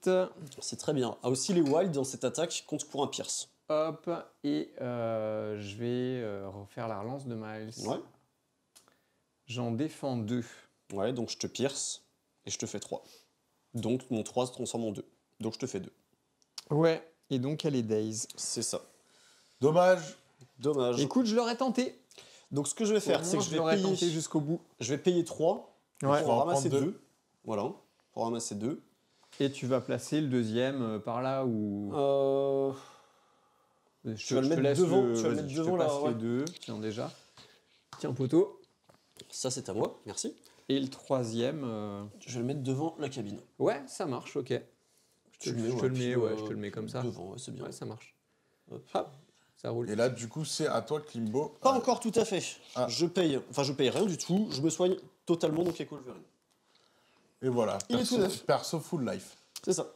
C'est très bien. Ah, aussi, les wild dans cette attaque comptent pour un pierce. Hop, et je vais refaire la relance de Miles. Ouais. J'en défends 2. Ouais, donc je te pierce et je te fais 3. Donc mon 3 se transforme en 2. Donc je te fais 2. Ouais, et donc elle est Daze. C'est ça. Dommage. Dommage. Écoute, je l'aurais tenté. Donc ce que je vais faire, c'est que je l'aurais tenté jusqu'au bout. je vais payer 3 Ouais. pour en ramasser prendre 2. Voilà, pour ramasser 2. Et tu vas placer le deuxième par là ou. Tu vas le mettre devant, tu vas le mettre devant là. Les deux, tiens déjà. Tiens poteau. Ça c'est à moi, merci. Et le troisième. Je vais le mettre devant la cabine. Ouais, ça marche, ok. Je te le mets comme ça. Devant, ouais, c'est bien. Ouais, ça marche. Hop. Hop, ça roule. Et là, du coup, c'est à toi, Klimbo. Pas encore tout à fait. Ah. Je paye rien du tout. Je me soigne totalement donc avec Wolverine. Et voilà. Il est tout neuf. Perso full life. C'est ça.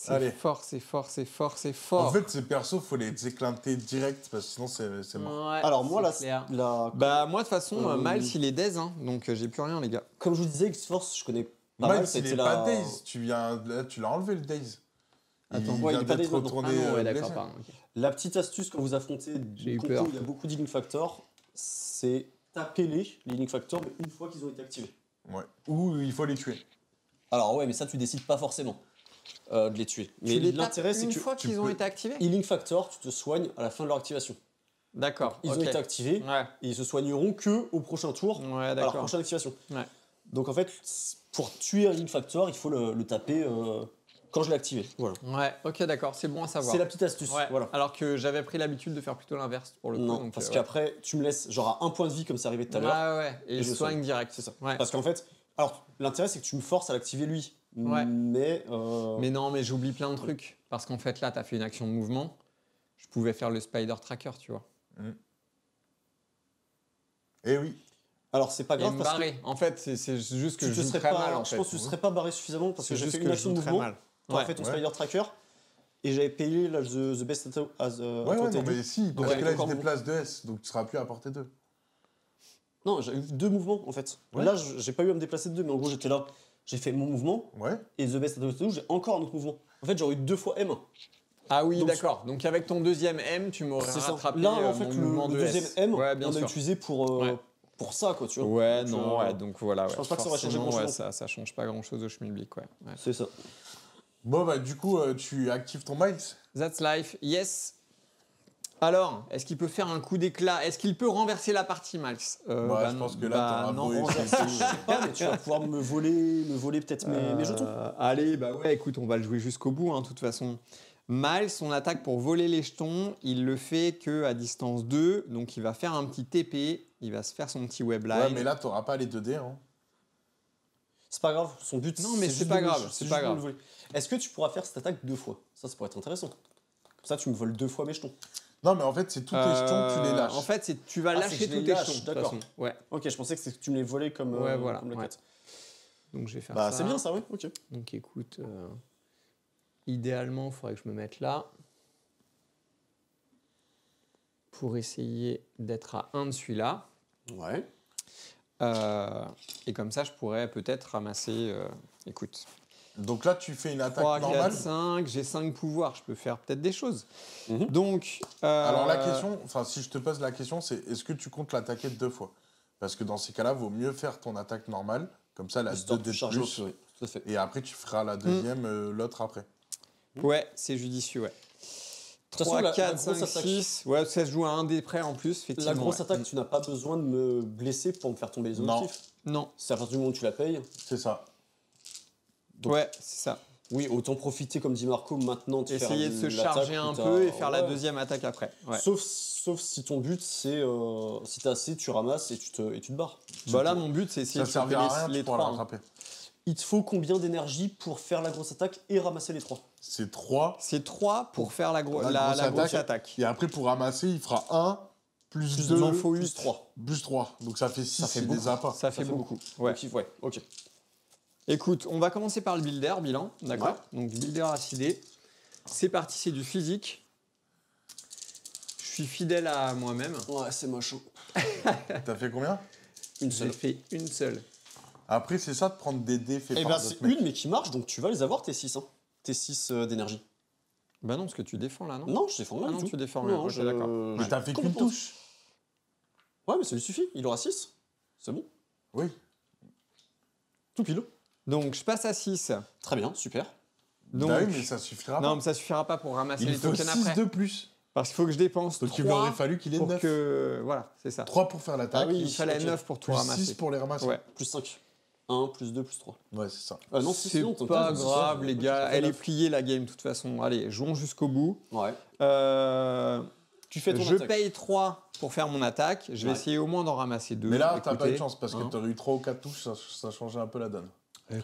Allez. C'est fort, c'est fort, c'est fort, c'est fort. En fait, ces persos, faut les éclater direct parce que sinon, c'est mort. Ouais, Alors moi c'est là, clair. Bah moi de toute façon, Miles il est Daze, hein, donc j'ai plus rien les gars. comme je vous disais, X-Force, je connais pas mal. Miles, il C'était est pas Daze. Tu l'as enlevé le Daze. Attends, ouais, il est pas d'être Daze maintenant. retourné. Ah non, ouais, d'accord, blessé. pardon. ok. La petite astuce quand vous affrontez J'ai des eu compos peur. où il y a beaucoup d'healing factor, c'est taper les healing factor mais une fois qu'ils ont été activés. Ouais. Ou il faut les tuer. Alors ouais, mais ça tu décides pas forcément de les tuer. Mais Tu les l'intérêt tapes c'est une que fois qu'ils ont peux- été activés. healing factor, tu te soignes à la fin de leur activation. D'accord. Ils ont ok. été activés Ouais. et ils se soigneront que au prochain tour, Ouais, à leur d'accord. prochaine activation. Ouais. Donc en fait, pour tuer un healing factor, il faut le taper quand je l'ai activé. Voilà. Ouais. Ok, d'accord. C'est bon à savoir. C'est la petite astuce. Ouais. Voilà. Alors que j'avais pris l'habitude de faire plutôt l'inverse pour le coup. Non, donc, parce ouais. qu'après, tu me laisses genre à un point de vie comme c'est arrivé tout à l'heure. Ouais, ouais. Et Et je je soigne soigne. direct. C'est ça. Ouais. Parce qu'en fait, alors l'intérêt c'est que tu me forces à l'activer lui. Ouais. Mais, Mais non, mais j'oublie plein de trucs. Parce qu'en fait, là, tu as fait une action de mouvement. Je pouvais faire le spider tracker, tu vois. Eh oui. alors c'est pas Et grave me parce que barrer. En fait, c'est juste que tu je te joue serais très pas, mal, en je fait. pense que tu serais pas barré suffisamment parce que C'est j'ai juste fait que une je action joue de très mouvement. mal. T'auras Ouais. fait ton Ouais. spider tracker et j'avais payé là, the best as Ouais, non, mais si, parce Ouais, que là, il encore se déplace de S, donc tu seras plus à portée 2. Non, j'ai eu 2 mouvements en fait. Ouais. Là, j'ai pas eu à me déplacer de 2, mais en gros, j'étais là, j'ai fait mon mouvement Ouais. et the best as j'ai encore un autre mouvement. En fait, j'aurais eu 2 fois M. Ah oui, Donc, d'accord. Donc avec ton deuxième M, tu m'aurais C'est ça. rattrapé Là, en fait, mon le mouvement de deuxième S. M, Ouais, bien on a sûr. utilisé Ouais. pour ça, quoi, tu vois. Ouais, Donc, non, ouais, donc voilà. je Ouais. pense pas que ça aurait changé Forcément, grand-chose ouais, non ça change pas grand-chose au schmilblick, ouais. C'est ça. Bon, bah, du coup, tu actives ton Miles. That's life, yes. Alors, est-ce qu'il peut faire un coup d'éclat? Est-ce qu'il peut renverser la partie, Max? Bah, je pense que là, t'auras non. beau essayer. Je sais pas, mais tu vas pouvoir me voler peut-être mes jetons. Allez, bah ouais, écoute, on va le jouer jusqu'au bout, hein, de toute façon. Miles, son attaque pour voler les jetons, il le fait que à distance 2, donc il va faire un petit TP, il va se faire son petit webline. Ouais, mais là, t'auras pas les 2D. Hein. C'est pas grave, son but Non, mais c'est juste pas de me- grave, c'est juste pas de me grave. voler. Est-ce que tu pourras faire cette attaque 2 fois? Ça pourrait être intéressant. Comme ça, tu me voles 2 fois mes jetons. Non, mais en fait, c'est tous tes jetons, tu les lâches. En fait, tu vas Ah, c'est lâcher que je tous les tes lâche, jetons. de toute d'accord. façon. Ouais, Ok, je pensais que tu me les volais comme, Ouais, voilà, comme la ouais. 4. donc je vais faire Bah, ça. c'est bien ça, oui, ok. Donc écoute, idéalement, il faudrait que je me mette là pour essayer d'être à 1 de celui-là. Ouais. Et comme ça, je pourrais peut-être ramasser... écoute, Donc là, tu fais une attaque 3, 4, normale. 5, j'ai 5 pouvoirs, je peux faire peut-être des choses. Mhm. Donc... Alors la question, enfin si je te pose la question, c'est est-ce que tu comptes l'attaquer 2 fois? Parce que dans ces cas-là, vaut mieux faire ton attaque normale, comme ça, la Histoire 2 de d de charger plus, oui, tout à fait. et après tu feras la deuxième, l'autre après. Ouais, c'est judicieux, ouais. De toute façon, 3, la 4, grosse 5, attaque- 6... Ouais, ça se joue à 1 dé près en plus, effectivement. La grosse ouais. attaque, tu n'as pas besoin de me blesser pour me faire tomber les Non. objectifs. Non, C'est à partir du moment où tu la payes. C'est ça. Donc- ouais, c'est ça. Oui, autant profiter, comme dit Marco, maintenant de faire Essayer de se l'attaque charger où un t'as- peu et faire la Ouais. deuxième attaque après. Ouais. Sauf si ton but, c'est... si t'as assez, tu ramasses et tu te barres. Bah là, mon but, c'est essayer Ça de choper servira à rien, les tu pourras la 3. rattraper. Il te faut combien d'énergie pour faire la grosse attaque et ramasser les 3? C'est 3. C'est 3 pour faire la grosse attaque. Et après, pour ramasser, il fera 1 plus Plus 2 il en faut plus 8. 3. Plus 3. Donc ça fait 6, Ça fait c'est beaucoup. des appâts. Ça fait beaucoup. Ouais. Ouais, ok. Écoute, on va commencer par le builder, bilan, d'accord? Donc builder acidé. C'est parti, c'est du physique. Je suis fidèle à moi-même. Ouais, c'est moche. T'as fait combien? Une J'ai seule. fait une seule. Après, c'est ça de prendre des dés faits Et par bah, d'autres c'est mecs. une, mais qui marche, donc tu vas les avoir, tes 6. Hein. Tes 6 d'énergie. Bah non, parce que tu défends là, non? Non, je défends rien Ah du non, tout. tu défends rien. Non, Ok, d'accord. Mais t'as fait qu'une Complètement. touche. Ouais, mais ça lui suffit, il aura 6. C'est bon. Oui. Tout pile. Donc je passe à 6. Très bien, super. Donc, Bah oui, mais ça suffira non, pas. mais ça suffira pas pour ramasser Il les faut tokens 6 après. de plus. Parce qu'il faut que je dépense Donc 3 il aurait fallu qu'il ait pour 9. que... Voilà, c'est ça. 3 pour faire l'attaque. Ah oui, Il fallait ok. 9 pour tout Plus ramasser. 6 pour les ramasser. Ouais. Plus 5. 1, plus 2, plus 3. Ouais, c'est ça. Ah non, si, C'est sinon, t'en pas as, c'est grave, ça. les Ok, gars. ça fait Elle est 9. pliée, la game, de toute façon. Allez, jouons jusqu'au bout. Ouais. Euh, Tu fais ton je attaque. paye 3 pour faire mon attaque. Je vais Ouais. essayer au moins d'en ramasser 2. Mais là, t'as pas eu de chance parce que hein. t'aurais eu 3 ou 4 touches, ça changeait un peu la donne.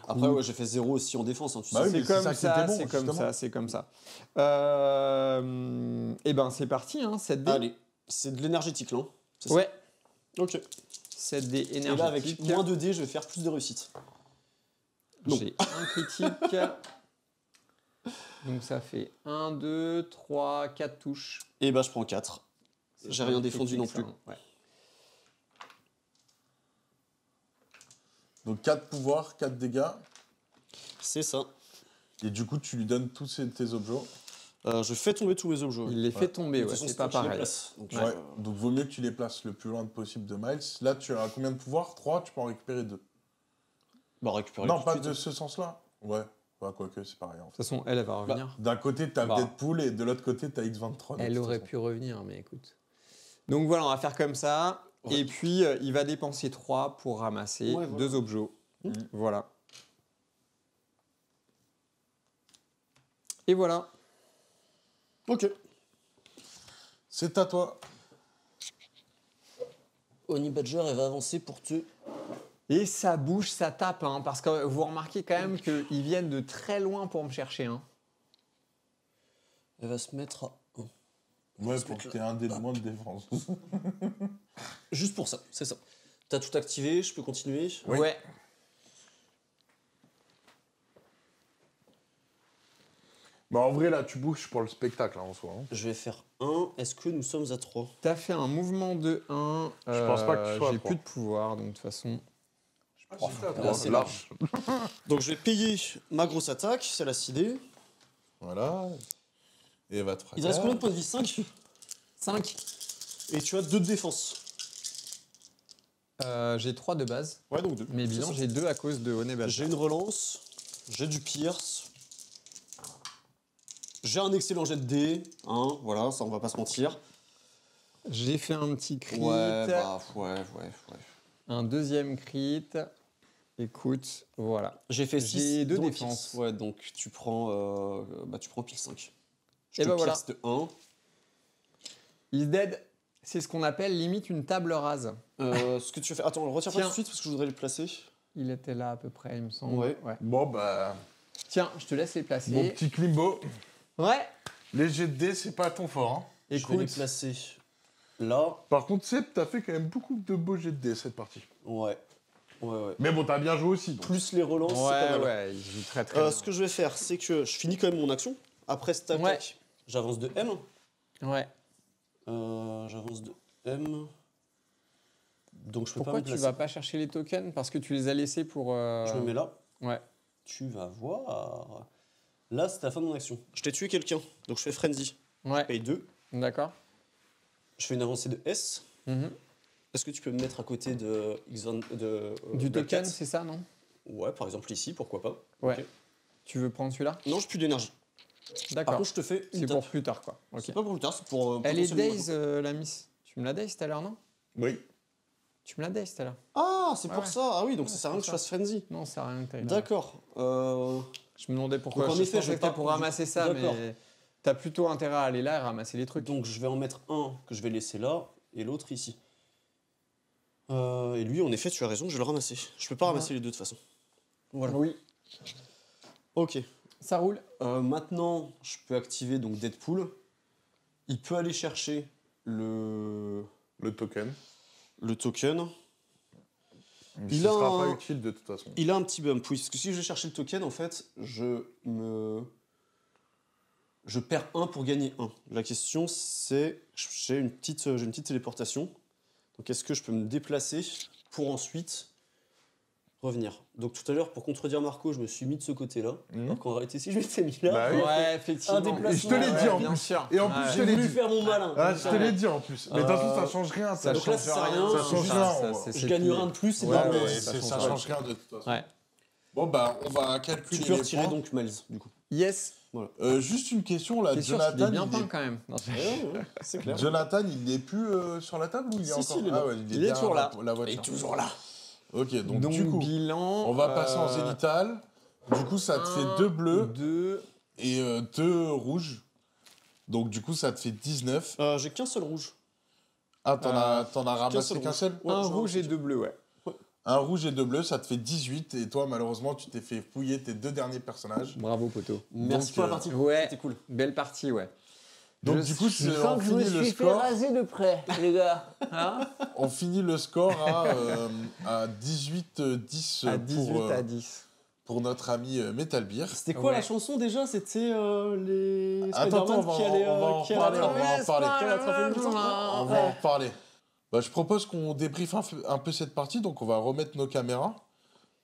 Après, ouais, j'ai fait 0 aussi en défense. Hein, tu Bah sais. oui, mais C'est c'est comme ça qui ça, était bon, c'est comme justement. ça, c'est comme ça. Et ben c'est parti, hein, 7 dés. Allez, c'est de l'énergétique, là. hein. C'est ça Ouais, Ok. 7 dés Et là, avec énergétiques. moins de dés, je vais faire plus de réussite. Non. J'ai un critique. Donc ça fait 1, 2, 3, 4 touches. Et bah, je prends 4. C'est J'ai pas rien un défendu non critique, plus. ça, hein. Ouais. Donc 4 pouvoirs, 4 dégâts. C'est ça. Et du coup, tu lui donnes tous tes objets. Je fais tomber tous mes objets. Il les fait tomber, De toute ouais, façon, c'est pas toi qui les pareil. places. Donc, Ouais. Donc vaut mieux que tu les places le plus loin possible de Miles. Là, tu as combien de pouvoirs? 3, tu peux en récupérer 2. Bah, récupérer Non, tout pas de de suite. ce sens-là. Ouais. Bah, quoique, c'est pareil. En De fait. toute façon, elle va revenir. D'un côté, t'as Bah. Deadpool et de l'autre côté, t'as X23. de Elle toute aurait façon. pu revenir, mais écoute. Donc voilà, on va faire comme ça. Ouais. Et puis, il va dépenser 3 pour ramasser Ouais, voilà. 2 objets. Voilà. Et voilà. Ok. C'est à toi. Honey Badger, elle va avancer pour te. Et ça bouge, ça tape, hein, parce que vous remarquez quand même qu'ils viennent de très loin pour me chercher. Hein. Elle va se mettre à 1. Ouais, pour que t'aies un dé de moins de défense. Juste pour ça, c'est ça. T'as tout activé, je peux continuer. Oui. Ouais. Bah, en vrai, là, tu bouges pour le spectacle, hein, en soi. hein. Je vais faire 1. Est-ce que nous sommes à 3? T'as fait un mouvement de 1. Je pense pas que tu sois à J'ai trois. plus de pouvoir, donc de toute façon. Là, c'est large. Donc je vais payer ma grosse attaque, c'est la CD. Voilà. Et elle va te fracasser. Il te reste combien de points de vie? 5. 5. Et tu as 2 de défense. J'ai 3 de base. Ouais, donc 2. Mais bilan, j'ai 2 à cause de Honey Badger. J'ai une relance, j'ai du pierce. J'ai un excellent jet de dés, hein, voilà, ça on va pas se mentir. J'ai fait un petit crit. Ouais. Un deuxième crit. Écoute, voilà. J'ai fait J'ai 6 deux défenses. Ouais, donc tu prends pile 5. Je Et te bah voilà. pierce de 1. He's dead. C'est ce qu'on appelle limite une table rase. Ce que tu veux faire... Attends, retire pas Tiens. tout de suite parce que je voudrais le placer. Il était là à peu près, il me semble. Ouais. Bon, bah. Tiens, je te laisse les placer. Mon petit Klimbo. Ouais. Les jets de dés, c'est pas ton fort. Hein. Je vais les Écoute, placer là. Par contre, Seb, t'as fait quand même beaucoup de beaux jets de dés cette partie. Ouais. Mais bon, t'as bien joué aussi. Donc. Plus les relances, c'est pas mal. ouais, il joue très très bien. Ce que je vais faire, c'est que je finis quand même mon action. Après cette attaque, j'avance de M. Ouais. J'avance de M. Donc je peux Pourquoi pas me tu placer. vas pas chercher les tokens? Parce que tu les as laissés pour... Je me mets là. Ouais. Tu vas voir. Là, c'est la fin de mon action. Je t'ai tué quelqu'un, donc je fais Frenzy. Ouais. Je paye 2. D'accord. Je fais une avancée de S. Mhm. Est-ce que tu peux me mettre à côté de Du Black token, Cat c'est ça, non? Ouais, par exemple ici, pourquoi pas. Ouais. Ok. Tu veux prendre celui-là? Non, j'ai plus d'énergie. Par D'accord. contre, je te fais une C'est tape. pour plus tard, quoi. Ok. C'est pas pour plus tard, c'est pour. Elle est potentiellement daze, la miss. Tu me l'as daze tout à l'heure, non? Oui. Tu me l'as daze tout à l'heure. Ah, c'est pour Ouais. ça. Ah oui, donc ça Ouais, sert à rien que c'est je fasse Frenzy. Non, ça n'a rien que t'as eu là. D'accord. Je me demandais pourquoi. Donc, en je effet, pensais je que c'était pars pour du- ramasser ça, D'accord. mais t'as plutôt intérêt à aller là et ramasser les trucs. Donc je vais en mettre un que je vais laisser là et l'autre ici. Et lui, en effet, tu as raison, je vais le ramasser. Je peux pas ramasser les deux de toute façon. Voilà. Oui, Ok. ça roule. Maintenant, je peux activer donc Deadpool. Il peut aller chercher le token. token. Ce Il sera a pas un- utile de toute façon. Il a un petit bump, oui. Parce que si je vais chercher le token, en fait, je perds 1 pour gagner 1. La question, c'est... J'ai une petite téléportation. Donc, est-ce que je peux me déplacer pour ensuite revenir? Donc, tout à l'heure, pour contredire Marco, je me suis mis de ce côté-là. Mhm. Alors qu'en réalité, si je m'étais mis là... Bah oui. Ouais, effectivement. Un déplacement. Je te l'ai dit en bien plus. sûr. Et en plus, Ouais. je te J'ai l'ai voulu dit. faire mon malin. Ah, je te l'ai dit en plus. Mais de toute façon, ça Euh, change rien. Ça Donc là, change ça sert à rien. rien. Ça change Juste, rien. je gagne rien de plus. C'est Ouais, pas Non, grave. mais ça ça change change rien de toute façon. Ouais. Bon, bah, on va calculer Tu peux les retirer points. donc Miles, du coup. Yes. Juste une question, là. T'es sûr qu'il est Jonathan, bien il peint est- quand même. Non, C'est clair. Jonathan, il n'est plus sur la table ou il est Si, encore si, il est là. Ah ouais, Il est derrière toujours là. la voiture. là. Ok, donc, Donc, du coup, bilan. on va passer en zénital. Du coup, ça te fait 2 bleus 2. et 2 rouges. Donc, du coup, ça te fait 19. J'ai qu'un seul rouge. Ah, t'en as ramassé seul qu'un rouge. seul Ouais, Un j'en ai rouge un et 2 bleus, ouais. Un rouge et 2 bleus, ça te fait 18. Et toi, malheureusement, tu t'es fait fouiller tes 2 derniers personnages. Bravo, poteau. Merci Donc, pour la partie. ouais. C'était cool. Belle partie, ouais. Donc, Je du coup, sens on que je me finit le suis fait score. raser de près, les gars. Hein On finit le score à 18-10 à 18 pour, à 10. pour notre ami Metal Beer. C'était quoi Ouais. la chanson déjà? C'était les Attends, Spider-Man on va- qui allaient on va en qui allaient parler, attraper- on va en parler. qui allaient attraper le mutant. On va en reparler. Bah, je propose qu'on débriefe un peu cette partie. Donc, on va remettre nos caméras.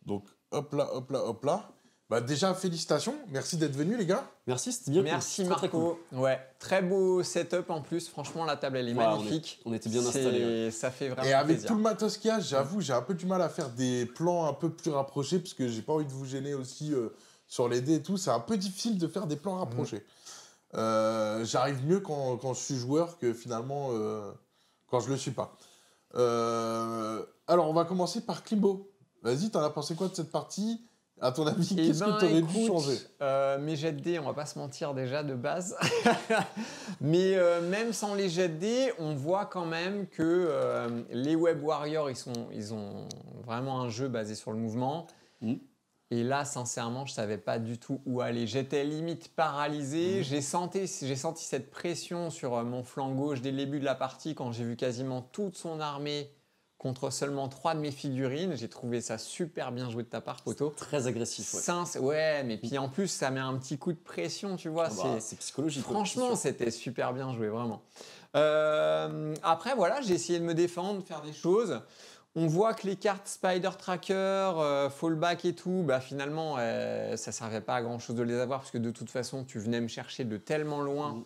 Donc, hop là, hop là, hop là. Bah, déjà, félicitations. Merci d'être venus, les gars. Merci, c'était bien. Merci cool. Très, très Marco. Ouais, très beau setup en plus. Franchement, la table elle est Ouais, magnifique. on était bien C'est- installés, ouais. Ça fait vraiment Et avec plaisir. tout le matos qu'il y a, j'avoue, j'ai un peu du mal à faire des plans un peu plus rapprochés parce que j'ai pas envie de vous gêner aussi sur les dés et tout. C'est un peu difficile de faire des plans rapprochés. J'arrive mieux quand je suis joueur que finalement quand je le suis pas. Alors, on va commencer par Klimbo. Vas-y, t'en as pensé quoi de cette partie? À ton avis, Eh qu'est-ce ben, que t'aurais dû écoute, changer? mes jets de dés, on va pas se mentir déjà de base. Mais même sans les jets de dés, on voit quand même que les Web Warriors, ils ont vraiment un jeu basé sur le mouvement. Mm. Et là, sincèrement, je savais pas du tout où aller. J'étais limite paralysé. J'ai senti cette pression sur mon flanc gauche dès le début de la partie quand j'ai vu quasiment toute son armée contre seulement 3 de mes figurines. J'ai trouvé ça super bien joué de ta part, poteau. Très agressif. Ouais. Ouais, mais puis en plus, ça met un petit coup de pression, tu vois. Ah bah, c'est psychologique. ouais, Franchement, c'est sûr. c'était super bien joué, vraiment. Après, voilà, j'ai essayé de me défendre, de faire des choses. On voit que les cartes Spider Tracker, Fallback et tout, bah, finalement, ça servait pas à grand-chose de les avoir parce que de toute façon, tu venais me chercher de tellement loin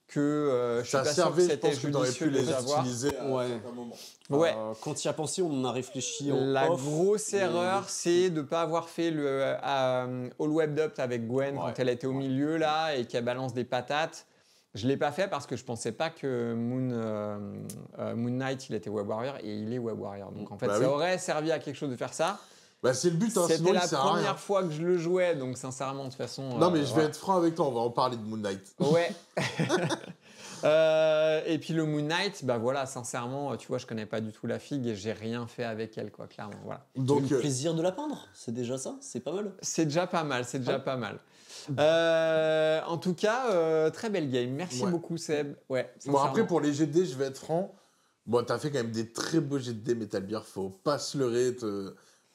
que je suis Ça pas sûr que servait, je c'était pense que t'aurais judicieux pu de les les avoir. utiliser à Ouais. certains moments. Ouais. Quand il a pensé, on en a réfléchi en La off. grosse erreur, c'est de ne pas avoir fait le All Web Dupt avec Gwen Ouais. quand elle était au milieu là et qu'elle balance des patates. Je ne l'ai pas fait parce que je ne pensais pas que Moon Knight il était Web Warrior et il est Web Warrior. Donc en fait, Bah ça oui. aurait servi à quelque chose de faire ça. Bah, c'est le but, hein, sinon C'était il la sert à rien. première fois que je le jouais, donc sincèrement, de toute façon. Non, mais je vais voilà. être franc avec toi, on va en parler de Moon Knight. Ouais. Et puis le Moon Knight, bah voilà, sincèrement, tu vois, je connais pas du tout la figue et j'ai rien fait avec elle, quoi, clairement. Voilà. Donc, le plaisir de la peindre, c'est déjà ça, c'est pas mal. C'est déjà pas mal, c'est déjà Ouais. pas mal. En tout cas, très belle game. Merci Ouais. beaucoup, Seb. Ouais, bon, sincèrement. après, pour les GD, je vais être franc. Bon, t'as fait quand même des très beaux GD Metal Beer, faut pas se leurrer.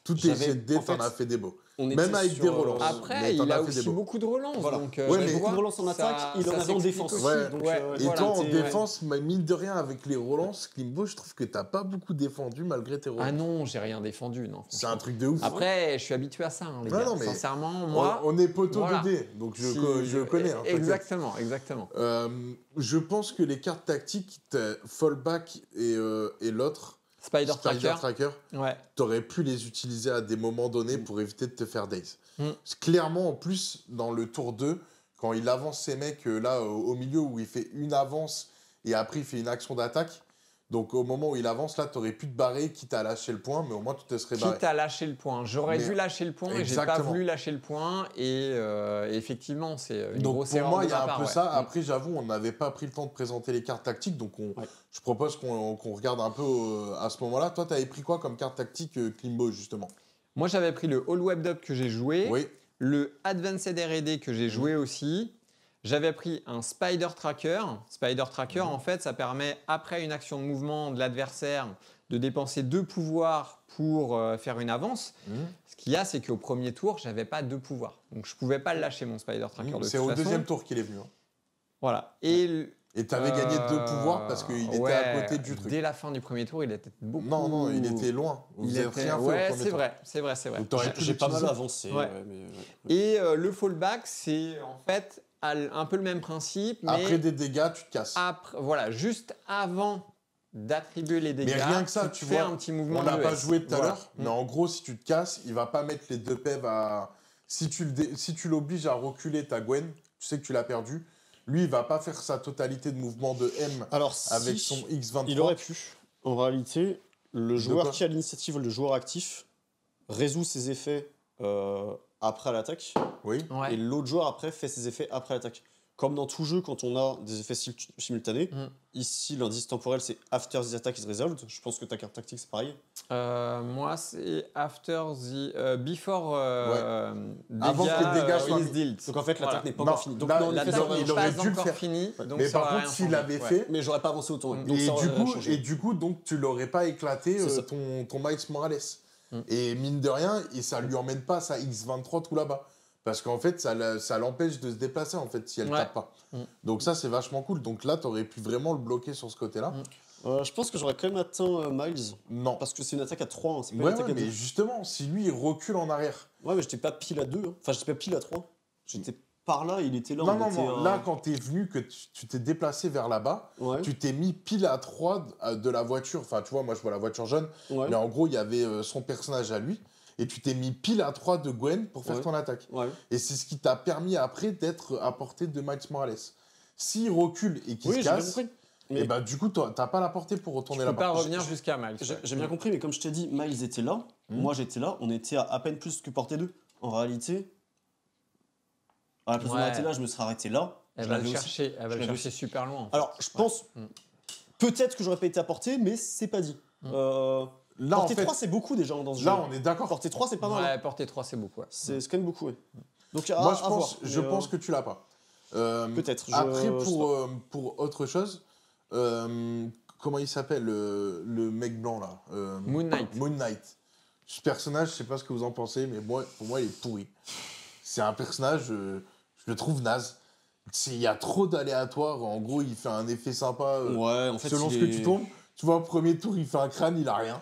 Tous tes J'avais- GD, en fait, t'en as fait des beaux. On Même était avec sur, des relances. mais Après, t'en il as a fait des aussi beaux. beaucoup de relances. Voilà. Donc, Ouais, tu mais vois, beaucoup de relances en attaque, il en avait en s'explique défense. aussi. Ouais. Donc, Ouais, Et voilà. toi, en C'est- défense, mais mine de rien, avec les relances, Klimbo, je trouve que t'as pas beaucoup défendu malgré tes relances. Ah non, j'ai rien défendu. Non, C'est un franchement. truc de ouf. Après, je suis habitué à ça, hein, les Ouais, gars. non, mais Sincèrement, moi. on est poteau voilà. de dés, donc si- je connais. hein, t'inquiète. Exactement, exactement. Je pense que les cartes tactiques, Fallback et l'autre, Spider Tracker. Tracker, Ouais. t'aurais pu les utiliser à des moments donnés pour éviter de te faire daze. Mm. Clairement, en plus, dans le tour 2, quand il avance ses mecs là au milieu où il fait une avance et après il fait une action d'attaque, donc au moment où il avance là, t'aurais pu te barrer, quitte à lâcher le point, mais au moins tu te serais barré. Quitte à lâcher le point. J'aurais Mais- dû lâcher le point et j'ai pas Exactement. voulu lâcher le point. Et effectivement, c'est une Donc grosse pour erreur moi, de il y a ma un part, peu ouais. ça. Après, j'avoue, on n'avait pas pris le temps de présenter les cartes tactiques, donc je propose qu'on regarde un peu à ce moment-là. Toi, t'avais pris quoi comme carte tactique, Klimbo, justement? Moi, j'avais pris le All Webbed Up que j'ai joué, Oui. le Advanced R&D que j'ai joué aussi. J'avais pris un Spider Tracker. Spider Tracker, en fait, ça permet, après une action de mouvement de l'adversaire, de dépenser 2 pouvoirs pour faire une avance. Ce qu'il y a, c'est qu'au premier tour, je n'avais pas 2 pouvoirs. Donc, je ne pouvais pas le lâcher, mon Spider Tracker. C'est au deuxième tour qu'il est venu. Hein. Voilà. Et tu avais gagné 2 pouvoirs parce qu'il était à côté du truc. Dès la fin du premier tour, il était beaucoup... Non, il était loin. Vous Il avez était... rien fait ouais, au premier c'est tour. vrai, c'est vrai, c'est vrai. Donc, t'aurais pu J'ai pas mal l'utiliser. avancé. Ouais. Et le fallback, c'est en fait un peu le même principe, mais Après des dégâts, tu te casses. voilà, juste avant d'attribuer les dégâts, Mais rien que ça, tu tu fais vois, un petit mouvement. On n'a de pas S. joué tout à Voilà. l'heure, mais en gros, si tu te casses, il va pas mettre les 2 PEV à... Si tu l'obliges à reculer ta Gwen, tu sais que tu l'as perdu. Lui, il va pas faire sa totalité de mouvement de M Alors, avec si son X23. il aurait pu. En réalité, le joueur quoi qui a l'initiative, le joueur actif, résout ses effets après l'attaque, Oui. Ouais. et l'autre joueur après fait ses effets après l'attaque. Comme dans tout jeu, quand on a des effets simultanés, ici l'indice temporel c'est After the attack is resolved. Je pense que ta carte tactique c'est pareil. Moi, c'est before Avant que les dégâts soient is mis. dealt. Donc en fait l'attaque Voilà. n'est pas Non, encore finie. Donc là, non, en effet, L'attaque j'aurais- il n'est aurait pas dû le encore faire. finie, donc Mais ça par aurait contre, rien s'il changé. l'avait Ouais. fait, mais j'aurais pas avancé autant. Donc et ça aurait du coup, changé. tu l'aurais pas éclaté C'est ça. ton Miles Morales. Et mine de rien, et ça lui emmène pas sa X23 tout là-bas. Parce qu'en fait, ça l'empêche de se déplacer en fait si elle tape pas. Donc ça, c'est vachement cool. Donc là, t'aurais pu vraiment le bloquer sur ce côté-là. Je pense que j'aurais quand même atteint Miles. Non. Parce que c'est une attaque à 3, hein, c'est pas Ouais, une attaque à 2. mais justement, si lui, il recule en arrière. Ouais, mais j'étais pas pile à 2. Hein. Enfin, j'étais pas pile à 3. J'étais par là, il était là. Non, on était non. Là, quand t'es venu, que tu t'es déplacé vers là-bas, Ouais. tu t'es mis pile à 3 de la voiture. Enfin, tu vois, moi, je vois la voiture jaune. Ouais. Mais en gros, il y avait son personnage à lui. Et tu t'es mis pile à 3 de Gwen pour faire ton attaque. Ouais. Et c'est ce qui t'a permis après d'être à portée de Miles Morales. S'il recule et qu'il Oui, se j'ai bien casse, compris. et Mais bah du coup, t'as pas la portée pour retourner Tu peux là-bas. pas revenir jusqu'à Miles. j'ai bien compris, mais comme je t'ai dit, Miles était là, moi j'étais là, on était à peine plus que portée 2. En réalité, à la place où on Ouais. était là, je me serais arrêté là. Elle Je va le l'avais aussi. chercher, elle va Je le l'avais chercher super loin. en fait. Alors, je pense, peut-être que j'aurais pas été à portée, mais c'est pas dit. Là, en Portée fait, 3, c'est beaucoup déjà dans ce jeu. là, on est d'accord. Portée 3, c'est pas mal. Ouais, portée 3, c'est beaucoup. Ouais. C'est quand même beaucoup, ouais. Donc, Moi, à voir. je Mais, pense que tu l'as pas. peut-être. Après, je sais pour autre chose, comment il s'appelle le mec blanc là Moon Knight. Moon Knight. Ce personnage, je sais pas ce que vous en pensez, mais pour moi, il est pourri. C'est un personnage, je le trouve naze. Il y a trop d'aléatoires. En gros, il fait un effet sympa Ouais, en fait, selon il ce que est- tu tombes. Tu vois, au premier tour, il fait un crâne, il a rien.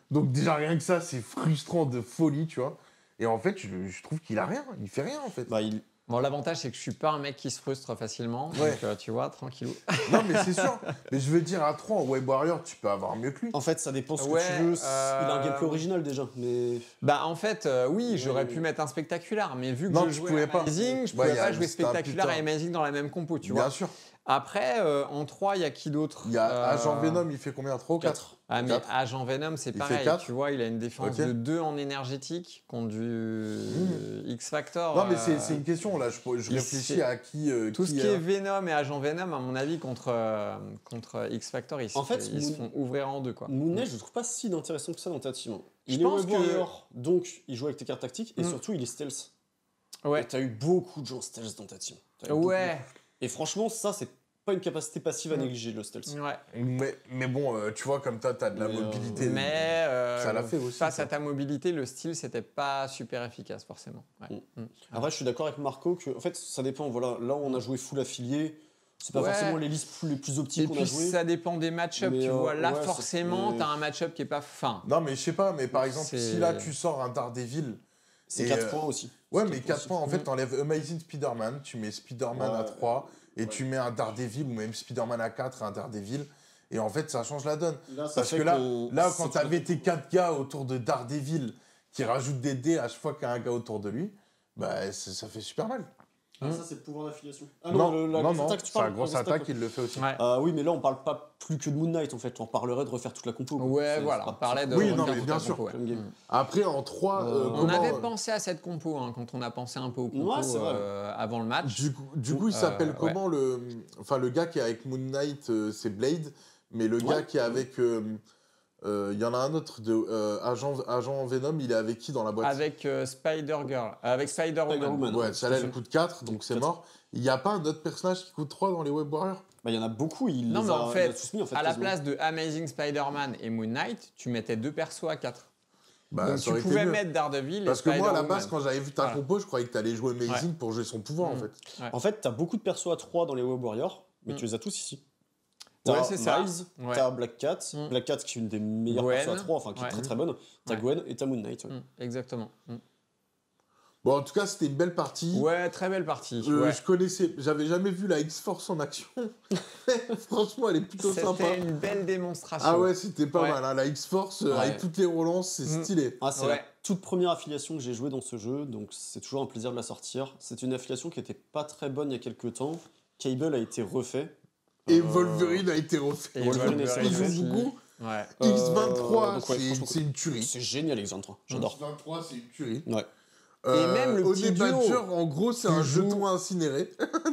Donc déjà, rien que ça, c'est frustrant de folie, tu vois. Et en fait, je trouve qu'il a rien. Il fait rien, en fait. Bah, il... Bon, l'avantage, c'est que je suis pas un mec qui se frustre facilement. Ouais. Donc, tu vois, tranquillou. Non, mais c'est sûr. Mais je veux dire, à 3 en Web Warrior, tu peux avoir mieux que lui. En fait, ça dépend ce que Ouais, tu veux. Il a un gameplay original déjà, mais... Bah, en fait, oui, j'aurais pu mettre un spectaculaire, mais vu que Non, je tu jouais pouvais à pas. Amazing, je Ouais, pouvais pas jouer c'était un spectaculaire putain. et Amazing dans la même compo, tu Bien vois. sûr. Après, en 3, il y a qui d'autre Il y a Agent Venom, il fait combien 3 ou 4 Ah, mais 4. Agent Venom, c'est Il fait pareil. 4. Tu vois, il a une défense Ok. de 2 en énergétique contre du X-Factor. Non, mais c'est une question, là. Je réfléchis c'est- à qui. Tout ce qui est Venom et Agent Venom, à mon avis, contre X-Factor, ils, En fait, ils se font ouvrir en deux. Quoi. Moon Knight, je le trouve pas si intéressant que ça dans ta team. Je Il est pense Web que- Warrior, donc il joue avec tes cartes tactiques, et surtout il est stealth. Ouais. Et t'as eu beaucoup de gens stealth dans ta team. T'as eu beaucoup. Ouais. Et franchement, ça, c'est pas une capacité passive à négliger, le stealth. Ouais. Mais bon, tu vois, comme toi, t'as de la Mais, mobilité. Mais ça l'a fait aussi, face ça. à ta mobilité, le style, c'était pas super efficace, forcément. Ouais. Après, je suis d'accord avec Marco que, en fait, ça dépend. Voilà, là, on a joué full affilié. C'est pas Ouais. forcément les listes les plus Et optiques qu'on a puis, joué. ça dépend des match-ups, Mais, tu vois. Là, ouais, forcément, c'est- t'as un match-up qui est pas fin. Non, mais je sais pas, mais par exemple, C'est- si là, tu sors un Daredevil. C'est et, 4 points aussi. Ouais, C'est mais 4 4 aussi. points, en fait, t'enlèves Amazing Spider-Man, tu mets Spider-Man à Ouais. 3, et tu mets un Daredevil, ou même Spider-Man à 4 et un Daredevil, et en fait, ça change la donne. Là, ça Parce fait que là, qu'on- là quand c'est- t'avais tes 4 gars autour de Daredevil qui rajoutent des dés à chaque fois qu'il y a un gars autour de lui, bah, ça fait super mal. Ah, ça, c'est le pouvoir d'affiliation. Ah non, la non, grosse attaque, tu c'est parles. la grosse la attaque, il le fait aussi. Ouais. Oui, mais là, on parle pas plus que de Moon Knight, en fait. On parlerait de refaire toute la compo. quoi. Ouais, C'est- voilà, c'est on pas- parlait de. Oui, refaire non, mais toute bien la sûr. compo, ouais. Comme game. Après, en 3, On On avait pensé à cette compo hein, quand on a pensé un peu au compo Ouais, c'est vrai. avant le match. Du coup, il s'appelle ouais. comment le... Enfin, le gars qui est avec Moon Knight, c'est Blade, mais le gars Ouais. qui est avec Il y en a un autre de Agent Venom, il est avec qui dans la boîte? Avec Spider-Girl, avec Spider-Woman. Spider-Woman. Ouais, celle-là, tout à elle fait. coûte 4, donc c'est 4. mort. Il n'y a pas un autre personnage qui coûte 3 dans les Web Warriors? Bah, il y en a beaucoup, il Non, les mais a, en il fait, a tous mis, en fait, à la quasiment. place de Amazing Spider-Man et Moon Knight, tu mettais 2 persos à 4. Bah, Donc ça tu aurait été pouvais mieux. mettre Daredevil Parce et que moi, à la Spider-Woman. base, quand j'avais vu ta Voilà. compo, je croyais que tu allais jouer Amazing pour jouer son pouvoir, en Mm. fait. En fait, t'as beaucoup de persos à 3 dans les Web Warriors, mais Mm. tu les as tous ici. Ouais, T'as c'est ça. Miles, Ouais. t'as Black Cat, Mm. Black Cat qui est une des meilleures Gwen. persos à 3, enfin qui est Ouais. très très bonne. T'as Ouais. Gwen et t'as Moon Knight. Ouais. Exactement. Bon, en tout cas, c'était une belle partie. Ouais, très belle partie. Ouais. J'avais jamais vu la X-Force en action. Franchement, elle est plutôt sympa. C'était une belle démonstration. Ah ouais, c'était pas Ouais. mal. Hein. La X-Force, Ouais. avec toutes les relances, c'est Mm. stylé. Ah, c'est Ouais. la toute première affiliation que j'ai jouée dans ce jeu, donc c'est toujours un plaisir de la sortir. C'est une affiliation qui était pas très bonne il y a quelques temps. Cable a été refait. Et Euh, Wolverine a été refait. Et Wolverine Il joue aussi. beaucoup. Ouais. X23, donc ouais, franchement, c'est une tuerie. C'est génial, X23. J'adore. X23, c'est une tuerie. Ouais. même le petit Honey duo. Badger, en gros, c'est Tu un joues- jeton incinéré.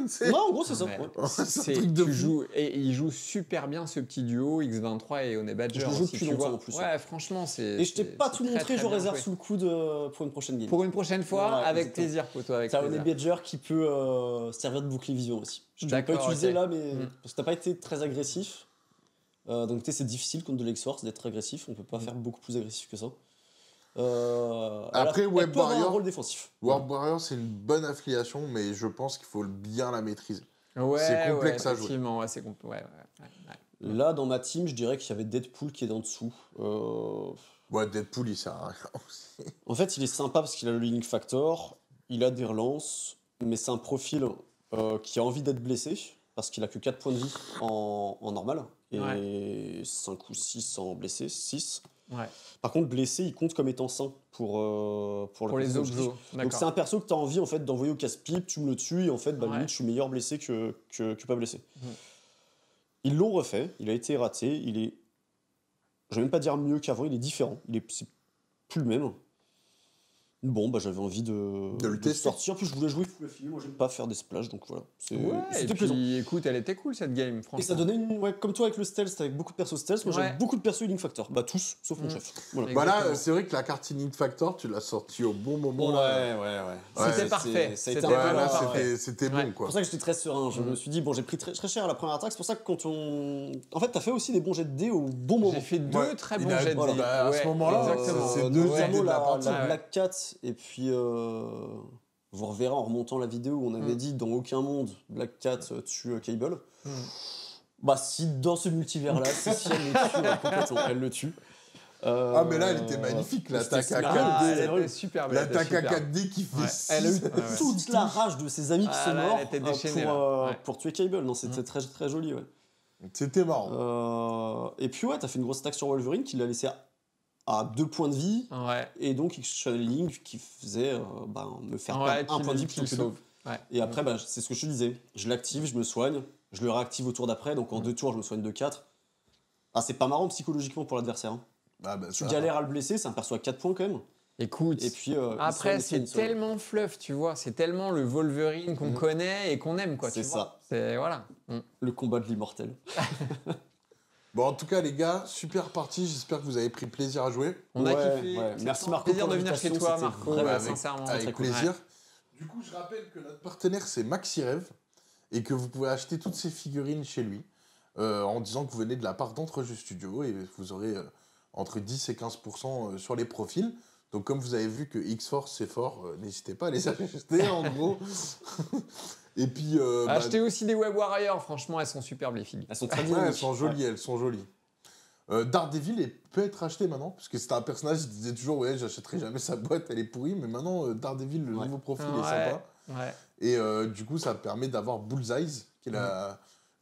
C'est- Non, en gros, c'est ça. Ouais. ouais. C'est un truc de tu fou. joues et il joue super bien ce petit duo X23 et Honey Badger. Je le joue aussi, depuis tu longtemps, vois. en plus, Ouais, franchement, c'est. Et je t'ai c'est- pas c'est tout très, montré, très je bien réserve joué. sous le coude pour une prochaine game. Pour une prochaine fois, Ouais, avec exactement. plaisir, Poto, avec T'as plaisir. Honey Badger qui peut servir de bouclier vision aussi. Je ne l'ai pas D'accord, utilisé ok. là, mais Mm. parce que t'as pas été très agressif. Donc tu sais, c'est difficile contre de l'X-Force d'être agressif. On peut pas faire beaucoup plus agressif que ça. Après, elle Web peut avoir un Warrior- rôle défensif. Web Warrior, c'est une bonne affiliation, mais je pense qu'il faut bien la maîtriser. Ouais, C'est complexe ouais, à jouer. effectivement, ouais, c'est ouais, ouais. Là, dans ma team, je dirais qu'il y avait Deadpool qui est en dessous. Ouais, Deadpool, il sert à rien aussi. En fait, il est sympa parce qu'il a le healing factor, il a des relances, mais c'est un profil qui a envie d'être blessé parce qu'il a que 4 points de vie en normal et 5 ou 6 en blessé, 6. Ouais. Par contre, blessé, il compte comme étant sain pour Pour les objectifs. oblos. Donc c'est un perso que tu as envie en fait, d'envoyer au casse-pipe, tu me le tues et en fait, bah, Ouais. limite, je suis meilleur blessé que pas blessé. Mhm. Ils l'ont refait, il a été raté, il est, je vais même pas dire mieux qu'avant, il est différent, c'est plus le même. Bon, bah j'avais envie de le tester. sortir, puis je voulais jouer full affilié, moi j'aime pas faire des splashs, donc voilà. Ouais, et C'était plaisant. puis écoute, elle était cool cette game, Et franchement. ça donnait comme toi avec le stealth, avec beaucoup de persos stealth, moi Ouais. j'avais beaucoup de persos healing factor. Bah tous, sauf mon Mhm. chef. Voilà. Bah là, Exactement. c'est vrai que la carte Init Factor, tu l'as sortie au bon moment. Ouais, là. ouais. Ouais, C'était parfait. Ça a été C'était un peu Ouais, vraiment là, parfait. c'était Ouais. bon, C'est quoi. pour ça que j'étais très serein. Je me suis dit, bon, j'ai pris très cher à la première attaque. C'est pour ça que quand on. En fait, t'as fait aussi des bons jets de dés au bon moment. J'ai fait deux Ouais, très il bons a- jets de voilà, dés. bah, à ce moment-là, exactement. c'est deux notamment jets de la partie. la Ouais. Black Cat, et puis. Vous reverrez en remontant la vidéo où on avait dit dans aucun monde Black Cat tue Cable. Bah, si dans ce multivers-là, c'est si elle le tue complètement, elle le tue. Ah, mais là, elle était magnifique, l'attaque c'était à super. 4D. Ah, elle c'est vrai. était super belle. L'attaque à 4D qui fait Ouais. 6. Elle a eu ouais. toute la rage de ses amis qui Ah, sont là, morts elle était déchaînée, pour, là. Ouais. pour tuer Cable. Non, c'était très, très joli, ouais. C'était marrant. Et puis ouais, t'as fait une grosse attaque sur Wolverine qui l'a laissé à 2 points de vie, Ouais. et donc Channeling qui faisait me faire Ouais, perdre un point de vie qui plutôt le que deux. sauve. Ouais. Et après, bah, c'est ce que je te disais, je l'active, je me soigne, je le réactive au tour d'après, donc en 2 tours, je me soigne de 4. Ah, c'est pas marrant psychologiquement pour l'adversaire. Hein. Ah, bah, Tu ça. galères à le blesser, c'est un perso à 4 points quand même. Écoute. Et puis, Après, il c'est soigne, il soigne. tellement fluff, tu vois. C'est tellement le Wolverine qu'on connaît et qu'on aime, quoi. C'est tu ça. vois. C'est voilà. Le combat de l'immortel. Bon, en tout cas, les gars, super partie. J'espère que vous avez pris plaisir à jouer. On a Ouais, kiffé. ouais. C'est Merci, un Marco, plaisir pour de venir chez l'invitation, toi, c'était Marco. vraiment Sincèrement. Avec très cool. plaisir. Du coup, je rappelle que notre partenaire, c'est Maxirev, et que vous pouvez acheter toutes ces figurines chez lui, en disant que vous venez de la part d'Entrejeux Studio, et vous aurez entre 10 et 15% sur les profils. Donc, comme vous avez vu que X-Force, c'est fort, n'hésitez pas à les acheter, en gros. Et puis... Achetez aussi des Web Warriors. Franchement, elles sont superbes, les filles. Elles sont très ouais, dynamiques. elles sont jolies, elles sont jolies. Daredevil peut être acheté maintenant, parce que c'était un personnage qui disait toujours, ouais, j'achèterai jamais sa boîte, elle est pourrie, mais maintenant, Daredevil, le nouveau profil est sympa. Ouais. Et du coup, ça permet d'avoir Bullseye, qui est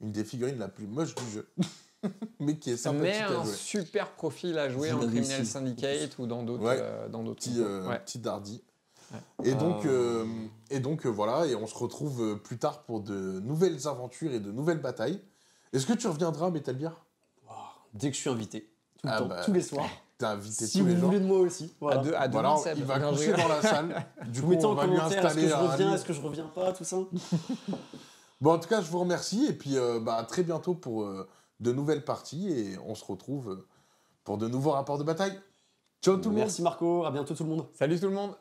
une des figurines la plus moche du jeu, mais qui est sympathique Mais à un jouer. super profil à jouer Vous en l'avez Criminal ici. Syndicate ou dans d'autres. Ouais. Petit, Petit Dardy. Ouais. Et donc voilà, et on se retrouve plus tard pour de nouvelles aventures et de nouvelles batailles. Est-ce que tu reviendras à Metal Gear? Dès que je suis invité, tout le Ah temps, bah, tous les soirs. T'es invité Si tous vous les jours. voulez de moi aussi. Voilà. À Voilà, demain, Seb. il va Non, je coucher rigole. dans la salle. Du Vous coup, mettez on en va lui commentaire, est-ce que installer je un reviens, lit. est-ce que je reviens pas, tout ça. Bon, en tout cas, je vous remercie et puis à très bientôt pour de nouvelles parties et on se retrouve pour de nouveaux rapports de bataille. Ciao tout le monde. Merci Marco, à bientôt tout le monde. Salut tout le monde.